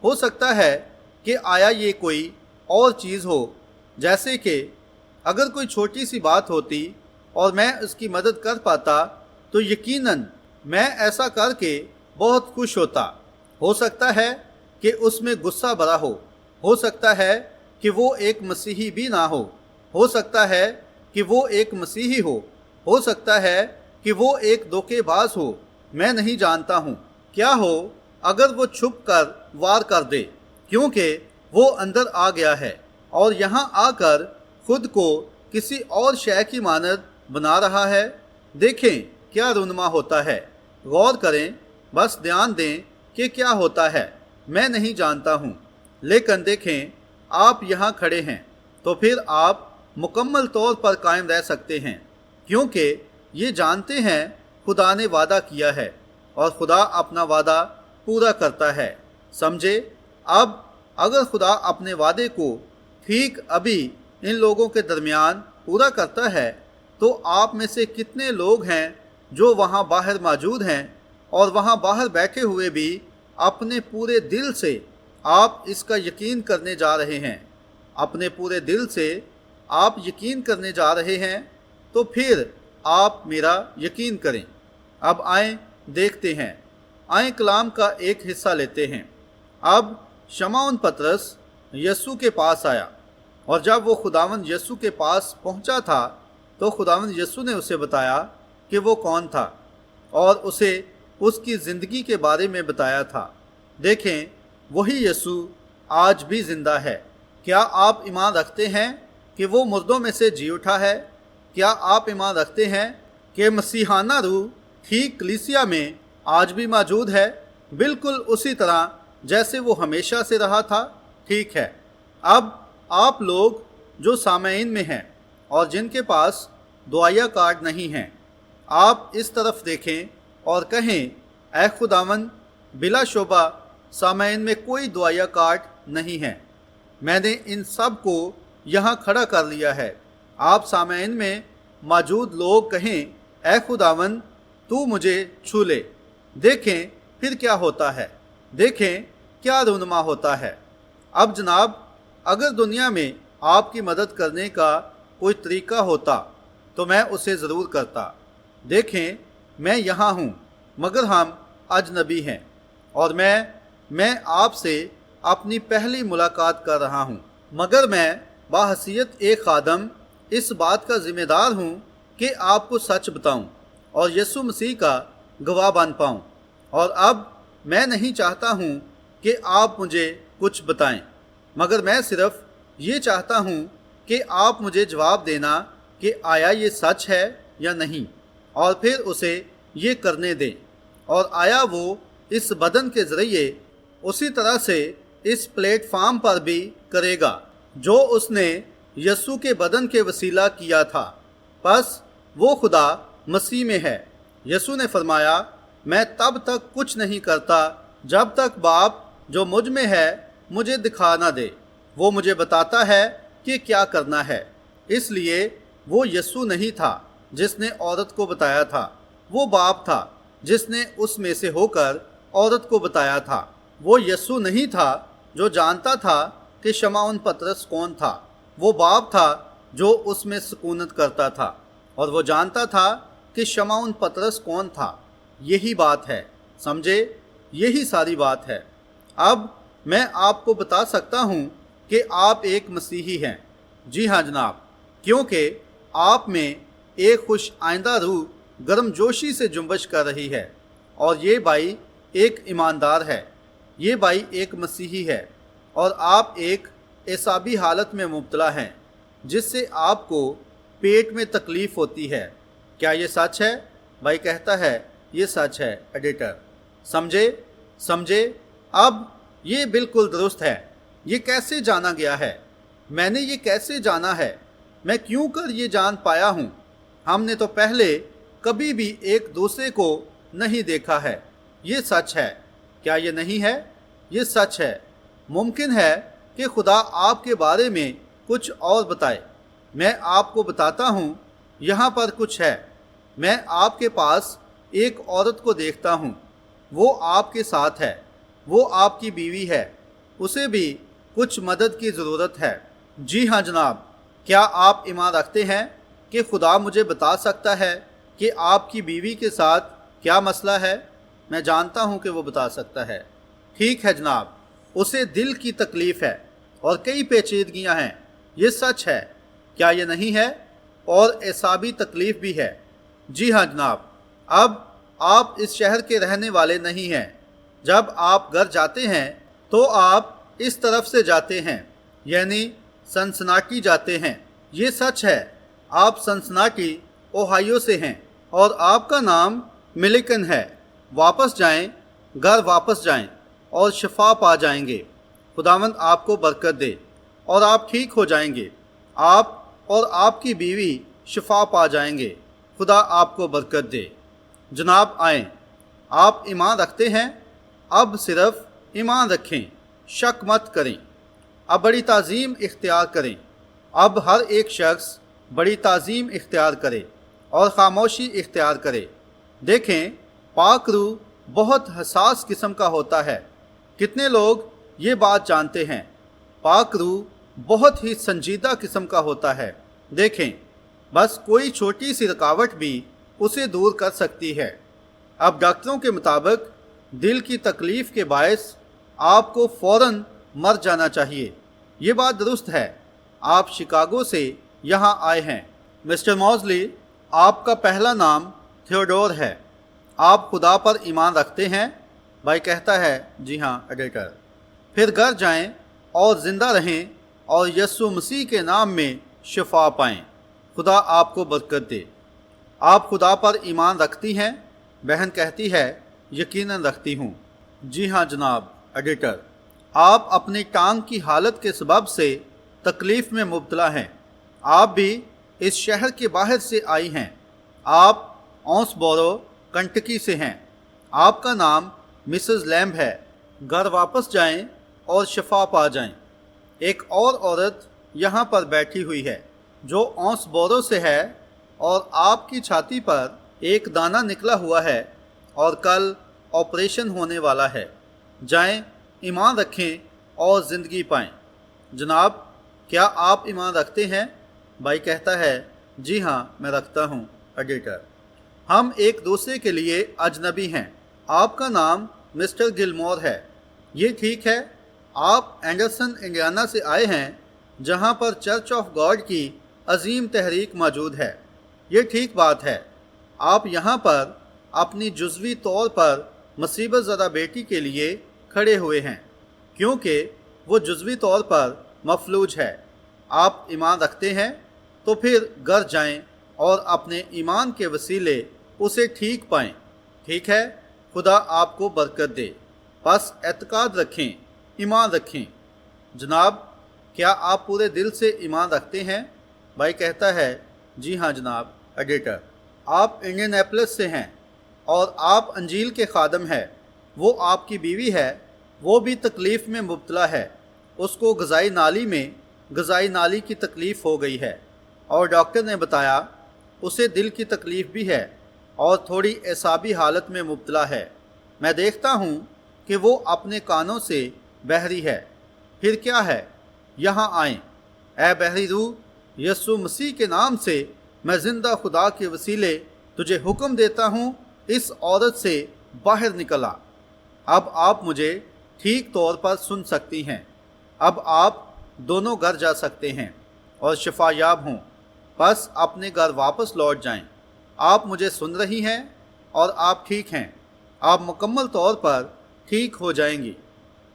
ہو سکتا ہے کہ آیا یہ کوئی اور چیز ہو، جیسے کہ اگر کوئی چھوٹی سی بات ہوتی اور میں اس کی مدد کر پاتا تو یقیناً میں ایسا کر کے بہت خوش ہوتا۔ ہو سکتا ہے کہ اس میں غصہ بھرا ہو سکتا ہے کہ وہ ایک مسیحی بھی نہ ہو سکتا ہے کہ وہ ایک مسیحی ہو سکتا ہے کہ وہ ایک دھوکے باز ہو، میں نہیں جانتا ہوں۔ کیا ہو اگر وہ چھپ کر وار کر دے، کیونکہ وہ اندر آ گیا ہے۔ اور یہاں آ کر خود کو کسی اور شے کی مانند بنا رہا ہے؟ دیکھیں کیا رونما ہوتا ہے، غور کریں، بس دھیان دیں کہ کیا ہوتا ہے۔ میں نہیں جانتا ہوں، لیکن دیکھیں آپ یہاں کھڑے ہیں تو پھر آپ مکمل طور پر قائم رہ سکتے ہیں، کیونکہ یہ جانتے ہیں خدا نے وعدہ کیا ہے اور خدا اپنا وعدہ پورا کرتا ہے۔ سمجھے؟ اب اگر خدا اپنے وعدے کو ٹھیک ابھی ان لوگوں کے درمیان پورا کرتا ہے تو آپ میں سے کتنے لوگ ہیں جو وہاں باہر موجود ہیں اور وہاں باہر بیٹھے ہوئے بھی اپنے پورے دل سے آپ اس کا یقین کرنے جا رہے ہیں؟ اپنے پورے دل سے آپ یقین کرنے جا رہے ہیں تو پھر آپ میرا یقین کریں۔ اب آئیں دیکھتے ہیں، آئیں کلام کا ایک حصہ لیتے ہیں۔ اب شمعون پطرس یسوع کے پاس آیا، اور جب وہ خداوند یسوع کے پاس پہنچا تھا تو خداوند یسوع نے اسے بتایا کہ وہ کون تھا اور اسے اس کی زندگی کے بارے میں بتایا تھا۔ دیکھیں وہی یسوع آج بھی زندہ ہے۔ کیا آپ ایمان رکھتے ہیں کہ وہ مردوں میں سے جی اٹھا ہے؟ کیا آپ ایمان رکھتے ہیں کہ مسیحانہ روح ٹھیک کلیسیا میں آج بھی موجود ہے، بالکل اسی طرح جیسے وہ ہمیشہ سے رہا تھا؟ ٹھیک ہے۔ اب آپ لوگ جو سامعین میں ہیں اور جن کے پاس دعائیہ کارڈ نہیں ہیں، آپ اس طرف دیکھیں اور کہیں اے خداوند، بلا شبہ سامعین میں کوئی دعائیہ کارڈ نہیں ہے۔ میں نے ان سب کو یہاں کھڑا کر لیا ہے۔ آپ سامعین میں موجود لوگ کہیں اے خداوند تو مجھے چھو لے۔ دیکھیں پھر کیا ہوتا ہے، دیکھیں کیا رونما ہوتا ہے۔ اب جناب، اگر دنیا میں آپ کی مدد کرنے کا کوئی طریقہ ہوتا تو میں اسے ضرور کرتا۔ دیکھیں میں یہاں ہوں مگر ہم اجنبی ہیں، اور میں آپ سے اپنی پہلی ملاقات کر رہا ہوں، مگر میں بحیثیت ایک خادم اس بات کا ذمہ دار ہوں کہ آپ کو سچ بتاؤں اور یسوع مسیح کا گواہ بن پاؤں۔ اور اب میں نہیں چاہتا ہوں کہ آپ مجھے کچھ بتائیں، مگر میں صرف یہ چاہتا ہوں کہ آپ مجھے جواب دینا کہ آیا یہ سچ ہے یا نہیں، اور پھر اسے یہ کرنے دیں۔ اور آیا وہ اس بدن کے ذریعے اسی طرح سے اس پلیٹ فارم پر بھی کرے گا جو اس نے یسوع کے بدن کے وسیلہ کیا تھا؟ پس وہ خدا مسیح میں ہے۔ یسوع نے فرمایا، میں تب تک کچھ نہیں کرتا جب تک باپ جو مجھ میں ہے مجھے دکھا نہ دے۔ وہ مجھے بتاتا ہے کہ کیا کرنا ہے۔ اس لیے وہ یسوع نہیں تھا جس نے عورت کو بتایا تھا، وہ باپ تھا جس نے اس میں سے ہو کر عورت کو بتایا تھا۔ وہ یسوع نہیں تھا جو جانتا تھا کہ شمعون پطرس کون تھا، وہ باپ تھا جو اس میں سکونت کرتا تھا، اور وہ جانتا تھا کہ شمعون پطرس کون تھا۔ یہی بات ہے، سمجھے؟ یہی ساری بات ہے۔ اب میں آپ کو بتا سکتا ہوں کہ آپ ایک مسیحی ہیں۔ جی ہاں جناب، کیونکہ آپ میں ایک خوش آئندہ روح گرم جوشی سے جنبش کر رہی ہے، اور یہ بھائی ایک ایماندار ہے، یہ بھائی ایک مسیحی ہے، اور آپ ایک اعصابی حالت میں مبتلا ہیں جس سے آپ کو پیٹ میں تکلیف ہوتی ہے۔ کیا یہ سچ ہے؟ بھائی کہتا ہے یہ سچ ہے ایڈیٹر۔ سمجھے؟ اب یہ بالکل درست ہے۔ یہ کیسے جانا گیا ہے؟ میں نے یہ کیسے جانا ہے؟ میں کیوں کر یہ جان پایا ہوں؟ ہم نے تو پہلے کبھی بھی ایک دوسرے کو نہیں دیکھا ہے۔ یہ سچ ہے۔ کیا یہ نہیں ہے؟ یہ سچ ہے۔ ممکن ہے کہ خدا آپ کے بارے میں کچھ اور بتائے۔ میں آپ کو بتاتا ہوں، یہاں پر کچھ ہے۔ میں آپ کے پاس ایک عورت کو دیکھتا ہوں، وہ آپ کے ساتھ ہے، وہ آپ کی بیوی ہے، اسے بھی کچھ مدد کی ضرورت ہے۔ جی ہاں جناب، کیا آپ ایمان رکھتے ہیں کہ خدا مجھے بتا سکتا ہے کہ آپ کی بیوی کے ساتھ کیا مسئلہ ہے؟ میں جانتا ہوں کہ وہ بتا سکتا ہے۔ ٹھیک ہے جناب، اسے دل کی تکلیف ہے اور کئی پیچیدگیاں ہیں، یہ سچ ہے۔ کیا یہ نہیں ہے؟ اور اعصابی تکلیف بھی ہے۔ جی ہاں جناب۔ اب آپ اس شہر کے رہنے والے نہیں ہیں۔ جب آپ گھر جاتے ہیں تو آپ اس طرف سے جاتے ہیں، یعنی سنسناٹی جاتے ہیں۔ یہ سچ ہے، آپ سنسناٹی اوہائیو سے ہیں اور آپ کا نام ملکن ہے۔ واپس جائیں، گھر واپس جائیں اور شفا پا جائیں گے۔ خداوند آپ کو برکت دے اور آپ ٹھیک ہو جائیں گے۔ آپ اور آپ کی بیوی شفا پا جائیں گے۔ خدا آپ کو برکت دے۔ جناب آئیں، آپ ایمان رکھتے ہیں؟ اب صرف ایمان رکھیں، شک مت کریں۔ اب بڑی تعظیم اختیار کریں۔ اب ہر ایک شخص بڑی تعظیم اختیار کرے اور خاموشی اختیار کرے۔ دیکھیں، پاک روح بہت حساس قسم کا ہوتا ہے۔ کتنے لوگ یہ بات جانتے ہیں؟ پاک روح بہت ہی سنجیدہ قسم کا ہوتا ہے۔ دیکھیں، بس کوئی چھوٹی سی رکاوٹ بھی اسے دور کر سکتی ہے۔ اب ڈاکٹروں کے مطابق دل کی تکلیف کے باعث آپ کو فوراً مر جانا چاہیے۔ یہ بات درست ہے۔ آپ شکاگو سے یہاں آئے ہیں۔ مسٹر موزلی، آپ کا پہلا نام تھیوڈور ہے۔ آپ خدا پر ایمان رکھتے ہیں؟ بھائی کہتا ہے جی ہاں ایڈیٹر۔ پھر گھر جائیں اور زندہ رہیں اور یسوع مسیح کے نام میں شفا پائیں۔ خدا آپ کو برکت دے۔ آپ خدا پر ایمان رکھتی ہیں؟ بہن کہتی ہے یقیناً رکھتی ہوں۔ جی ہاں جناب ایڈیٹر۔ آپ اپنی ٹانگ کی حالت کے سبب سے تکلیف میں مبتلا ہیں۔ آپ بھی اس شہر کے باہر سے آئی ہیں۔ آپ اونسبورو کنٹکی سے ہیں۔ آپ کا نام مسز لیمب ہے۔ گھر واپس جائیں اور شفا پا جائیں۔ ایک اور عورت یہاں پر بیٹھی ہوئی ہے جو اونسبورو سے ہے اور آپ کی چھاتی پر ایک دانہ نکلا ہوا ہے اور کل آپریشن ہونے والا ہے۔ جائیں، ایمان رکھیں اور زندگی پائیں۔ جناب، کیا آپ ایمان رکھتے ہیں؟ بھائی کہتا ہے جی ہاں میں رکھتا ہوں ایڈیٹر۔ ہم ایک دوسرے کے لیے اجنبی ہیں۔ آپ کا نام مسٹر گلمور ہے۔ یہ ٹھیک ہے، آپ اینڈرسن انڈیانا سے آئے ہیں جہاں پر چرچ آف گاڈ کی عظیم تحریک موجود ہے۔ یہ ٹھیک بات ہے۔ آپ یہاں پر اپنی جزوی طور پر مصیبت زدہ بیٹی کے لیے کھڑے ہوئے ہیں کیونکہ وہ جزوی طور پر مفلوج ہے۔ آپ ایمان رکھتے ہیں تو پھر گھر جائیں اور اپنے ایمان کے وسیلے اسے ٹھیک پائیں۔ ٹھیک ہے، خدا آپ کو برکت دے۔ بس اعتقاد رکھیں، ایمان رکھیں۔ جناب، کیا آپ پورے دل سے ایمان رکھتے ہیں؟ بھائی کہتا ہے جی ہاں جناب ایڈیٹر۔ آپ انڈین ایپلس سے ہیں اور آپ انجیل کے خادم ہیں۔ وہ آپ کی بیوی ہے، وہ بھی تکلیف میں مبتلا ہے۔ اس کو غذائی نالی کی تکلیف ہو گئی ہے اور ڈاکٹر نے بتایا اسے دل کی تکلیف بھی ہے اور تھوڑی اعصابی حالت میں مبتلا ہے۔ میں دیکھتا ہوں کہ وہ اپنے کانوں سے بحری ہے۔ پھر کیا ہے؟ یہاں آئیں۔ اے بحری روح، یسوع مسیح کے نام سے میں زندہ خدا کے وسیلے تجھے حکم دیتا ہوں، اس عورت سے باہر نکلا۔ اب آپ مجھے ٹھیک طور پر سن سکتی ہیں۔ اب آپ دونوں گھر جا سکتے ہیں اور شفا یاب ہوں۔ بس اپنے گھر واپس لوٹ جائیں۔ آپ مجھے سن رہی ہیں اور آپ ٹھیک ہیں۔ آپ مکمل طور پر ٹھیک ہو جائیں گی۔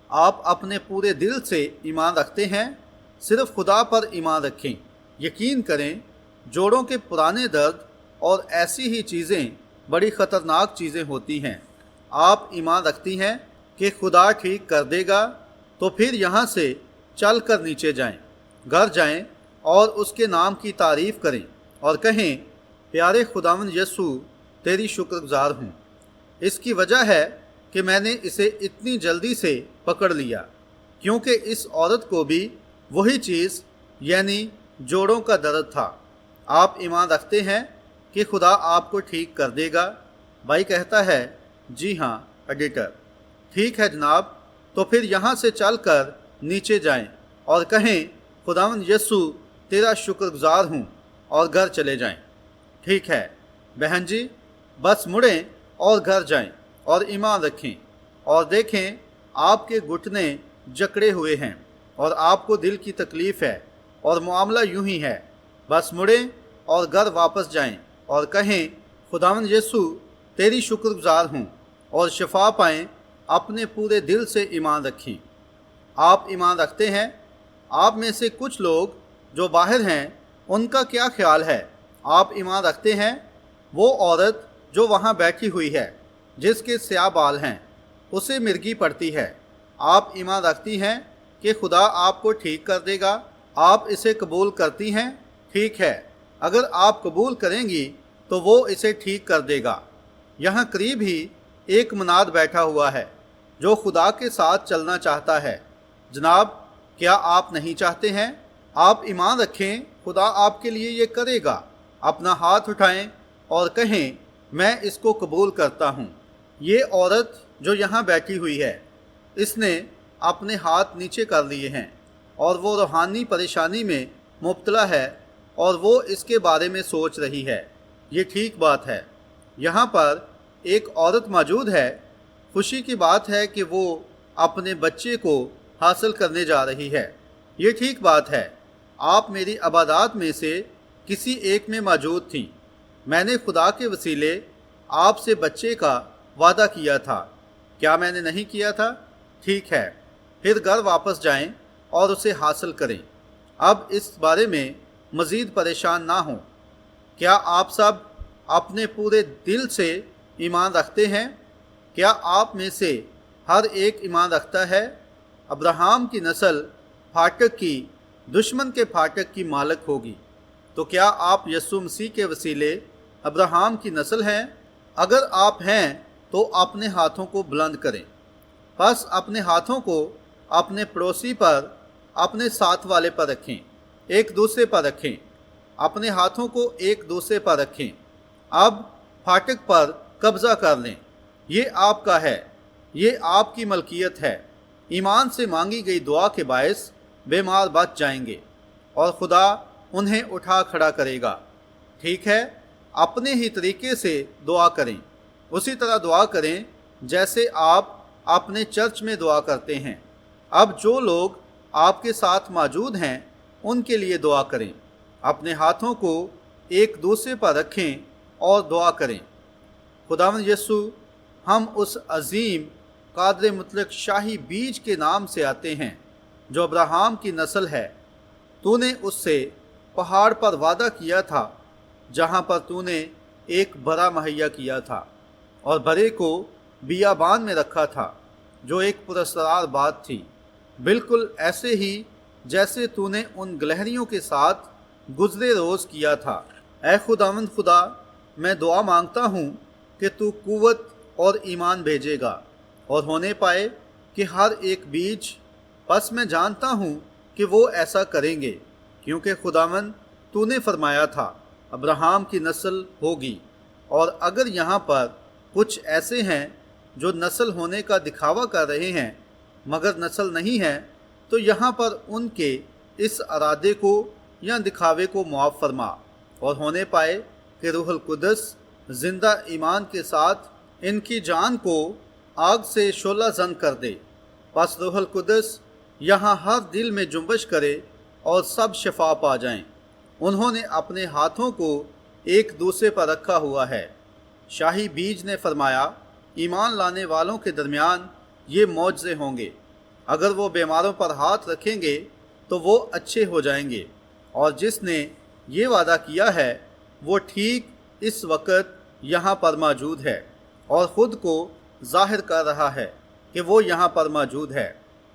آپ اپنے پورے دل سے ایمان رکھتے ہیں؟ صرف خدا پر ایمان رکھیں۔ یقین کریں، جوڑوں کے پرانے درد اور ایسی ہی چیزیں بڑی خطرناک چیزیں ہوتی ہیں۔ آپ ایمان رکھتی ہیں کہ خدا ٹھیک کر دے گا تو پھر یہاں سے چل کر نیچے جائیں، گھر جائیں اور اس کے نام کی تعریف کریں اور کہیں پیارے خداوند یسوع تیری شکر گزار ہوں۔ اس کی وجہ ہے کہ میں نے اسے اتنی جلدی سے پکڑ لیا کیونکہ اس عورت کو بھی وہی چیز یعنی جوڑوں کا درد تھا۔ آپ ایمان رکھتے ہیں کہ خدا آپ کو ٹھیک کر دے گا؟ بھائی کہتا ہے جی ہاں ایڈیٹر۔ ٹھیک ہے جناب، تو پھر یہاں سے چل کر نیچے جائیں اور کہیں خداوند یسوع تیرا شکر گزار ہوں اور گھر چلے جائیں۔ ٹھیک ہے بہن جی، بس مڑیں اور گھر جائیں اور ایمان رکھیں اور دیکھیں آپ کے گھٹنے جکڑے ہوئے ہیں اور آپ کو دل کی تکلیف ہے اور معاملہ یوں ہی ہے۔ بس مڑیں اور گھر واپس جائیں اور کہیں خداوند یسوع تیری شکر گزار ہوں اور شفا پائیں۔ اپنے پورے دل سے ایمان رکھیں۔ آپ ایمان رکھتے ہیں؟ آپ میں سے کچھ لوگ جو باہر ہیں ان کا کیا خیال ہے؟ آپ ایمان رکھتے ہیں؟ وہ عورت جو وہاں بیٹھی ہوئی ہے جس کے سیاہ بال ہیں اسے مرگی پڑتی ہے، آپ ایمان رکھتی ہیں کہ خدا آپ کو ٹھیک کر دے گا؟ آپ اسے قبول کرتی ہیں؟ ٹھیک ہے، اگر آپ قبول کریں گی تو وہ اسے ٹھیک کر دے گا۔ یہاں قریب ہی ایک مناد بیٹھا ہوا ہے جو خدا کے ساتھ چلنا چاہتا ہے۔ جناب، کیا آپ نہیں چاہتے ہیں؟ آپ ایمان رکھیں، خدا آپ کے لیے یہ کرے گا۔ اپنا ہاتھ اٹھائیں اور کہیں، میں اس کو قبول کرتا ہوں۔ یہ عورت جو یہاں بیٹھی ہوئی ہے، اس نے اپنے ہاتھ نیچے کر لیے ہیں اور وہ روحانی پریشانی میں مبتلا ہے اور وہ اس کے بارے میں سوچ رہی ہے۔ یہ ٹھیک بات ہے۔ یہاں پر ایک عورت موجود ہے۔ خوشی کی بات ہے کہ وہ اپنے بچے کو حاصل کرنے جا رہی ہے۔ یہ ٹھیک بات ہے۔ آپ میری عبادات میں سے کسی ایک میں موجود تھیں۔ میں نے خدا کے وسیلے آپ سے بچے کا وعدہ کیا تھا۔ کیا میں نے نہیں کیا تھا؟ ٹھیک ہے، پھر گھر واپس جائیں اور اسے حاصل کریں۔ اب اس بارے میں مزید پریشان نہ ہوں۔ کیا آپ سب اپنے پورے دل سے ایمان رکھتے ہیں؟ کیا آپ میں سے ہر ایک ایمان رکھتا ہے؟ ابراہیم کی نسل پھاٹک کی، دشمن کے پھاٹک کی مالک ہوگی۔ تو کیا آپ یسوع مسیح کے وسیلے ابراہیم کی نسل ہیں؟ اگر آپ ہیں تو اپنے ہاتھوں کو بلند کریں۔ پس اپنے ہاتھوں کو اپنے پڑوسی پر، اپنے ساتھ والے پر رکھیں، ایک دوسرے پر رکھیں۔ اپنے ہاتھوں کو ایک دوسرے پر رکھیں۔ اب پھاٹک پر قبضہ کر لیں۔ یہ آپ کا ہے، یہ آپ کی ملکیت ہے۔ ایمان سے مانگی گئی دعا کے باعث بیمار بچ جائیں گے اور خدا انہیں اٹھا کھڑا کرے گا۔ ٹھیک ہے، اپنے ہی طریقے سے دعا کریں، اسی طرح دعا کریں جیسے آپ اپنے چرچ میں دعا کرتے ہیں۔ اب جو لوگ آپ کے ساتھ موجود ہیں ان کے لیے دعا کریں۔ اپنے ہاتھوں کو ایک دوسرے پر رکھیں اور دعا کریں۔ خداوند یسوع، ہم اس عظیم قادر مطلق شاہی بیج کے نام سے آتے ہیں جو ابراہیم کی نسل ہے۔ تو نے اس سے پہاڑ پر وعدہ کیا تھا جہاں پر تو نے ایک برا مہیا کیا تھا اور برے کو بیابان میں رکھا تھا جو ایک پراسرار بات تھی، بالکل ایسے ہی جیسے تو نے ان گلہریوں کے ساتھ گزرے روز کیا تھا۔ اے خداوند خدا، میں دعا مانگتا ہوں کہ تو قوت اور ایمان بھیجے گا اور ہونے پائے کہ ہر ایک بیج، پس میں جانتا ہوں کہ وہ ایسا کریں گے، کیونکہ خداوند تو نے فرمایا تھا ابراہیم کی نسل ہوگی۔ اور اگر یہاں پر کچھ ایسے ہیں جو نسل ہونے کا دکھاوا کر رہے ہیں مگر نسل نہیں ہیں، تو یہاں پر ان کے اس ارادے کو یا دکھاوے کو معاف فرما، اور ہونے پائے کہ روح القدس زندہ ایمان کے ساتھ ان کی جان کو آگ سے شعلہ زن کر دے۔ پس روح القدس یہاں ہر دل میں جنبش کرے اور سب شفا پا جائیں۔ انہوں نے اپنے ہاتھوں کو ایک دوسرے پر رکھا ہوا ہے۔ شاہی بیج نے فرمایا، ایمان لانے والوں کے درمیان یہ معجزے ہوں گے۔ اگر وہ بیماروں پر ہاتھ رکھیں گے تو وہ اچھے ہو جائیں گے۔ اور جس نے یہ وعدہ کیا ہے وہ ٹھیک اس وقت یہاں پر موجود ہے اور خود کو ظاہر کر رہا ہے کہ وہ یہاں پر موجود ہے۔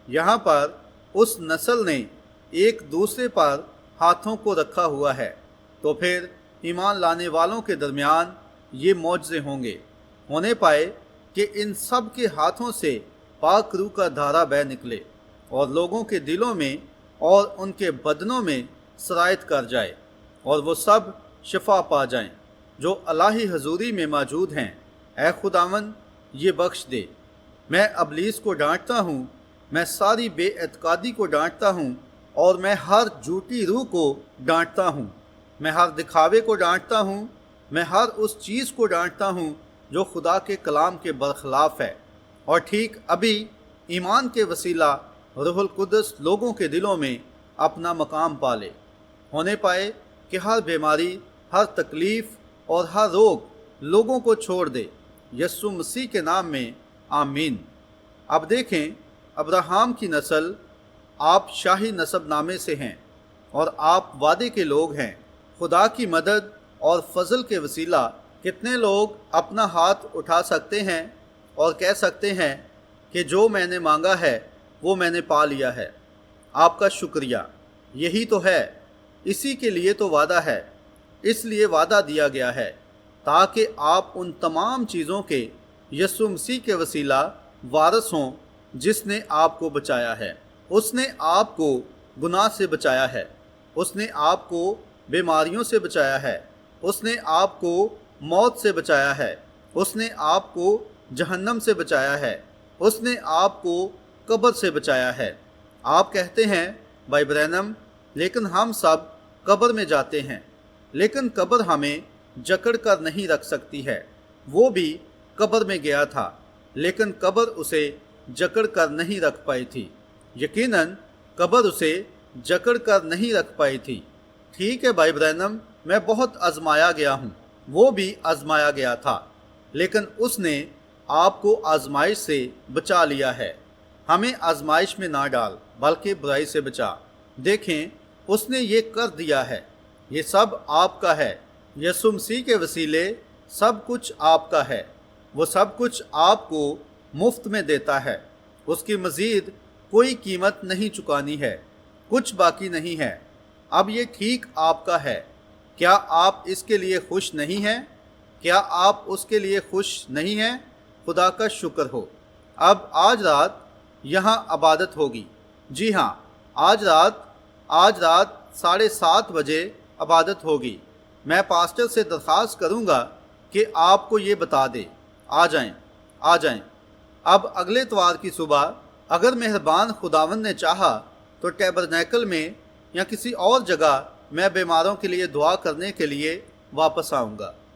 یہاں پر اس نسل نے ایک دوسرے پر ہاتھوں کو رکھا ہوا ہے، تو پھر ایمان لانے والوں کے درمیان یہ معجزے ہوں گے۔ ہونے پائے کہ ان سب کے ہاتھوں سے پاک روح کا دھارا بہہ نکلے اور لوگوں کے دلوں میں اور ان کے بدنوں میں سرایت کر جائے، اور وہ سب شفا پا جائیں جو الہی حضوری میں موجود ہیں۔ اے خداوند، یہ بخش دے۔ میں ابلیس کو ڈانٹتا ہوں، میں ساری بے اعتقادی کو ڈانٹتا ہوں، اور میں ہر جھوٹی روح کو ڈانٹتا ہوں۔ میں ہر دکھاوے کو ڈانٹتا ہوں، میں ہر اس چیز کو ڈانٹتا ہوں جو خدا کے کلام کے برخلاف ہے۔ اور ٹھیک ابھی ایمان کے وسیلہ روح القدس لوگوں کے دلوں میں اپنا مقام پالے۔ ہونے پائے کہ ہر بیماری، ہر تکلیف اور ہر روگ لوگوں کو چھوڑ دے، یسوع مسیح کے نام میں آمین۔ اب دیکھیں، ابراہیم کی نسل آپ شاہی نسب نامے سے ہیں اور آپ وعدے کے لوگ ہیں۔ خدا کی مدد اور فضل کے وسیلہ کتنے لوگ اپنا ہاتھ اٹھا سکتے ہیں اور کہہ سکتے ہیں کہ جو میں نے مانگا ہے وہ میں نے پا لیا ہے۔ آپ کا شکریہ، یہی تو ہے، اسی کے لیے تو وعدہ ہے، اس لیے وعدہ دیا گیا ہے تاکہ آپ ان تمام چیزوں کے یسوع مسیح کے وسیلہ وارث ہوں جس نے آپ کو بچایا ہے۔ اس نے آپ کو گناہ سے بچایا ہے، اس نے آپ کو بیماریوں سے بچایا ہے، اس نے آپ کو موت سے بچایا ہے، اس نے آپ کو جہنم سے بچایا ہے، اس نے آپ کو قبر سے بچایا ہے۔ آپ کہتے ہیں بھائی برینم لیکن ہم سب قبر میں جاتے ہیں، لیکن قبر ہمیں جکڑ کر نہیں رکھ سکتی ہے۔ وہ بھی قبر میں گیا تھا لیکن قبر اسے جکڑ کر نہیں رکھ پائی تھی۔ یقیناً قبر اسے جکڑ کر نہیں رکھ پائی تھی۔ ٹھیک ہے بھائی برینم، میں بہت آزمایا گیا ہوں، وہ بھی آزمایا گیا تھا لیکن اس نے آپ کو آزمائش سے بچا لیا ہے۔ ہمیں آزمائش میں نہ ڈال بلکہ برائی سے بچا۔ دیکھیں اس نے یہ کر دیا ہے، یہ سب آپ کا ہے۔ یسوع مسیح کے وسیلے سب کچھ آپ کا ہے، وہ سب کچھ آپ کو مفت میں دیتا ہے، اس کی مزید کوئی قیمت نہیں چکانی ہے، کچھ باقی نہیں ہے۔ اب یہ ٹھیک آپ کا ہے۔ کیا آپ اس کے لیے خوش نہیں ہیں؟ کیا آپ اس کے لیے خوش نہیں ہیں؟ خدا کا شکر ہو۔ اب آج رات یہاں عبادت ہوگی۔ جی ہاں، آج رات 7:30 بجے عبادت ہوگی۔ میں پاسٹر سے درخواست کروں گا کہ آپ کو یہ بتا دے۔ آ جائیں۔ اب اگلے اتوار کی صبح اگر مہربان خداوند نے چاہا تو ٹیبرنیکل میں یا کسی اور جگہ میں بیماروں کے لیے دعا کرنے کے لیے واپس آؤں گا۔